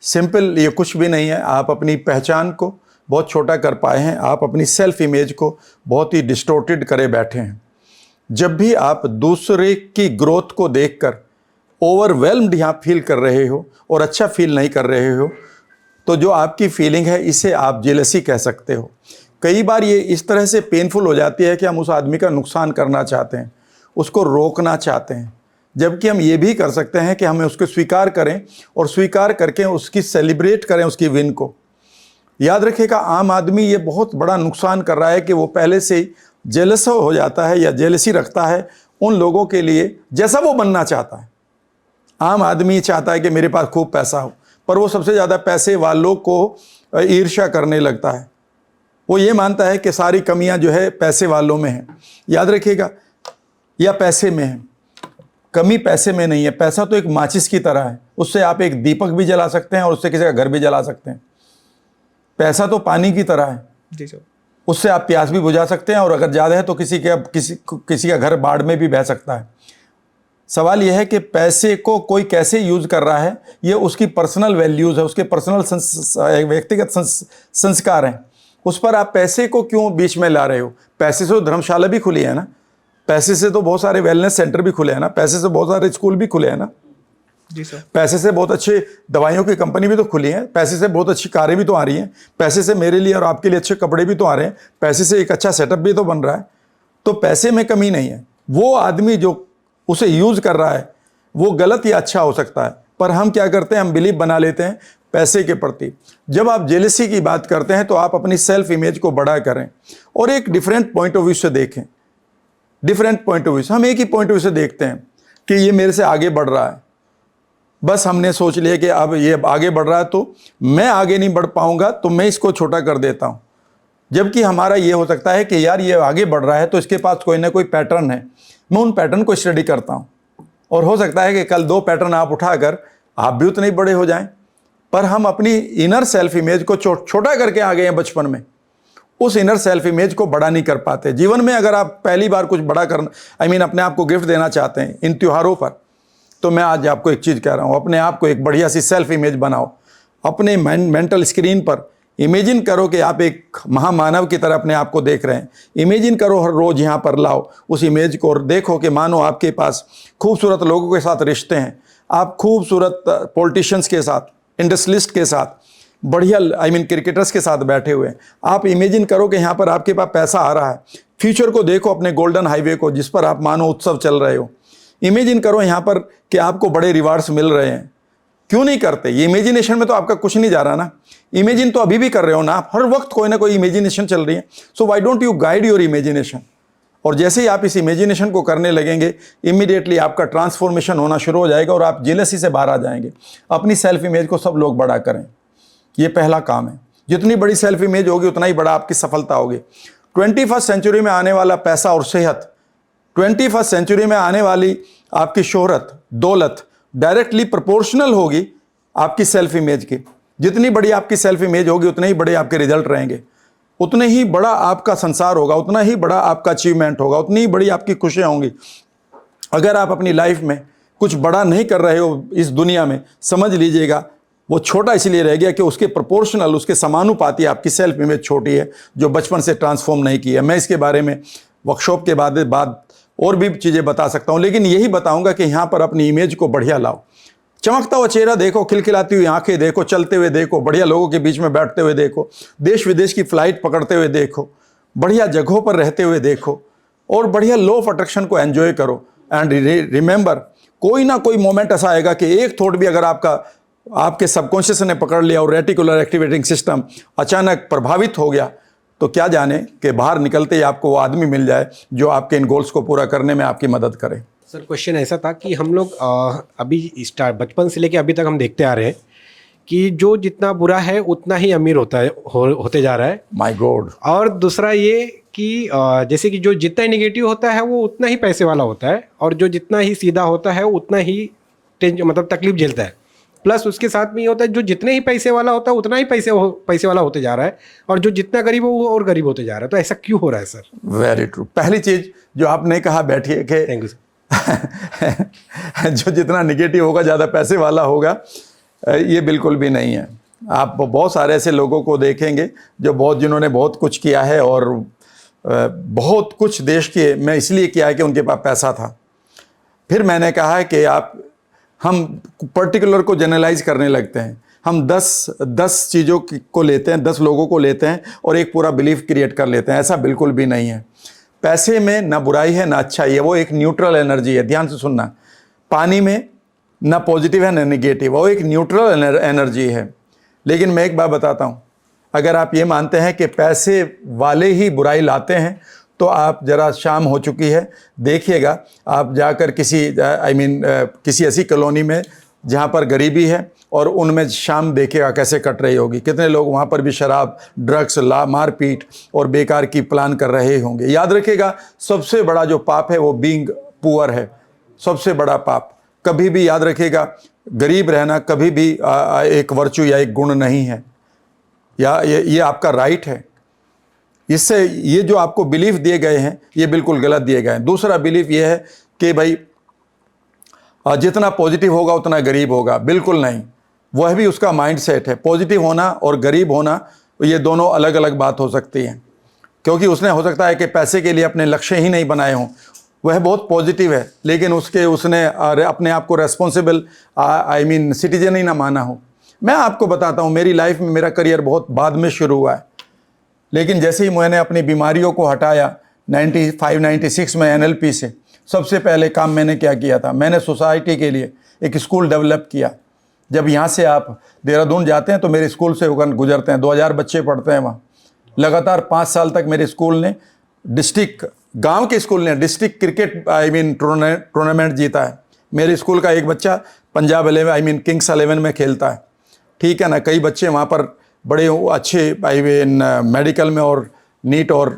सिंपल, ये कुछ भी नहीं है। आप अपनी पहचान को बहुत छोटा कर पाए हैं, आप अपनी सेल्फ इमेज को बहुत ही डिस्टोर्टेड करे बैठे हैं। जब भी आप दूसरे की ग्रोथ को देखकर ओवरवेल्म्ड यहाँ फील कर रहे हो और अच्छा फील नहीं कर रहे हो, तो जो आपकी फीलिंग है इसे आप जेलसी कह सकते हो। कई बार ये इस तरह से पेनफुल हो जाती है कि हम उस आदमी का नुकसान करना चाहते हैं, उसको रोकना चाहते हैं, जबकि हम ये भी कर सकते हैं कि हमें उसको स्वीकार करें और स्वीकार करके उसकी सेलिब्रेट करें उसकी विन को। याद रखिएगा, आम आदमी ये बहुत बड़ा नुकसान कर रहा है कि वो पहले से ही जेलस हो जाता है या जेलसी रखता है उन लोगों के लिए जैसा वो बनना चाहता है। आम आदमी चाहता है कि मेरे पास खूब पैसा हो, पर वो सबसे ज़्यादा पैसे वालों को ईर्ष्या करने लगता है। वो ये मानता है कि सारी कमियां जो है पैसे वालों में हैं। याद रखिएगा, या पैसे में है, कमी पैसे में नहीं है। पैसा तो एक माचिस की तरह है, उससे आप एक दीपक भी जला सकते हैं और उससे किसी का घर भी जला सकते हैं। पैसा तो पानी की तरह है, जी सर। उससे आप प्यास भी बुझा सकते हैं और अगर ज़्यादा है तो किसी का घर बाढ़ में भी बह सकता है। सवाल यह है कि पैसे को कोई कैसे यूज़ कर रहा है, ये उसकी पर्सनल वैल्यूज़ है, उसके पर्सनल व्यक्तिगत संस्कार हैं। उस पर आप पैसे को क्यों बीच में ला रहे हो? पैसे से तो धर्मशाला भी खुली है ना, पैसे से तो बहुत सारे वेलनेस सेंटर भी खुले हैं ना, पैसे से बहुत सारे स्कूल भी खुले हैं ना, जी सर। पैसे से बहुत अच्छे दवाइयों की कंपनी भी तो खुली है, पैसे से बहुत अच्छी कारें भी तो आ रही हैं, पैसे से मेरे लिए और आपके लिए अच्छे कपड़े भी तो आ रहे हैं, पैसे से एक अच्छा सेटअप भी तो बन रहा है। तो पैसे में कमी नहीं है। वो आदमी जो उसे यूज़ कर रहा है वो गलत या अच्छा हो सकता है, पर हम क्या करते हैं, हम बिलीव बना लेते हैं पैसे के प्रति। जब आप जेलसी की बात करते हैं तो आप अपनी सेल्फ इमेज को बड़ा करें और एक डिफरेंट पॉइंट ऑफ व्यू से देखें। डिफरेंट पॉइंट ऑफ व्यू से, हम एक ही पॉइंट ऑफ व्यू से देखते हैं कि ये मेरे से आगे बढ़ रहा है, बस हमने सोच लिया कि अब ये आगे बढ़ रहा है तो मैं आगे नहीं बढ़ पाऊंगा तो मैं इसको छोटा कर देता हूं। जबकि हमारा ये हो सकता है कि यार ये आगे बढ़ रहा है तो इसके पास कोई ना कोई पैटर्न है, मैं उन पैटर्न को स्टडी करता हूं और हो सकता है कि कल 2 पैटर्न आप उठाकर आप भी उतने ही बड़े हो जाएं। पर हम अपनी इनर सेल्फ इमेज को छोटा करके आ गए हैं बचपन में, उस इनर सेल्फ इमेज को बड़ा नहीं कर पाते। जीवन में अगर आप पहली बार कुछ बड़ा करना अपने आप को गिफ्ट देना चाहते हैं इन त्योहारों पर, तो मैं आज आपको एक चीज़ कह रहा हूँ, अपने आप को एक बढ़िया सी सेल्फ इमेज बनाओ। अपने मेंटल स्क्रीन पर इमेजिन करो कि आप एक महामानव की तरह अपने आप को देख रहे हैं। इमेजिन करो, हर रोज़ यहाँ पर लाओ उस इमेज को और देखो कि मानो आपके पास खूबसूरत लोगों के साथ रिश्ते हैं, आप खूबसूरत पॉलिटिशियंस के साथ, इंडस्ट्रियलिस्ट के साथ, बढ़िया क्रिकेटर्स के साथ बैठे हुए हैं। आप इमेजिन करो कि यहाँ पर आपके पास पैसा आ रहा है। फ्यूचर को देखो, अपने गोल्डन हाईवे को जिस पर आप मानो उत्सव चल रहे हो। इमेजिन करो यहाँ पर कि आपको बड़े रिवार्ड्स मिल रहे हैं। क्यों नहीं करते? ये इमेजिनेशन में तो आपका कुछ नहीं जा रहा ना। इमेजिन तो अभी भी कर रहे हो ना आप, हर वक्त कोई ना कोई इमेजिनेशन चल रही है। So why don't you guide your imagination? और जैसे ही आप इस इमेजिनेशन को करने लगेंगे, इमीडिएटली आपका ट्रांसफॉर्मेशन होना शुरू हो जाएगा और आप जेलसी से बाहर आ जाएंगे। अपनी सेल्फ इमेज को सब लोग बड़ा करें, ये पहला काम है। जितनी बड़ी सेल्फ इमेज होगी उतना ही बड़ा आपकी सफलता होगी। 21st सेंचुरी में आने वाला पैसा और सेहत, 21st सेंचुरी में आने वाली आपकी शोहरत, दौलत डायरेक्टली प्रोपोर्शनल होगी आपकी सेल्फ इमेज की। जितनी बड़ी आपकी सेल्फ इमेज होगी उतने ही बड़े आपके रिजल्ट रहेंगे, उतने ही बड़ा आपका संसार होगा, उतना ही बड़ा आपका अचीवमेंट होगा, उतनी ही बड़ी आपकी खुशियाँ होंगी। अगर आप अपनी लाइफ में कुछ बड़ा नहीं कर रहे हो इस दुनिया में, समझ लीजिएगा वो छोटा इसलिए रह गया कि उसके प्रोपोर्शनल, उसके समानुपाती आपकी सेल्फ इमेज छोटी है जो बचपन से ट्रांसफॉर्म नहीं की है। मैं इसके बारे में वर्कशॉप के बाद और भी चीज़ें बता सकता हूँ, लेकिन यही बताऊँगा कि यहाँ पर अपनी इमेज को बढ़िया लाओ। चमकता हुआ चेहरा देखो, खिलखिलाती हुई आंखें देखो, चलते हुए देखो, बढ़िया लोगों के बीच में बैठते हुए देखो, देश विदेश की फ्लाइट पकड़ते हुए देखो, बढ़िया जगहों पर रहते हुए देखो और बढ़िया लॉ ऑफ अट्रैक्शन को एंजॉय करो। एंड रिमेंबर, कोई ना कोई मोमेंट ऐसा आएगा कि एक थॉट भी अगर आपके सबकॉन्शियस ने पकड़ लिया और रेटिकुलर एक्टिवेटिंग सिस्टम अचानक प्रभावित हो गया, तो क्या जाने कि बाहर निकलते ही आपको वो आदमी मिल जाए जो आपके इन गोल्स को पूरा करने में आपकी मदद करे। सर क्वेश्चन ऐसा था कि हम लोग अभी बचपन से लेके अभी तक हम देखते आ रहे हैं कि जो जितना बुरा है उतना ही अमीर होता है होते जा रहा है। My God. और दूसरा ये कि जैसे कि जो जितना ही नेगेटिव होता है वो उतना ही पैसे वाला होता है और जो जितना ही सीधा होता है उतना ही तकलीफ झेलता है। प्लस उसके साथ में ये होता है जो जितने ही पैसे वाला होता है उतना ही पैसे वाला होते जा रहा है और जो जितना गरीब हो वो और गरीब होते जा रहा है। तो ऐसा क्यों हो रहा है सर? Very true. पहली चीज जो आपने कहा, बैठिए, कि थैंक यू सर। जो जितना निगेटिव होगा ज़्यादा पैसे वाला होगा, ये बिल्कुल भी नहीं है। आप बहुत सारे ऐसे लोगों को देखेंगे जो जिन्होंने बहुत कुछ किया है और बहुत कुछ देश के में इसलिए किया है कि उनके पास पैसा था। फिर मैंने कहा है कि हम पर्टिकुलर को जनरलाइज करने लगते हैं। हम 10 चीज़ों को लेते हैं, 10 लोगों को लेते हैं और एक पूरा बिलीफ क्रिएट कर लेते हैं। ऐसा बिल्कुल भी नहीं है। पैसे में ना बुराई है ना अच्छाई है, वो एक न्यूट्रल एनर्जी है। ध्यान से सुनना, पानी में ना पॉजिटिव है ना नेगेटिव, वो एक न्यूट्रल एनर्जी है। लेकिन मैं एक बात बताता हूँ, अगर आप ये मानते हैं कि पैसे वाले ही बुराई लाते हैं तो आप ज़रा शाम हो चुकी है, देखिएगा आप जाकर किसी किसी ऐसी कॉलोनी में जहाँ पर गरीबी है और उनमें शाम देखिएगा कैसे कट रही होगी। कितने लोग वहाँ पर भी शराब, ड्रग्स, मारपीट और बेकार की प्लान कर रहे होंगे। याद रखिएगा, सबसे बड़ा जो पाप है वो बीइंग पुअर है, सबसे बड़ा पाप। कभी भी याद रखिएगा, गरीब रहना कभी भी एक वर्चू या एक गुण नहीं है, या ये आपका राइट है। इससे ये जो आपको बिलीफ दिए गए हैं ये बिल्कुल गलत दिए गए हैं। दूसरा बिलीफ ये है कि भाई जितना पॉजिटिव होगा उतना गरीब होगा, बिल्कुल नहीं। वह भी उसका माइंड सेट है। पॉजिटिव होना और गरीब होना ये दोनों अलग अलग बात हो सकती है, क्योंकि उसने हो सकता है कि पैसे के लिए अपने लक्ष्य ही नहीं बनाए हों, वह बहुत पॉजिटिव है, लेकिन उसने अपने आप को रेस्पॉन्सिबल सिटीजन ही ना माना हो। मैं आपको बताता हूँ, मेरी लाइफ में मेरा करियर बहुत बाद में शुरू हुआ है, लेकिन जैसे ही मैंने अपनी बीमारियों को हटाया 95-96 में NLP से, सबसे पहले काम मैंने क्या किया था, मैंने सोसाइटी के लिए एक स्कूल डेवलप किया। जब यहाँ से आप देहरादून जाते हैं तो मेरे स्कूल से होकर गुजरते हैं, 2000 बच्चे पढ़ते हैं वहाँ। लगातार 5 साल तक मेरे स्कूल ने गांव के स्कूल ने डिस्ट्रिक्ट क्रिकेट टूर्नामेंट जीता है। मेरे स्कूल का एक बच्चा पंजाब 11 किंग्स 11 में खेलता है, ठीक है ना। कई बच्चे वहाँ पर बड़े अच्छे मेडिकल में और नीट और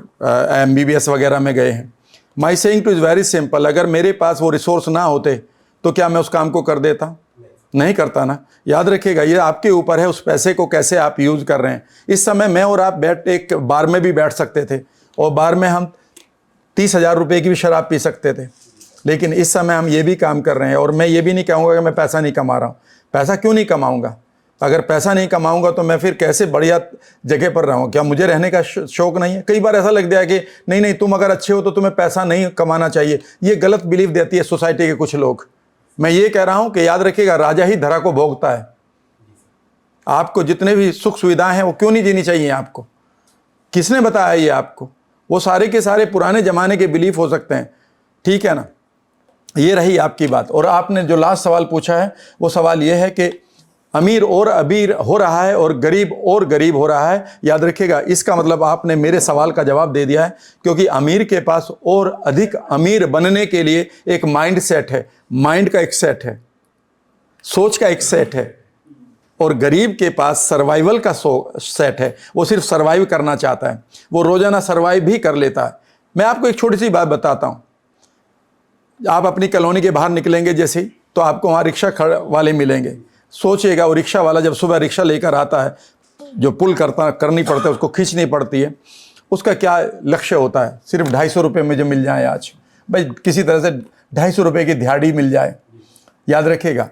MBBS वगैरह में गए हैं। माई saying two is very simple, अगर मेरे पास वो रिसोर्स ना होते तो क्या मैं उस काम को कर देता? नहीं करता ना। याद रखिएगा, ये आपके ऊपर है, उस पैसे को कैसे आप यूज़ कर रहे हैं। इस समय मैं और आप एक बार में भी बैठ सकते थे और बार में हम 30,000 रुपये की भी शराब पी सकते थे, लेकिन इस समय हम ये भी काम कर रहे हैं। और मैं ये भी नहीं कहूँगा कि मैं पैसा नहीं कमा रहा हूँ। पैसा क्यों नहीं कमाऊँगा? अगर पैसा नहीं कमाऊंगा तो मैं फिर कैसे बढ़िया जगह पर रहूँ? क्या मुझे रहने का शौक नहीं है? कई बार ऐसा लग गया कि नहीं तुम अगर अच्छे हो तो तुम्हें पैसा नहीं कमाना चाहिए। ये गलत बिलीफ देती है सोसाइटी के कुछ लोग। मैं ये कह रहा हूँ कि याद रखिएगा, राजा ही धरा को भोगता है। आपको जितने भी सुख सुविधाएं हैं वो क्यों नहीं देनी चाहिए आपको? किसने बताया ये आपको? वो सारे के सारे पुराने ज़माने के बिलीफ हो सकते हैं, ठीक है ना। ये रही आपकी बात। और आपने जो लास्ट सवाल पूछा है वो सवाल ये है कि अमीर और अमीर हो रहा है और गरीब हो रहा है। याद रखिएगा, इसका मतलब आपने मेरे सवाल का जवाब दे दिया है, क्योंकि अमीर के पास और अधिक अमीर बनने के लिए एक माइंड सेट है, माइंड का एक सेट है, सोच का एक सेट है। और गरीब के पास सर्वाइवल का सेट है, वो सिर्फ सर्वाइव करना चाहता है, वो रोजाना सर्वाइव भी कर लेता है। मैं आपको एक छोटी सी बात बताता हूँ। आप अपनी कॉलोनी के बाहर निकलेंगे जैसे ही, तो आपको वहाँ रिक्शा वाले मिलेंगे। सोचिएगा, वो रिक्शा वाला जब सुबह रिक्शा लेकर आता है, जो पुल करनी पड़ता है, उसको खींचनी पड़ती है, उसका क्या लक्ष्य होता है? सिर्फ 250 रुपये मुझे मिल जाए आज, भाई किसी तरह से 250 रुपये की दिहाड़ी मिल जाए। याद रखिएगा,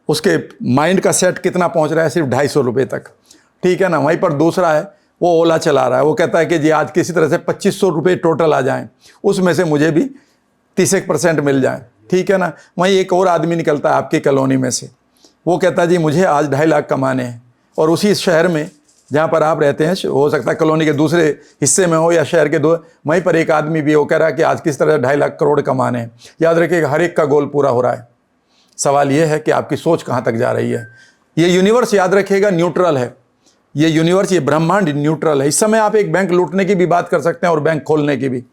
उसके माइंड का सेट कितना पहुंच रहा है? सिर्फ 250 रुपये तक, ठीक है ना। वहीं पर दूसरा है, वो ओला चला रहा है, वो कहता है कि जी आज किसी तरह से 2500 रुपये टोटल आ जाएं, उसमें से मुझे भी 30% मिल जाए, ठीक है ना। वहीं एक और आदमी निकलता है आपकी कॉलोनी में से, वो कहता है जी मुझे आज 2.5 लाख कमाने हैं। और उसी शहर में जहाँ पर आप रहते हैं, हो सकता है कॉलोनी के दूसरे हिस्से में हो या शहर के वहीं पर एक आदमी भी वो कह रहा है कि आज किस तरह 2.5 लाख करोड़ कमाने हैं। याद रखिएगा, हर एक का गोल पूरा हो रहा है। सवाल ये है कि आपकी सोच कहाँ तक जा रही है। ये यूनिवर्स, याद रखिएगा, न्यूट्रल है। ये यूनिवर्स, ये ब्रह्मांड न्यूट्रल है। इस समय आप एक बैंक लूटने की भी बात कर सकते हैं और बैंक खोलने की भी।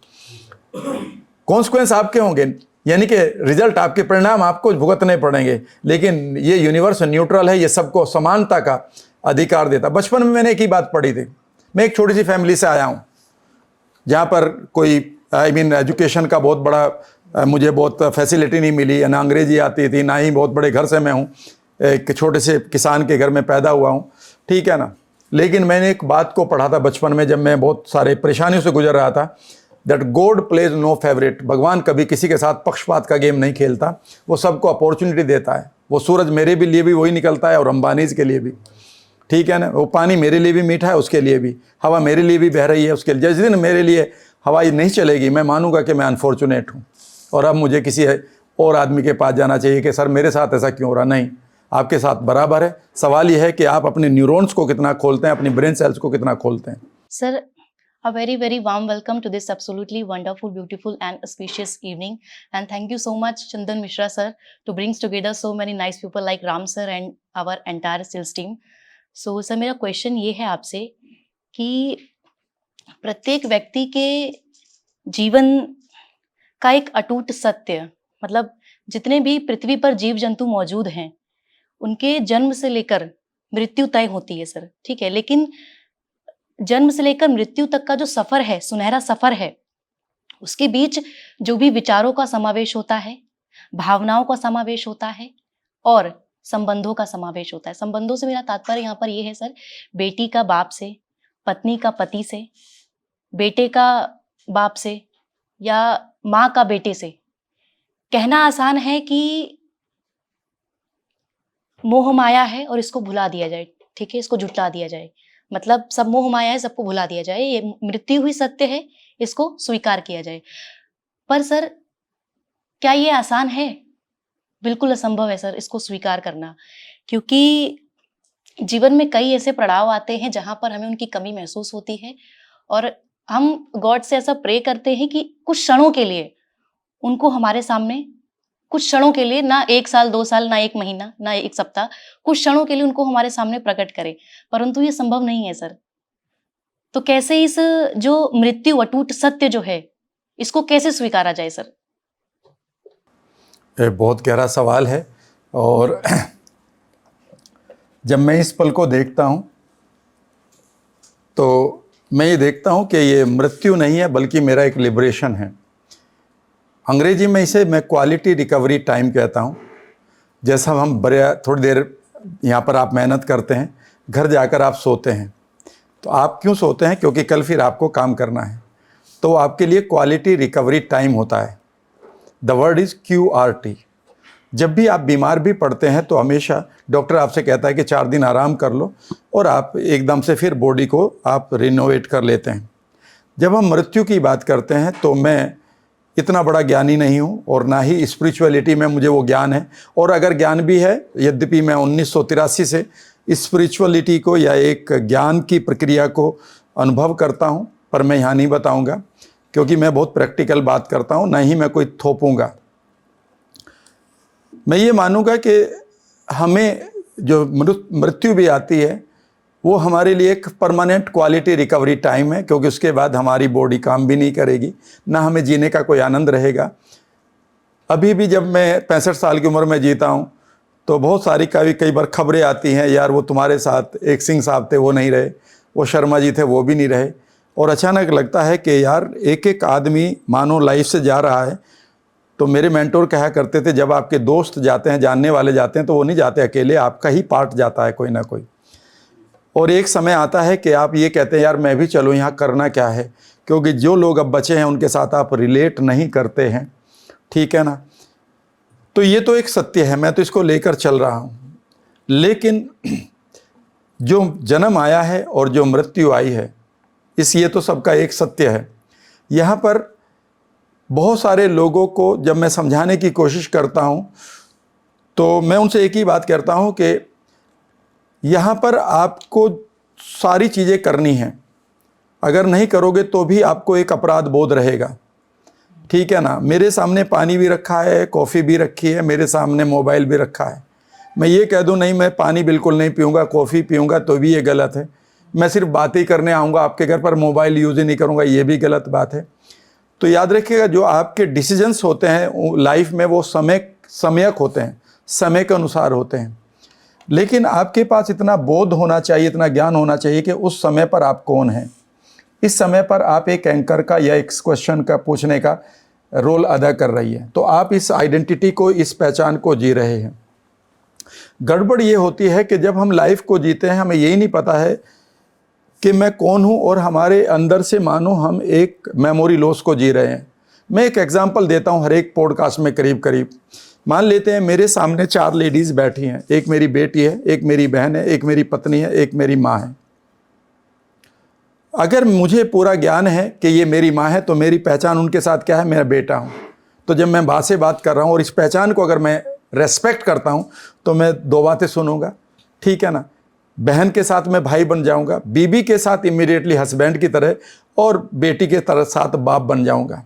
कॉन्सिक्वेंस आपके होंगे, यानी कि रिजल्ट, आपके परिणाम आपको भुगतने पड़ेंगे, लेकिन ये यूनिवर्स न्यूट्रल है। ये सबको समानता का अधिकार देता। बचपन में मैंने एक ही बात पढ़ी थी। मैं एक छोटी सी फैमिली से आया हूँ जहाँ पर कोई एजुकेशन का बहुत बड़ा मुझे बहुत फैसिलिटी नहीं मिली, ना अंग्रेजी आती थी, ना ही बहुत बड़े घर से मैं हूँ। एक छोटे से किसान के घर में पैदा हुआ हूँ, ठीक है ना। लेकिन मैंने एक बात को पढ़ा था बचपन में, जब मैं बहुत सारे परेशानियों से गुजर रहा था, that God plays no favourite. भगवान कभी किसी के साथ पक्षपात का गेम नहीं खेलता, वो सबको अपॉर्चुनिटी देता है। वो सूरज मेरे भी लिए भी वही निकलता है और अंबानीज के लिए भी, ठीक है ना। वो पानी मेरे लिए भी मीठा है, उसके लिए भी। हवा मेरे लिए भी बह रही है, उसके लिए। जिस दिन मेरे लिए हवा नहीं चलेगी, मैं मानूंगा कि मैं अनफॉर्चुनेट हूँ और अब मुझे किसी और आदमी के पास जाना चाहिए कि सर मेरे साथ ऐसा क्यों हो रहा। नहीं, आपके साथ बराबर है। सवाल यह है कि आप अपने न्यूरॉन्स को कितना खोलते हैं, अपनी ब्रेन सेल्स को कितना खोलते हैं। Sir, A very, very warm welcome to this absolutely wonderful, beautiful, and auspicious evening. And thank you so much, Chandan Mishra sir, to brings together so many nice people like Ram sir and our entire sales team. So, sir, मेरा question ये है आपसे कि प्रत्येक व्यक्ति के जीवन का एक अटूट सत्य, मतलब जितने भी पृथ्वी पर जीव जंतु मौजूद हैं, उनके जन्म से लेकर मृत्यु तय होती है सर, ठीक है, लेकिन जन्म से लेकर मृत्यु तक का जो सफर है, सुनहरा सफर है, उसके बीच जो भी विचारों का समावेश होता है, भावनाओं का समावेश होता है और संबंधों का समावेश होता है। संबंधों से मेरा तात्पर्य यहाँ पर ये है सर, बेटी का बाप से, पत्नी का पति से, बेटे का बाप से या माँ का बेटे से। कहना आसान है कि मोह माया है और इसको भुला दिया जाए, ठीक है, इसको झुठला दिया जाए, मतलब सब मोह माया है, सबको भुला दिया जाए, ये मृत्यु ही सत्य है, इसको स्वीकार किया जाए। पर सर, क्या ये आसान है? बिल्कुल असंभव है सर इसको स्वीकार करना, क्योंकि जीवन में कई ऐसे पड़ाव आते हैं जहां पर हमें उनकी कमी महसूस होती है और हम गॉड से ऐसा प्रे करते हैं कि कुछ क्षणों के लिए उनको हमारे सामने, कुछ क्षणों के लिए, ना 1 साल 2 साल, ना 1 महीना, ना 1 सप्ताह, कुछ क्षणों के लिए उनको हमारे सामने प्रकट करें, परंतु ये संभव नहीं है सर। तो कैसे इस जो मृत्यु अटूट सत्य जो है, इसको कैसे स्वीकारा जाए सर? ये बहुत गहरा सवाल है और जब मैं इस पल को देखता हूँ तो मैं ये देखता हूँ कि ये मृत्यु नहीं है बल्कि मेरा एक लिबरेशन है। अंग्रेजी में इसे मैं क्वालिटी रिकवरी टाइम कहता हूँ। जैसा हम बड़े थोड़ी देर यहाँ पर आप मेहनत करते हैं, घर जाकर आप सोते हैं, तो आप क्यों सोते हैं? क्योंकि कल फिर आपको काम करना है, तो आपके लिए क्वालिटी रिकवरी टाइम होता है। The word is QRT। जब भी आप बीमार भी पड़ते हैं तो हमेशा डॉक्टर आपसे कहता है कि 4 दिन आराम कर लो और आप एकदम से फिर बॉडी को आप रिनोवेट कर लेते हैं। जब हम मृत्यु की बात करते हैं तो मैं इतना बड़ा ज्ञानी नहीं हूँ और ना ही स्पिरिचुअलिटी में मुझे वो ज्ञान है, और अगर ज्ञान भी है, यद्यपि मैं 1983 से स्पिरिचुअलिटी को या एक ज्ञान की प्रक्रिया को अनुभव करता हूँ, पर मैं यहाँ नहीं बताऊँगा क्योंकि मैं बहुत प्रैक्टिकल बात करता हूँ, ना ही मैं कोई थोपूँगा। मैं ये मानूँगा कि हमें जो मृत्यु भी आती है वो हमारे लिए एक परमानेंट क्वालिटी रिकवरी टाइम है, क्योंकि उसके बाद हमारी बॉडी काम भी नहीं करेगी, ना हमें जीने का कोई आनंद रहेगा। अभी भी जब मैं 65 साल की उम्र में जीता हूँ तो बहुत सारी कई बार खबरें आती हैं, यार वो तुम्हारे साथ एक सिंह साहब थे वो नहीं रहे, वो शर्मा जी थे वो भी नहीं रहे, और अचानक लगता है कि यार एक एक आदमी मानो लाइफ से जा रहा है। तो मेरे मेंटोर कहा करते थे, जब आपके दोस्त जाते हैं, जानने वाले जाते हैं, तो वो नहीं जाते अकेले, आपका ही पार्ट जाता है कोई ना कोई। और एक समय आता है कि आप ये कहते हैं यार मैं भी चलूँ, यहाँ करना क्या है, क्योंकि जो लोग अब बचे हैं उनके साथ आप रिलेट नहीं करते हैं, ठीक है ना। तो ये तो एक सत्य है, मैं तो इसको लेकर चल रहा हूँ। लेकिन जो जन्म आया है और जो मृत्यु आई है, ये तो सबका एक सत्य है। यहाँ पर बहुत सारे लोगों को जब मैं समझाने की कोशिश करता हूँ तो मैं उनसे एक ही बात कहता हूँ कि यहाँ पर आपको सारी चीज़ें करनी हैं, अगर नहीं करोगे तो भी आपको एक अपराध बोध रहेगा, ठीक है ना। मेरे सामने पानी भी रखा है, कॉफ़ी भी रखी है, मेरे सामने मोबाइल भी रखा है। मैं ये कह दूँ नहीं मैं पानी बिल्कुल नहीं पीऊँगा, कॉफ़ी पीऊँगा, तो भी ये गलत है। मैं सिर्फ बात ही करने आऊँगा आपके घर पर, मोबाइल यूज़ ही नहीं करूँगा, ये भी गलत बात है। तो याद रखिएगा, जो आपके डिसीजंस होते हैं लाइफ में वो समयक होते हैं, समय के अनुसार होते हैं। लेकिन आपके पास इतना बोध होना चाहिए, इतना ज्ञान होना चाहिए कि उस समय पर आप कौन हैं। इस समय पर आप एक एंकर का या एक क्वेश्चन का पूछने का रोल अदा कर रही है, तो आप इस आइडेंटिटी को, इस पहचान को जी रहे हैं। गड़बड़ ये होती है कि जब हम लाइफ को जीते हैं हमें यही नहीं पता है कि मैं कौन हूँ, और हमारे अंदर से मानो हम एक मेमोरी लॉस को जी रहे हैं। मैं एक एग्जांपल देता हूँ हर एक पॉडकास्ट में करीब करीब। मान लेते हैं मेरे सामने 4 लेडीज़ बैठी हैं, एक मेरी बेटी है, एक मेरी बहन है, एक मेरी पत्नी है, एक मेरी माँ है। अगर मुझे पूरा ज्ञान है कि ये मेरी माँ है तो मेरी पहचान उनके साथ क्या है, मेरा बेटा हूँ। तो जब मैं माँ से बात कर रहा हूँ और इस पहचान को अगर मैं रेस्पेक्ट करता हूँ तो मैं 2 बातें सुनूंगा, ठीक है ना। बहन के साथ मैं भाई बन जाऊंगा, बीबी के साथ इमीडिएटली हस्बैंड की तरह, और बेटी के तरह साथ बाप बन जाऊंगा।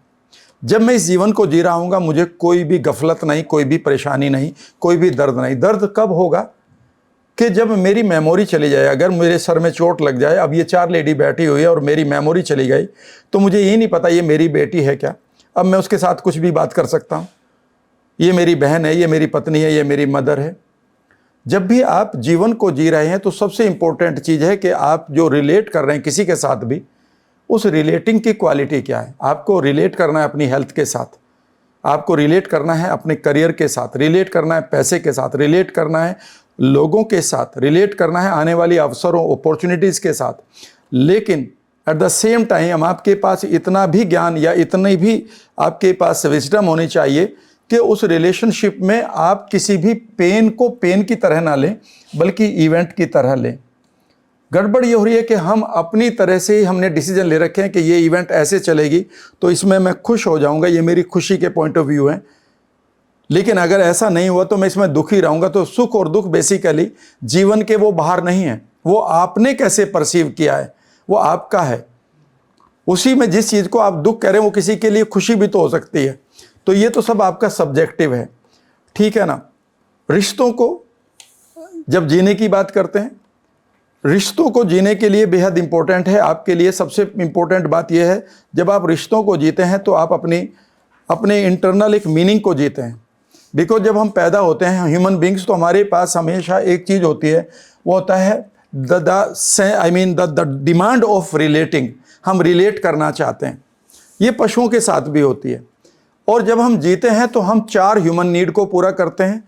जब मैं इस जीवन को जी रहा हूँगा, मुझे कोई भी गफलत नहीं, कोई भी परेशानी नहीं, कोई भी दर्द नहीं। दर्द कब होगा कि जब मेरी मेमोरी चली जाए। अगर मेरे सर में चोट लग जाए, अब ये 4 लेडी बैठी हुई है और मेरी मेमोरी चली गई, तो मुझे ये नहीं पता ये मेरी बेटी है क्या। अब मैं उसके साथ कुछ भी बात कर सकता हूँ, ये मेरी बहन है, ये मेरी पत्नी है, ये मेरी मदर है। जब भी आप जीवन को जी रहे हैं तो सबसे इम्पोर्टेंट चीज़ है कि आप जो रिलेट कर रहे हैं किसी के साथ भी, उस रिलेटिंग की क्वालिटी क्या है। आपको रिलेट करना है अपनी हेल्थ के साथ, आपको रिलेट करना है अपने करियर के साथ, रिलेट करना है पैसे के साथ, रिलेट करना है लोगों के साथ, रिलेट करना है आने वाली अवसरों, अपॉर्चुनिटीज़ के साथ। लेकिन एट द सेम टाइम आपके पास इतना भी ज्ञान या इतनी भी आपके पास विजडम होनी चाहिए कि उस रिलेशनशिप में आप किसी भी पेन को पेन की तरह ना लें, बल्कि इवेंट की तरह लें। गड़बड़ ये हो रही है कि हम अपनी तरह से ही हमने डिसीजन ले रखे हैं कि ये इवेंट ऐसे चलेगी तो इसमें मैं खुश हो जाऊंगा, ये मेरी खुशी के पॉइंट ऑफ व्यू है। लेकिन अगर ऐसा नहीं हुआ तो मैं इसमें दुखी रहूंगा। तो सुख और दुख बेसिकली जीवन के वो बाहर नहीं है, वो आपने कैसे परसीव किया है, वो आपका है। उसी में जिस चीज़ को आप दुख कह रहे हैं वो किसी के लिए खुशी भी तो हो सकती है। तो ये तो सब आपका सब्जेक्टिव है, ठीक है ना। रिश्तों को जब जीने की बात करते हैं, रिश्तों को जीने के लिए बेहद इंपॉर्टेंट है। आपके लिए सबसे इंपॉर्टेंट बात यह है, जब आप रिश्तों को जीते हैं तो आप अपने इंटरनल एक मीनिंग को जीते हैं। बिकॉज जब हम पैदा होते हैं ह्यूमन बींग्स, तो हमारे पास हमेशा एक चीज़ होती है, वो होता है द डिमांड ऑफ रिलेटिंग। हम रिलेट करना चाहते हैं। ये पशुओं के साथ भी होती है। और जब हम जीते हैं तो हम 4 ह्यूमन नीड को पूरा करते हैं,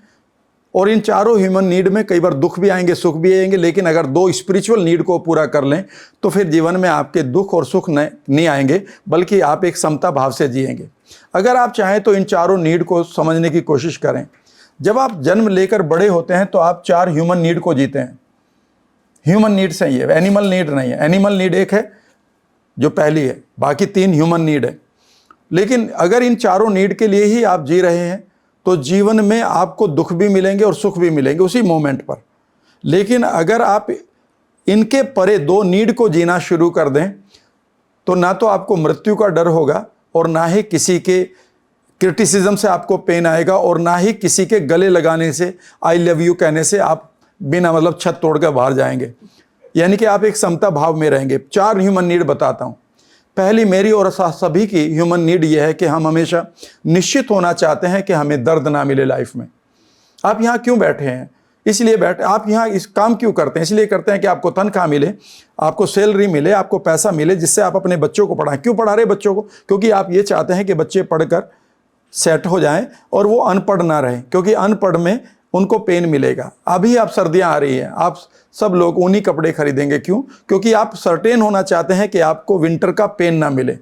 और इन चारों ह्यूमन नीड में कई बार दुख भी आएंगे, सुख भी आएंगे। लेकिन अगर 2 स्पिरिचुअल नीड को पूरा कर लें तो फिर जीवन में आपके दुख और सुख नहीं आएंगे, बल्कि आप एक समता भाव से जिएंगे। अगर आप चाहें तो इन चारों नीड को समझने की कोशिश करें। जब आप जन्म लेकर बड़े होते हैं तो आप 4 ह्यूमन नीड को जीते हैं। ह्यूमन नीड्स हैं ये, एनिमल नीड नहीं है। एनिमल नीड एक है जो पहली है, बाकी 3 ह्यूमन नीड है। लेकिन अगर इन चारों नीड के लिए ही आप जी रहे हैं तो जीवन में आपको दुख भी मिलेंगे और सुख भी मिलेंगे उसी मोमेंट पर। लेकिन अगर आप इनके परे 2 नीड को जीना शुरू कर दें तो ना तो आपको मृत्यु का डर होगा, और ना ही किसी के क्रिटिसिज्म से आपको पेन आएगा, और ना ही किसी के गले लगाने से, आई लव यू कहने से आप बिना मतलब छत तोड़कर बाहर जाएंगे। यानी कि आप एक समता भाव में रहेंगे। 4 ह्यूमन नीड बताता हूँ। पहली मेरी और सभी की ह्यूमन नीड ये है कि हम हमेशा निश्चित होना चाहते हैं कि हमें दर्द ना मिले लाइफ में। आप यहाँ क्यों बैठे हैं? इसलिए आप यहाँ इस काम क्यों करते हैं? इसलिए करते हैं कि आपको तनख्वाह मिले, आपको सैलरी मिले, आपको पैसा मिले, जिससे आप अपने बच्चों को पढ़ाएं। क्यों पढ़ा रहे बच्चों को? क्योंकि आप ये चाहते हैं कि बच्चे पढ़कर सेट हो जाएं और वो अनपढ़ ना रहें, क्योंकि अनपढ़ में उनको पेन मिलेगा। अभी आप सर्दियाँ आ रही हैं, आप सब लोग ऊनी कपड़े खरीदेंगे। क्यों? क्योंकि आप सर्टेन होना चाहते हैं कि आपको विंटर का पेन ना मिले।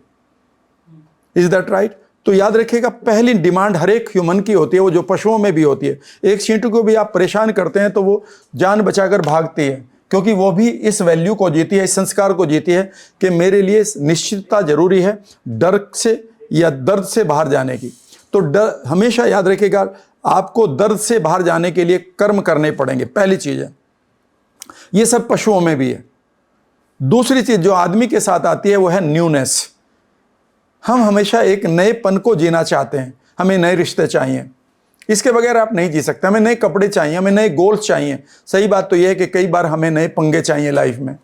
Is that right? तो याद रखिएगा, पहली डिमांड हर एक ह्यूमन की होती है, वो जो पशुओं में भी होती है। एक चींटी को भी आप परेशान करते हैं तो वो जान बचाकर भागती है, क्योंकि वो भी इस वैल्यू को जीती है, इस संस्कार को जीती है कि मेरे लिए निश्चितता जरूरी है डर से या दर्द से बाहर जाने की। तो डर हमेशा याद रखिएगा, आपको दर्द से बाहर जाने के लिए कर्म करने पड़ेंगे, पहली चीज़ है। ये सब पशुओं में भी है। दूसरी चीज़ जो आदमी के साथ आती है वो है न्यूनेस। हम हमेशा एक नएपन को जीना चाहते हैं। हमें नए रिश्ते चाहिए, इसके बगैर आप नहीं जी सकते। हमें नए कपड़े चाहिए, हमें नए गोल्स चाहिए। सही बात तो यह है कि कई बार हमें नए पंगे चाहिए लाइफ में।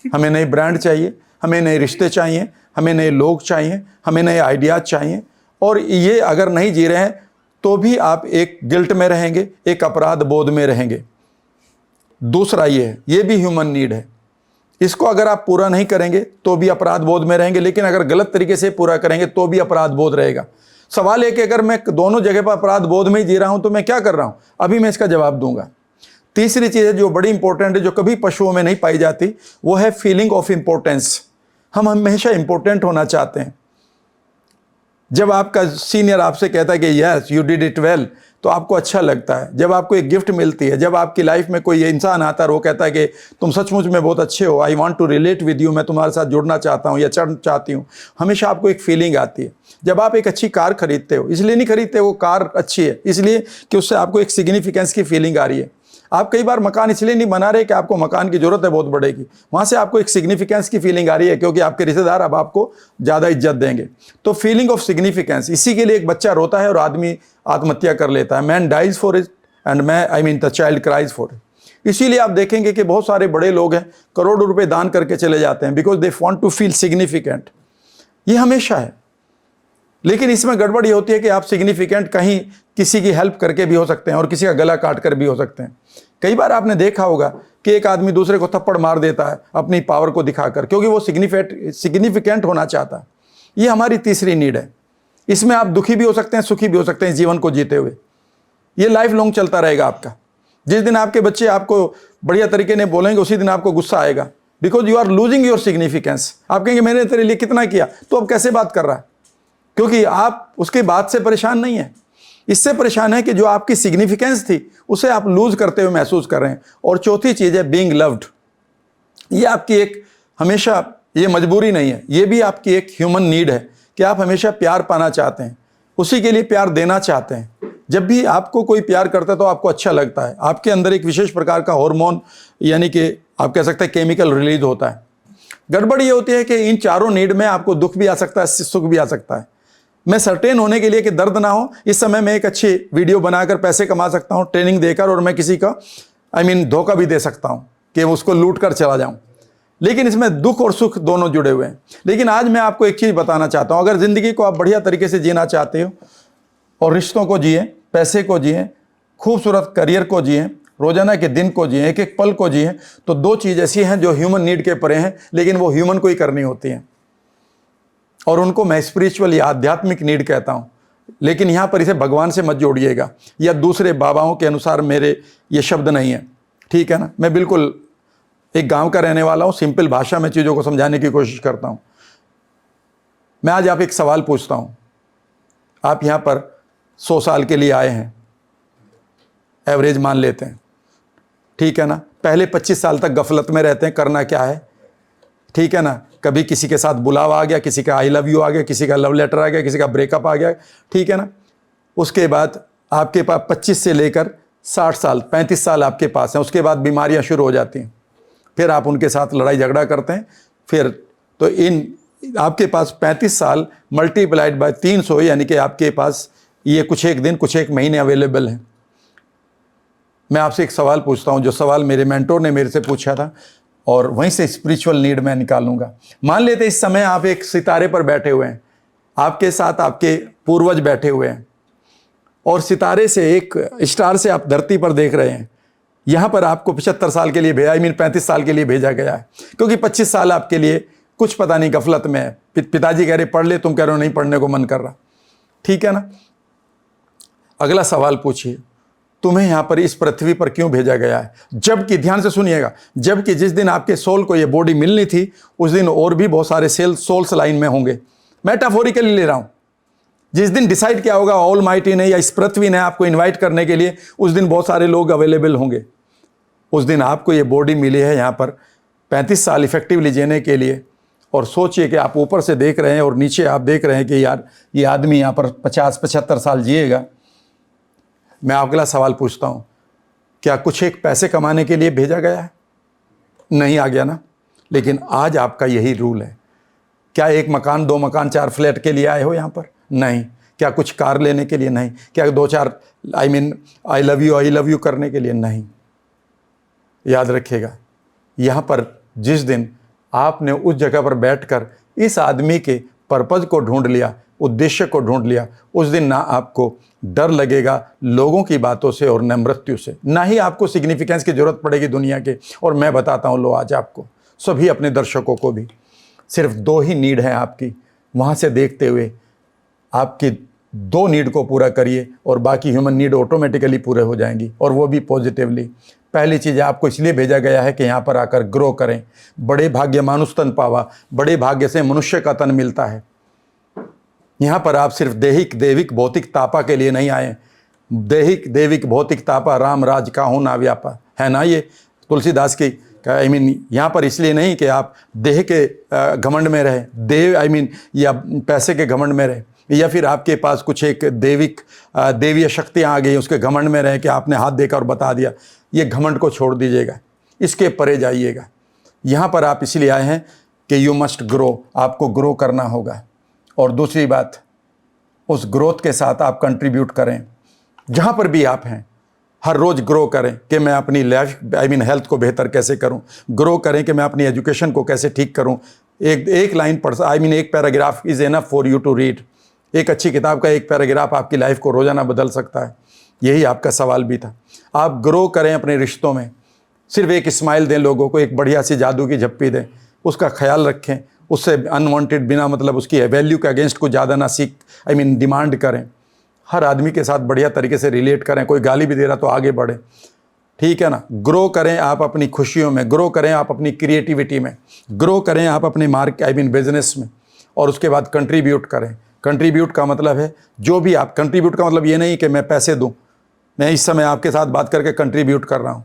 हमें नए ब्रांड चाहिए, हमें नए रिश्ते चाहिए, हमें नए लोग चाहिए, हमें नए आइडियाज चाहिए। और ये अगर नहीं जी रहे हैं तो भी आप एक गिल्ट में रहेंगे, एक अपराध बोध में रहेंगे। दूसरा ये है, ये भी ह्यूमन नीड है। इसको अगर आप पूरा नहीं करेंगे तो भी अपराध बोध में रहेंगे, लेकिन अगर गलत तरीके से पूरा करेंगे तो भी अपराध बोध रहेगा। सवाल है कि अगर मैं दोनों जगह पर अपराध बोध में ही जी रहा हूं तो मैं क्या कर रहा हूं? अभी मैं इसका जवाब दूंगा। तीसरी चीज़ है जो बड़ी इंपॉर्टेंट है, जो कभी पशुओं में नहीं पाई जाती, वो है फीलिंग ऑफ इंपॉर्टेंस। हम हमेशा इंपॉर्टेंट होना चाहते हैं। जब आपका सीनियर आपसे कहता है कि yes you did it well, तो आपको अच्छा लगता है। जब आपको एक गिफ्ट मिलती है, जब आपकी लाइफ में कोई इंसान आता है और वो कहता है कि तुम सचमुच में बहुत अच्छे हो, I want to relate with you, मैं तुम्हारे साथ जुड़ना चाहता हूँ या चढ़ चाहती हूँ, हमेशा आपको एक फीलिंग आती है। जब आप एक अच्छी कार खरीदते हो, इसलिए नहीं खरीदते वो कार अच्छी है, इसलिए कि उससे आपको एक सिग्निफिकेंस की फीलिंग आ रही है। आप कई बार मकान इसलिए नहीं बना रहे कि आपको मकान की ज़रूरत है बहुत बड़े की, वहाँ से आपको एक सिग्निफिकेंस की फीलिंग आ रही है क्योंकि आपके रिश्तेदार अब आपको ज़्यादा इज्जत देंगे। तो फीलिंग ऑफ सिग्निफिकेंस, इसी के लिए एक बच्चा रोता है और आदमी आत्महत्या कर लेता है। Man dies for it and the child cries for it. इसीलिए आप देखेंगे कि बहुत सारे बड़े लोग हैं करोड़ों रुपए दान करके चले जाते हैं because they want to feel significant. ये हमेशा है, लेकिन इसमें गड़बड़ ये होती है कि आप सिग्निफिकेंट कहीं किसी की हेल्प करके भी हो सकते हैं और किसी का गला काट कर भी हो सकते हैं। कई बार आपने देखा होगा कि एक आदमी दूसरे को थप्पड़ मार देता है अपनी पावर को दिखाकर, क्योंकि वो सिग्निफिकेंट होना चाहता है। ये हमारी तीसरी नीड है। इसमें आप दुखी भी हो सकते हैं, सुखी भी हो सकते हैं जीवन को जीते हुए। ये लाइफ लॉन्ग चलता रहेगा आपका। जिस दिन आपके बच्चे आपको बढ़िया तरीके से बोलेंगे उसी दिन आपको गुस्सा आएगा, because you are losing your significance. आप कहेंगे मैंने तेरे लिए कितना किया, तो अब कैसे बात कर रहा है, क्योंकि आप उसकी बात से परेशान नहीं है, इससे परेशान है कि जो आपकी सिग्निफिकेंस थी उसे आप लूज करते हुए महसूस कर रहे हैं। और चौथी चीज़ है बीइंग लव्ड। ये आपकी एक हमेशा, ये मजबूरी नहीं है, ये भी आपकी एक ह्यूमन नीड है कि आप हमेशा प्यार पाना चाहते हैं, उसी के लिए प्यार देना चाहते हैं। जब भी आपको कोई प्यार करता है तो आपको अच्छा लगता है, आपके अंदर एक विशेष प्रकार का हार्मोन यानी कि आप कह सकते हैं केमिकल रिलीज होता है। गड़बड़ ये होती है कि इन चारों नीड में आपको दुख भी आ सकता है, सुख भी आ सकता है। मैं सर्टेन होने के लिए कि दर्द ना हो, इस समय मैं एक अच्छी वीडियो बनाकर पैसे कमा सकता हूँ ट्रेनिंग देकर, और मैं किसी का धोखा भी दे सकता हूँ कि उसको लूट कर चला जाऊँ, लेकिन इसमें दुख और सुख दोनों जुड़े हुए हैं। लेकिन आज मैं आपको एक चीज़ बताना चाहता हूँ, अगर ज़िंदगी को आप बढ़िया तरीके से जीना चाहते हो और रिश्तों को जिए, पैसे को जिए, खूबसूरत करियर को जिए, रोजाना के दिन को जिए, एक एक पल को जिए, तो दो चीज़ ऐसी हैं जो ह्यूमन नीड के परे हैं, लेकिन वो ह्यूमन को ही करनी होती हैं, और उनको मैं स्पिरिचुअल या आध्यात्मिक नीड कहता हूँ। लेकिन यहाँ पर इसे भगवान से मत जोड़िएगा या दूसरे बाबाओं के अनुसार मेरे ये शब्द नहीं है, ठीक है ना। मैं बिल्कुल एक गांव का रहने वाला हूँ, सिंपल भाषा में चीज़ों को समझाने की कोशिश करता हूँ। मैं आज आप एक सवाल पूछता हूँ, आप यहाँ पर 100 साल के लिए आए हैं, एवरेज मान लेते हैं, ठीक है ना। पहले 25 साल तक गफलत में रहते हैं, करना क्या है, ठीक है ना। कभी किसी के साथ बुलावा आ गया, किसी का आई लव यू आ गया, किसी का लव लेटर आ गया, किसी का ब्रेकअप आ गया, ठीक है ना। उसके बाद आपके पास 25 से लेकर 60 साल 35 साल आपके पास हैं, उसके बाद बीमारियां शुरू हो जाती हैं, फिर आप उनके साथ लड़ाई झगड़ा करते हैं, फिर तो इन आपके पास 35 साल मल्टीप्लाइड बाय 300, यानी कि आपके पास ये कुछ एक दिन कुछ एक महीने अवेलेबल हैं। मैं आपसे एक सवाल पूछता हूँ, जो सवाल मेरे मेंटोर ने मेरे से पूछा था, और वहीं से स्पिरिचुअल नीड मैं निकालूंगा। मान लेते इस समय आप एक सितारे पर बैठे हुए हैं, आपके साथ आपके पूर्वज बैठे हुए हैं, और सितारे से एक स्टार से आप धरती पर देख रहे हैं। यहाँ पर आपको 75 साल के लिए भेजा, 35 साल के लिए भेजा गया है, क्योंकि 25 साल आपके लिए कुछ पता नहीं गफलत में है। पिताजी कह रहे पढ़ ले, तुम कह रहे हो नहीं पढ़ने को मन कर रहा, ठीक है ना। अगला सवाल पूछिए, तुम्हें यहाँ पर इस पृथ्वी पर क्यों भेजा गया है। जबकि ध्यान से सुनिएगा, जबकि जिस दिन आपके सोल को ये बॉडी मिलनी थी उस दिन और भी बहुत सारे सोल्स लाइन में होंगे। मेटाफोरिकली ले रहा हूँ। जिस दिन डिसाइड किया होगा ऑल माइटी ने या इस पृथ्वी ने आपको इन्वाइट करने के लिए, उस दिन बहुत सारे लोग अवेलेबल होंगे। उस दिन आपको ये बॉडी मिली है यहाँ पर 35 साल इफेक्टिवली जीने के लिए। और सोचिए कि आप ऊपर से देख रहे हैं और नीचे आप देख रहे हैं कि यार ये आदमी यहाँ पर 50-75 साल जिएगा। मैं अगला सवाल पूछता हूँ, क्या कुछ एक पैसे कमाने के लिए भेजा गया है? नहीं आ गया ना। लेकिन आज आपका यही रूल है। क्या एक मकान, 2 मकान, 4 फ्लैट के लिए आए हो यहाँ पर? नहीं। क्या कुछ कार लेने के लिए? नहीं। क्या 2-4 आई लव यू करने के लिए? नहीं। याद रखिएगा, यहाँ पर जिस दिन आपने उस जगह पर बैठकर इस आदमी के पर्पज को ढूंढ लिया, उद्देश्य को ढूंढ लिया, उस दिन ना आपको डर लगेगा लोगों की बातों से और न मृत्यु से, ना ही आपको सिग्निफिकेंस की जरूरत पड़ेगी दुनिया के। और मैं बताता हूँ, लो आज आपको सभी अपने दर्शकों को भी सिर्फ 2 ही नीड हैं आपकी। वहाँ से देखते हुए आपकी 2 नीड को पूरा करिए और बाकी ह्यूमन नीड ऑटोमेटिकली पूरे हो जाएंगी, और वो भी पॉजिटिवली। पहली चीज़ आपको इसलिए भेजा गया है कि यहाँ पर आकर ग्रो करें। बड़े भाग्य मानुष तन पावा, बड़े भाग्य से मनुष्य का तन मिलता है। यहाँ पर आप सिर्फ देहिक देविक भौतिक तापा के लिए नहीं आए। देहिक देविक भौतिक तापा राम राज का हो ना व्यापा, है ना ये तुलसीदास की। यहाँ पर इसलिए नहीं कि आप देह के घमंड में रहे, या पैसे के घमंड में रहे, या फिर आपके पास कुछ एक देवीय शक्तियाँ आ गई उसके घमंड में रहे कि आपने हाथ देकर और बता दिया। ये घमंड को छोड़ दीजिएगा, इसके परे जाइएगा। यहाँ पर आप इसलिए आए हैं कि यू मस्ट ग्रो, आपको ग्रो करना होगा। और दूसरी बात, उस ग्रोथ के साथ आप कंट्रीब्यूट करें, जहाँ पर भी आप हैं हर रोज़ ग्रो करें कि मैं अपनी लाइफ हेल्थ को बेहतर कैसे करूं, ग्रो करें कि मैं अपनी एजुकेशन को कैसे ठीक करूं। एक लाइन पढ़ एक paragraph is enough for you to read. एक अच्छी किताब का एक पैराग्राफ आपकी लाइफ को रोज़ाना बदल सकता है। यही आपका सवाल भी था। आप ग्रो करें अपने रिश्तों में, सिर्फ एक स्माइल दें लोगों को, एक बढ़िया सी जादू की झप्पी दें, उसका ख्याल रखें, उससे अनवांटेड बिना मतलब उसकी वैल्यू के अगेंस्ट को ज़्यादा ना डिमांड करें। हर आदमी के साथ बढ़िया तरीके से रिलेट करें, कोई गाली भी दे रहा तो आगे बढ़े, ठीक है ना। ग्रो करें आप अपनी खुशियों में, ग्रो करें आप अपनी क्रिएटिविटी में, ग्रो करें आप अपने बिजनेस में, और उसके बाद कंट्रीब्यूट करें। कंट्रीब्यूट का मतलब है जो भी आप, कंट्रीब्यूट का मतलब ये नहीं कि मैं पैसे दूं, मैं इस समय आपके साथ बात करके कंट्रीब्यूट कर रहा हूं।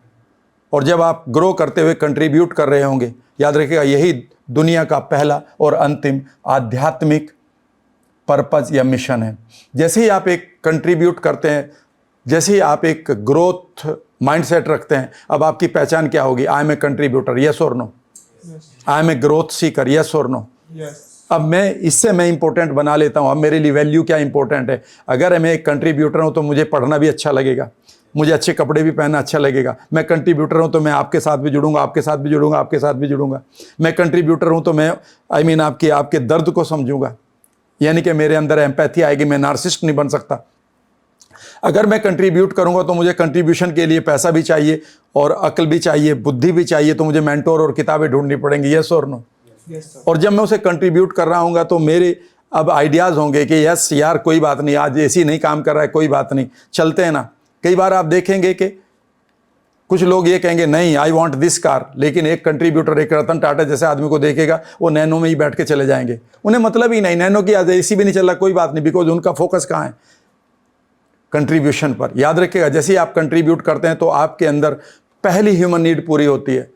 और जब आप ग्रो करते हुए कंट्रीब्यूट कर रहे होंगे, याद रखिएगा यही दुनिया का पहला और अंतिम आध्यात्मिक पर्पज़ या मिशन है। जैसे ही आप एक कंट्रीब्यूट करते हैं, जैसे ही आप एक ग्रोथ माइंडसेट रखते हैं, अब आपकी पहचान क्या होगी? I am a contributor, yes और no. I am a growth seeker, yes और नो। अब मैं इंपॉर्टेंट बना लेता हूँ। अब मेरे लिए वैल्यू क्या इंपॉर्टेंट है? अगर मैं एक कंट्रीब्यूटर हूँ तो मुझे पढ़ना भी अच्छा लगेगा, मुझे अच्छे कपड़े भी पहनना अच्छा लगेगा। मैं कंट्रीब्यूटर हूँ तो मैं आपके साथ भी जुड़ूंगा, आपके साथ भी जुड़ूंगा, आपके साथ भी जुड़ूंगा। मैं कंट्रीब्यूटर हूँ तो मैं आपके दर्द को समझूंगा, यानी कि मेरे अंदर एम्पैथी आएगी। मैं नार्सिसिस्ट नहीं बन सकता। अगर मैं कंट्रीब्यूट करूंगा तो मुझे कंट्रीब्यूशन के लिए पैसा भी चाहिए और अक्ल भी चाहिए, बुद्धि भी चाहिए, तो मुझे मेंटोर और किताबें ढूंढनी पड़ेंगी, यस और नो। और जब मैं उसे कंट्रीब्यूट कर रहा हूँगा तो मेरे अब आइडियाज़ होंगे कि यस यार कोई बात नहीं, आज एसी नहीं काम कर रहा है, कोई बात नहीं, चलते हैं ना। कई बार आप देखेंगे कि कुछ लोग ये कहेंगे नहीं आई वांट दिस कार, लेकिन एक कंट्रीब्यूटर, एक रतन टाटा जैसे आदमी को देखेगा, वो नैनो में ही बैठ के चले जाएंगे। उन्हें मतलब ही नहीं, नैनो की आज एसी भी नहीं चल रहा, कोई बात नहीं, बिकॉज उनका फोकस कहाँ है? कंट्रीब्यूशन पर। याद रखिएगा, जैसे ही आप कंट्रीब्यूट करते हैं तो आपके अंदर पहली ह्यूमन नीड पूरी होती है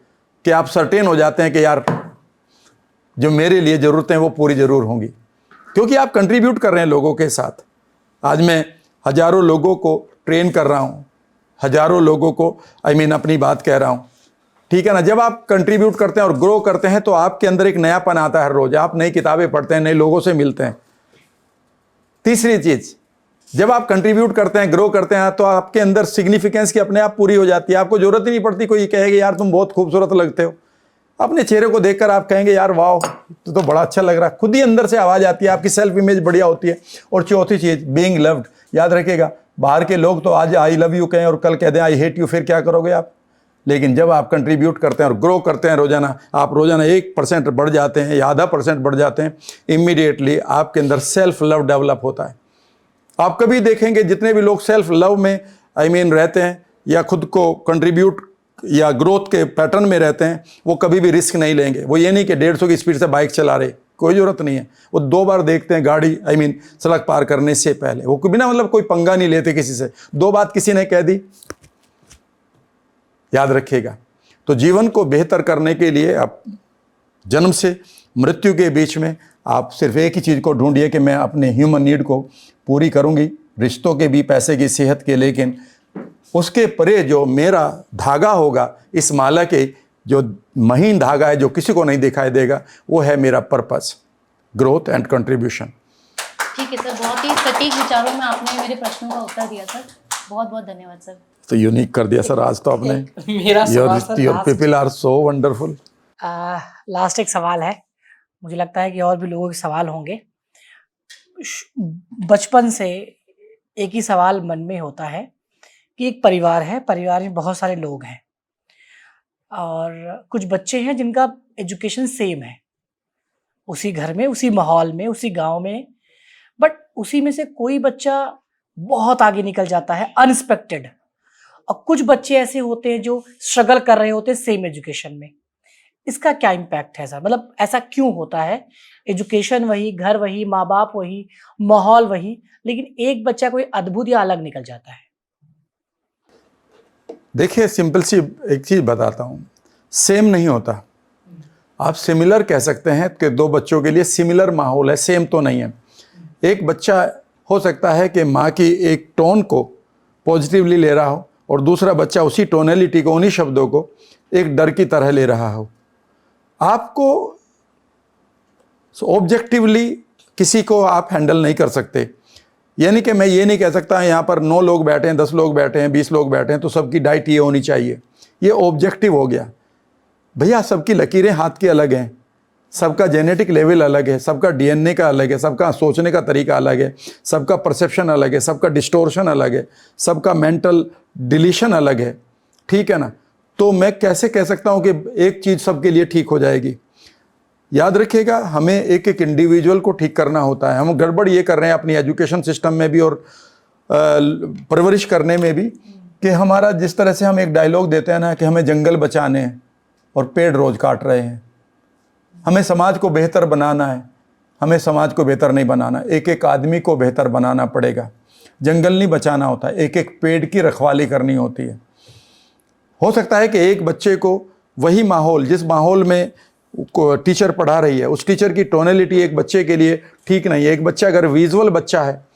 कि आप सर्टेन हो जाते हैं कि यार जो मेरे लिए ज़रूरतें हैं वो पूरी ज़रूर होंगी, क्योंकि आप कंट्रीब्यूट कर रहे हैं लोगों के साथ। आज मैं हज़ारों लोगों को ट्रेन कर रहा हूँ, हज़ारों लोगों को अपनी बात कह रहा हूँ, ठीक है ना। जब आप कंट्रीब्यूट करते हैं और ग्रो करते हैं तो आपके अंदर एक नयापन आता है हर रोज़। आप नई किताबें पढ़ते हैं, नए लोगों से मिलते हैं। तीसरी चीज़, जब आप कंट्रीब्यूट करते हैं, ग्रो करते हैं, तो आपके अंदर सिग्निफिकेंस की अपने आप पूरी हो जाती है। आपको ज़रूरत ही नहीं पड़ती कोई कहेगा यार तुम बहुत खूबसूरत लगते हो। अपने चेहरे को देखकर आप कहेंगे यार वाह तो बड़ा अच्छा लग रहा है, खुद ही अंदर से आवाज़ आती है, आपकी सेल्फ इमेज बढ़िया होती है। और चौथी चीज़, बीइंग लव्ड। याद रखिएगा, बाहर के लोग तो आज आई लव यू कहें और कल कह दें आई हेट यू, फिर क्या करोगे आप? लेकिन जब आप कंट्रीब्यूट करते हैं और ग्रो करते हैं रोज़ाना, आप रोज़ाना 1% बढ़ जाते हैं या आधा % बढ़ जाते हैं, इमीडिएटली आपके अंदर सेल्फ लव डेवलप होता है। आप कभी देखेंगे जितने भी लोग सेल्फ लव में रहते हैं या खुद को कंट्रीब्यूट या ग्रोथ के पैटर्न में रहते हैं, वो कभी भी रिस्क नहीं लेंगे। वो ये नहीं कि 150 की स्पीड से बाइक चला रहे, कोई ज़रूरत नहीं है। वो 2 बार देखते हैं गाड़ी सड़क पार करने से पहले। वो बिना कोई पंगा नहीं लेते किसी से। 2 बात किसी ने कह दी, याद रखिएगा। तो जीवन को बेहतर करने के लिए आप जन्म से मृत्यु के बीच में आप सिर्फ एक ही चीज़ को ढूंढिए कि मैं अपने ह्यूमन नीड को पूरी करूंगी, रिश्तों के भी, पैसे की, सेहत के, लेकिन उसके परे जो मेरा धागा होगा, इस माला के जो महीन धागा है जो किसी को नहीं दिखाई देगा, वो है मेरा पर्पस, ग्रोथ एंड कंट्रीब्यूशन। ठीक है सर, बहुत ही सटीक विचारों में आपने मेरे प्रश्नों का उत्तर दिया सर। बहुत बहुत धन्यवाद सर। तो यूनिक कर दिया सर आज तो आपने। मेरा सवाल sir, your people are so wonderful. Last एक सवाल है, मुझे लगता है कि और भी लोगों के सवाल होंगे। बचपन से एक ही सवाल मन में होता है कि एक परिवार है, परिवार में बहुत सारे लोग हैं और कुछ बच्चे हैं जिनका एजुकेशन सेम है, उसी घर में, उसी माहौल में, उसी गांव में, बट उसी में से कोई बच्चा बहुत आगे निकल जाता है अनएक्सपेक्टेड, और कुछ बच्चे ऐसे होते हैं जो स्ट्रगल कर रहे होते हैं सेम एजुकेशन में। इसका क्या इम्पैक्ट है सर? मतलब ऐसा क्यों होता है? एजुकेशन वही, घर वही, माँ बाप वही, माहौल वही, लेकिन एक बच्चा कोई अद्भुत या अलग निकल जाता है। देखिए, सिंपल सी एक चीज़ बताता हूँ, सेम नहीं होता। आप सिमिलर कह सकते हैं कि 2 बच्चों के लिए सिमिलर माहौल है, सेम तो नहीं है। एक बच्चा हो सकता है कि माँ की एक टोन को पॉजिटिवली ले रहा हो और दूसरा बच्चा उसी टोनैलिटी को, उन्हीं शब्दों को एक डर की तरह ले रहा हो। आपको ऑब्जेक्टिवली किसी को आप हैंडल नहीं कर सकते। यानी कि मैं ये नहीं कह सकता यहाँ पर 9 लोग बैठे हैं, 10 लोग बैठे हैं, 20 लोग बैठे हैं तो सबकी डाइट ये होनी चाहिए, ये ऑब्जेक्टिव हो गया। भैया सबकी लकीरें हाथ की अलग हैं, सबका जेनेटिक लेवल अलग है, सबका डीएनए का अलग है, सबका सोचने का तरीका अलग है, सबका परसेप्शन अलग है, सबका डिस्टोर्शन अलग है, सबका मेंटल डिलीशन अलग है, ठीक है ना। तो मैं कैसे कह सकता हूँ कि एक चीज़ सबके लिए ठीक हो जाएगी। याद रखिएगा, हमें एक एक इंडिविजुअल को ठीक करना होता है। हम गड़बड़ ये कर रहे हैं अपनी एजुकेशन सिस्टम में भी और परवरिश करने में भी, कि हमारा जिस तरह से हम एक डायलॉग देते हैं ना कि हमें जंगल बचाने हैं और पेड़ रोज काट रहे हैं। हमें समाज को बेहतर बनाना है, हमें समाज को बेहतर नहीं बनाना, एक एक आदमी को बेहतर बनाना पड़ेगा। जंगल नहीं बचाना होता, एक एक पेड़ की रखवाली करनी होती है। हो सकता है कि एक बच्चे को वही माहौल, जिस माहौल में को टीचर पढ़ा रही है, उस टीचर की टोनैलिटी एक बच्चे के लिए ठीक नहीं है। एक बच्चा अगर विजुअल बच्चा है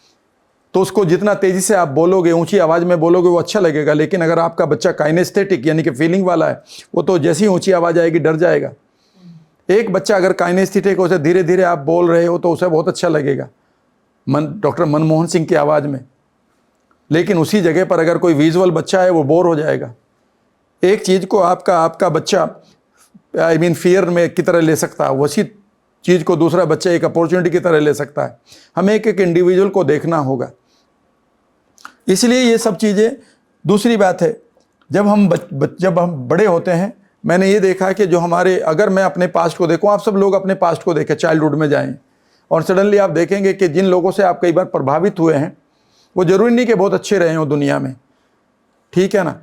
तो उसको जितना तेज़ी से आप बोलोगे, ऊंची आवाज़ में बोलोगे, वो अच्छा लगेगा। लेकिन अगर आपका बच्चा काइनेस्थेटिक यानी कि फीलिंग वाला है, वो तो जैसी ऊंची आवाज़ आएगी डर जाएगा। एक बच्चा अगर काइनेस्थेटिक उसे धीरे धीरे आप बोल रहे हो तो उसे बहुत अच्छा लगेगा, डॉक्टर मनमोहन सिंह की आवाज़ में। लेकिन उसी जगह पर अगर कोई विजुअल बच्चा है वो बोर हो जाएगा। एक चीज़ को आपका बच्चा फियर में की तरह ले सकता है, वैसी चीज़ को दूसरा बच्चा एक अपॉर्चुनिटी की तरह ले सकता है। हमें एक एक इंडिविजुअल को देखना होगा। इसलिए ये सब चीज़ें, दूसरी बात है, जब हम बड़े होते हैं, मैंने ये देखा कि जो हमारे, अगर मैं अपने पास्ट को देखूं, आप सब लोग अपने पास्ट को देखें, चाइल्डहुड में जाएं और सडनली आप देखेंगे कि जिन लोगों से आप कई बार प्रभावित हुए हैं वो ज़रूरी नहीं कि बहुत अच्छे रहे हों दुनिया में, ठीक है ना।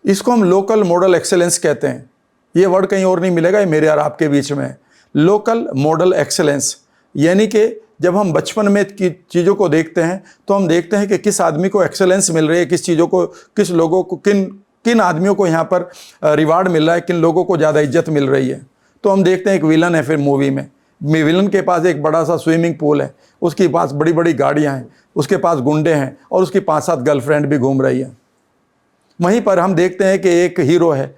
इसको हम लोकल मॉडल एक्सेलेंस कहते हैं। ये वर्ड कहीं और नहीं मिलेगा, ये मेरे और आपके बीच में है। लोकल मॉडल एक्सेलेंस यानी कि जब हम बचपन में की चीज़ों को देखते हैं तो हम देखते हैं कि किस आदमी को एक्सेलेंस मिल रही है, किस चीज़ों को, किस लोगों को, किन आदमियों को यहाँ पर रिवार्ड मिल रहा है, किन लोगों को ज़्यादा इज्जत मिल रही है। तो हम देखते हैं एक विलन है, फिर मूवी में विलन के पास एक बड़ा सा स्विमिंग पूल है, उसके पास बड़ी बड़ी गाड़ियाँ हैं, उसके पास गुंडे हैं और उसकी 5-7 गर्लफ्रेंड भी घूम रही है। वहीं पर हम देखते हैं कि एक हीरो है,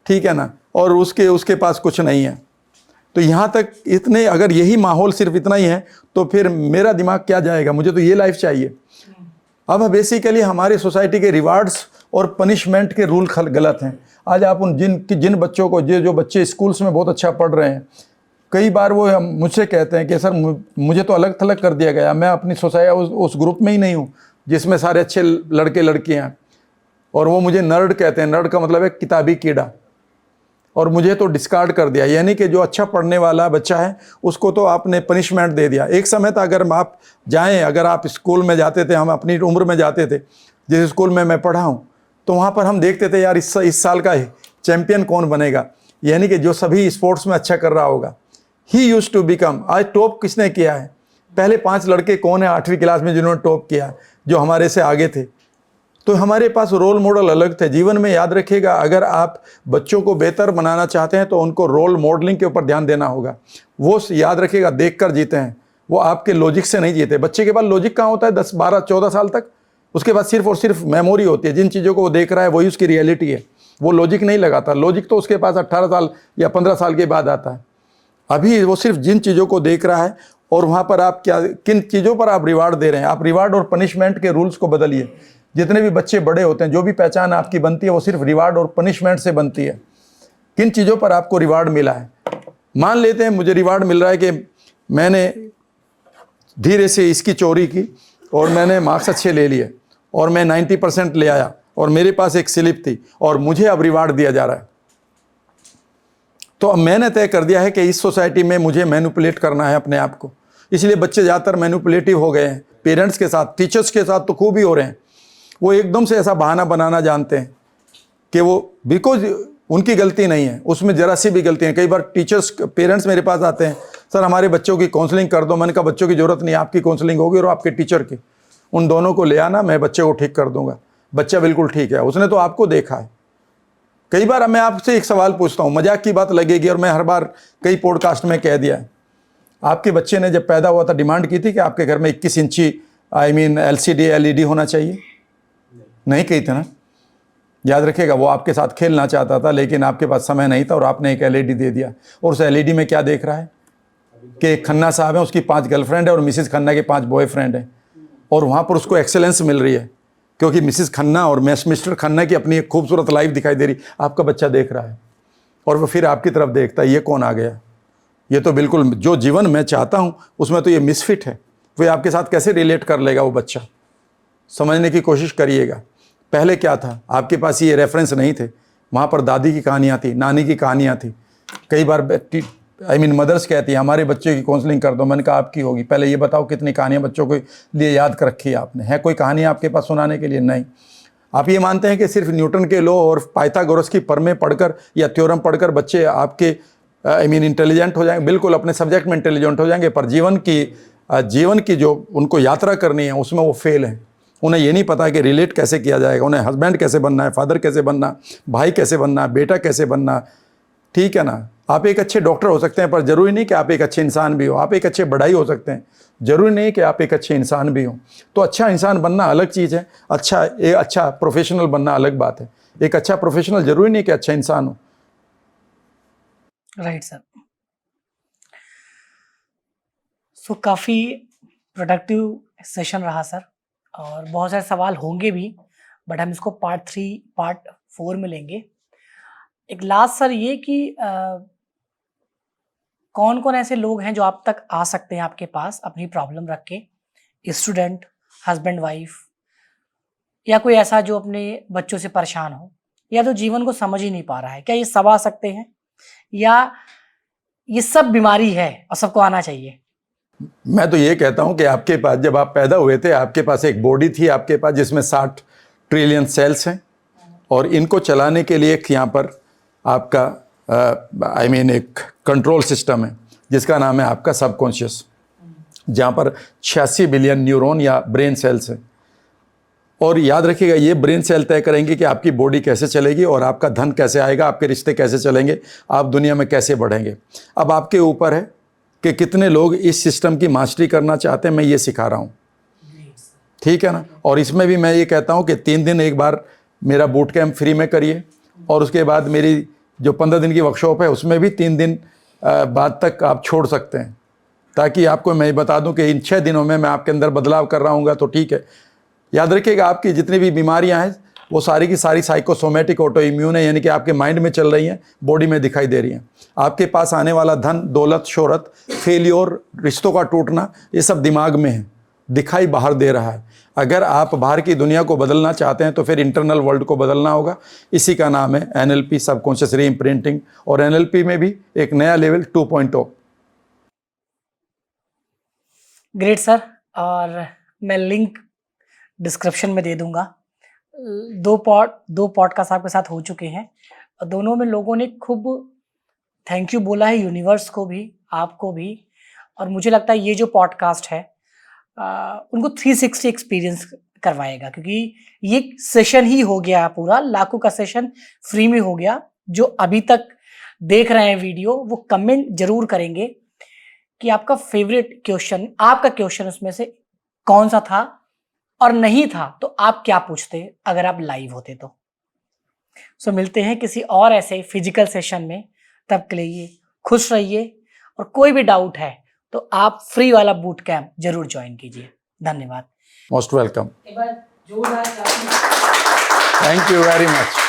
ठीक है ना, और उसके पास कुछ नहीं है। तो यहाँ तक इतने, अगर यही माहौल सिर्फ इतना ही है तो फिर मेरा दिमाग क्या जाएगा, मुझे तो ये लाइफ चाहिए। अब बेसिकली हमारी सोसाइटी के रिवार्ड्स और पनिशमेंट के रूल गलत हैं। आज आप जिन बच्चों को, जो बच्चे स्कूल्स में बहुत अच्छा पढ़ रहे हैं, कई बार वो मुझसे कहते हैं कि सर मुझे तो अलग थलग कर दिया गया, मैं अपनी सोसाइटी उस ग्रुप में ही नहीं हूँ जिसमें सारे अच्छे लड़के लड़कियाँ हैं, और वो मुझे नर्ड कहते हैं। नर्ड का मतलब है किताबी कीड़ा, और मुझे तो डिस्कार्ड कर दिया। यानी कि जो अच्छा पढ़ने वाला बच्चा है उसको तो आपने पनिशमेंट दे दिया। एक समय था, अगर आप जाएं, अगर आप स्कूल में जाते थे, हम अपनी उम्र में जाते थे, जिस स्कूल में मैं पढ़ा हूं, तो वहां पर हम देखते थे यार इस साल का चैंपियन कौन बनेगा, यानी कि जो सभी स्पोर्ट्स में अच्छा कर रहा होगा। He used to become. आज टॉप किसने किया है? पहले 5 लड़के कौन है 8वीं क्लास में जिन्होंने टॉप किया, जो हमारे से आगे थे। तो हमारे पास रोल मॉडल अलग थे। जीवन में याद रखिएगा, अगर आप बच्चों को बेहतर बनाना चाहते हैं तो उनको रोल मॉडलिंग के ऊपर ध्यान देना होगा। वो याद रखिएगा देखकर जीते हैं, वो आपके लॉजिक से नहीं जीते। बच्चे के पास लॉजिक कहाँ होता है 10, 12, 14 साल तक? उसके बाद सिर्फ और सिर्फ मेमोरी होती है। जिन चीज़ों को वो देख रहा है वही उसकी रियलिटी है। वो लॉजिक नहीं लगाता। लॉजिक तो उसके पास 18 साल या 15 साल के बाद आता है। अभी वो सिर्फ जिन चीज़ों को देख रहा है, और वहाँ पर आप किन चीज़ों पर आप रिवार्ड दे रहे हैं। आप रिवार्ड और पनिशमेंट के रूल्स को बदलिए। जितने भी बच्चे बड़े होते हैं, जो भी पहचान आपकी बनती है वो सिर्फ रिवार्ड और पनिशमेंट से बनती है। किन चीज़ों पर आपको रिवार्ड मिला है? मान लेते हैं मुझे रिवार्ड मिल रहा है कि मैंने धीरे से इसकी चोरी की और मैंने मार्क्स अच्छे ले लिए और मैं 90% ले आया और मेरे पास एक स्लिप थी और मुझे अब रिवार्ड दिया जा रहा है। तो अब मैंने तय कर दिया है कि इस सोसाइटी में मुझे मैनिपुलेट करना है अपने आप को। इसलिए बच्चे ज़्यादातर मैनिपुलेटिव हो गए हैं। पेरेंट्स के साथ, टीचर्स के साथ तो खूब ही हो रहे हैं। वो एकदम से ऐसा बहाना बनाना जानते हैं कि वो, बिकॉज उनकी गलती नहीं है, उसमें ज़रा सी भी गलती है। कई बार पेरेंट्स मेरे पास आते हैं, सर हमारे बच्चों की काउंसलिंग कर दो। मैंने कहा बच्चों की ज़रूरत नहीं, आपकी काउंसलिंग होगी और आपके टीचर की। उन दोनों को ले आना, मैं बच्चे को ठीक कर दूंगा। बच्चा बिल्कुल ठीक है, उसने तो आपको देखा है। कई बार मैं आपसे एक सवाल पूछता हूँ, मजाक की बात लगेगी और मैं हर बार कई पॉडकास्ट में कह दिया है, आपके बच्चे ने जब पैदा हुआ था डिमांड की थी कि आपके घर में 21 इंची LCD LED होना चाहिए? नहीं कही थी ना। याद रखिएगा, वो आपके साथ खेलना चाहता था लेकिन आपके पास समय नहीं था और आपने एक एलईडी दे दिया। और उस एलईडी में क्या देख रहा है कि एक खन्ना साहब है, उसकी 5 गर्लफ्रेंड है और मिसिस खन्ना के 5 बॉयफ्रेंड हैं, और वहाँ पर उसको एक्सेलेंस मिल रही है क्योंकि मिसिस खन्ना और मिस्टर खन्ना की अपनी एक खूबसूरत लाइफ दिखाई दे रही। आपका बच्चा देख रहा है और वो फिर आपकी तरफ देखता है, ये कौन आ गया, ये तो बिल्कुल जो जीवन मैं चाहता हूँ उसमें तो ये मिसफिट है। वो आपके साथ कैसे रिलेट कर लेगा वो बच्चा, समझने की कोशिश करिएगा। पहले क्या था, आपके पास ये रेफरेंस नहीं थे, वहाँ पर दादी की कहानियाँ थी, नानी की कहानियाँ थी। कई बार मदर्स कहती है हमारे बच्चे की काउंसलिंग कर दो। मैंने कहा आपकी होगी, पहले ये बताओ कितनी कहानियाँ बच्चों के लिए याद कर रखी है आपने, है कोई कहानी आपके पास सुनाने के लिए? नहीं। आप ये मानते हैं कि सिर्फ न्यूटन के लॉ और पाइथागोरस की परमें पढ़कर या थ्योरम पढ़कर बच्चे आपके इंटेलिजेंट हो जाएंगे? बिल्कुल, अपने सब्जेक्ट में इंटेलिजेंट हो जाएंगे, पर जीवन की जो उनको यात्रा करनी है उसमें वो फेल है। उन्हें ये नहीं पता कि रिलेट कैसे किया जाएगा, उन्हें हस्बैंड कैसे बनना है, फादर कैसे बनना, भाई कैसे बनना, बेटा कैसे बनना। ठीक है ना, आप एक अच्छे डॉक्टर हो सकते हैं पर ज़रूरी नहीं कि आप एक अच्छे इंसान भी हो। आप एक अच्छे बढ़ाई हो सकते हैं, ज़रूरी नहीं कि आप एक अच्छे इंसान भी हो। तो अच्छा इंसान बनना अलग चीज़ है, अच्छा प्रोफेशनल बनना अलग बात है। एक अच्छा प्रोफेशनल ज़रूरी नहीं कि अच्छा इंसान हो। Right sir. सो काफ़ी प्रोडक्टिव सेशन रहा सर, और बहुत सारे सवाल होंगे भी, बट हम इसको पार्ट 3 पार्ट 4 में लेंगे। एक लास्ट सर ये कि कौन कौन ऐसे लोग हैं जो आप तक आ सकते हैं आपके पास अपनी प्रॉब्लम रख के? स्टूडेंट, हस्बैंड वाइफ, या कोई ऐसा जो अपने बच्चों से परेशान हो, या तो जीवन को समझ ही नहीं पा रहा है, क्या ये सब आ सकते हैं या ये सब बीमारी है और सबको आना चाहिए? मैं तो ये कहता हूँ कि आपके पास जब आप पैदा हुए थे आपके पास एक बॉडी थी आपके पास जिसमें 60 ट्रिलियन सेल्स हैं, और इनको चलाने के लिए एक यहाँ पर आपका एक कंट्रोल सिस्टम है जिसका नाम है आपका सबकॉन्शियस, जहाँ पर 86 बिलियन न्यूरॉन या ब्रेन सेल्स हैं। और याद रखिएगा, ये ब्रेन सेल तय करेंगे कि आपकी बॉडी कैसे चलेगी और आपका धन कैसे आएगा, आपके रिश्ते कैसे चलेंगे, आप दुनिया में कैसे बढ़ेंगे। अब आपके ऊपर है कि कितने लोग इस सिस्टम की मास्टरी करना चाहते हैं, मैं ये सिखा रहा हूँ। ठीक है ना, और इसमें भी मैं ये कहता हूँ कि 3 दिन एक बार मेरा बूट कैंप फ्री में करिए, और उसके बाद मेरी जो 15 दिन की वर्कशॉप है उसमें भी 3 दिन बाद तक आप छोड़ सकते हैं, ताकि आपको मैं बता दूं कि इन 6 दिनों में मैं आपके अंदर बदलाव कर रहा हूँगा। तो ठीक है, याद रखिएगा आपकी जितनी भी बीमारियां हैं वो सारी की सारी साइकोसोमेटिक ऑटो इम्यून है, यानी कि आपके माइंड में चल रही हैं, बॉडी में दिखाई दे रही हैं। आपके पास आने वाला धन, दौलत, शोहरत, फेलियर, रिश्तों का टूटना, ये सब दिमाग में है, दिखाई बाहर दे रहा है। अगर आप बाहर की दुनिया को बदलना चाहते हैं तो फिर इंटरनल वर्ल्ड को बदलना होगा। इसी का नाम है NLP, सबकॉन्शियस रीइम्प्रिंटिंग, और NLP में भी एक नया लेवल 2.0। ग्रेट सर, और मैं लिंक डिस्क्रिप्शन में दे दूंगा। 2 पॉडकास्ट आपके साथ हो चुके हैं, और दोनों में लोगों ने खूब थैंक यू बोला है, यूनिवर्स को भी, आपको भी। और मुझे लगता है ये जो पॉडकास्ट है उनको 360 एक्सपीरियंस करवाएगा, क्योंकि ये सेशन ही हो गया पूरा, लाखों का सेशन फ्री में हो गया। जो अभी तक देख रहे हैं वीडियो वो कमेंट जरूर करेंगे कि आपका फेवरेट क्वेश्चन, आपका क्वेश्चन उसमें से कौन सा था, और नहीं था तो आप क्या पूछते अगर आप लाइव होते तो। सो मिलते हैं किसी और ऐसे फिजिकल सेशन में, तब के लिए खुश रहिए, और कोई भी डाउट है तो आप फ्री वाला बूट कैंप जरूर ज्वाइन कीजिए। धन्यवाद। Most welcome. Thank you very much.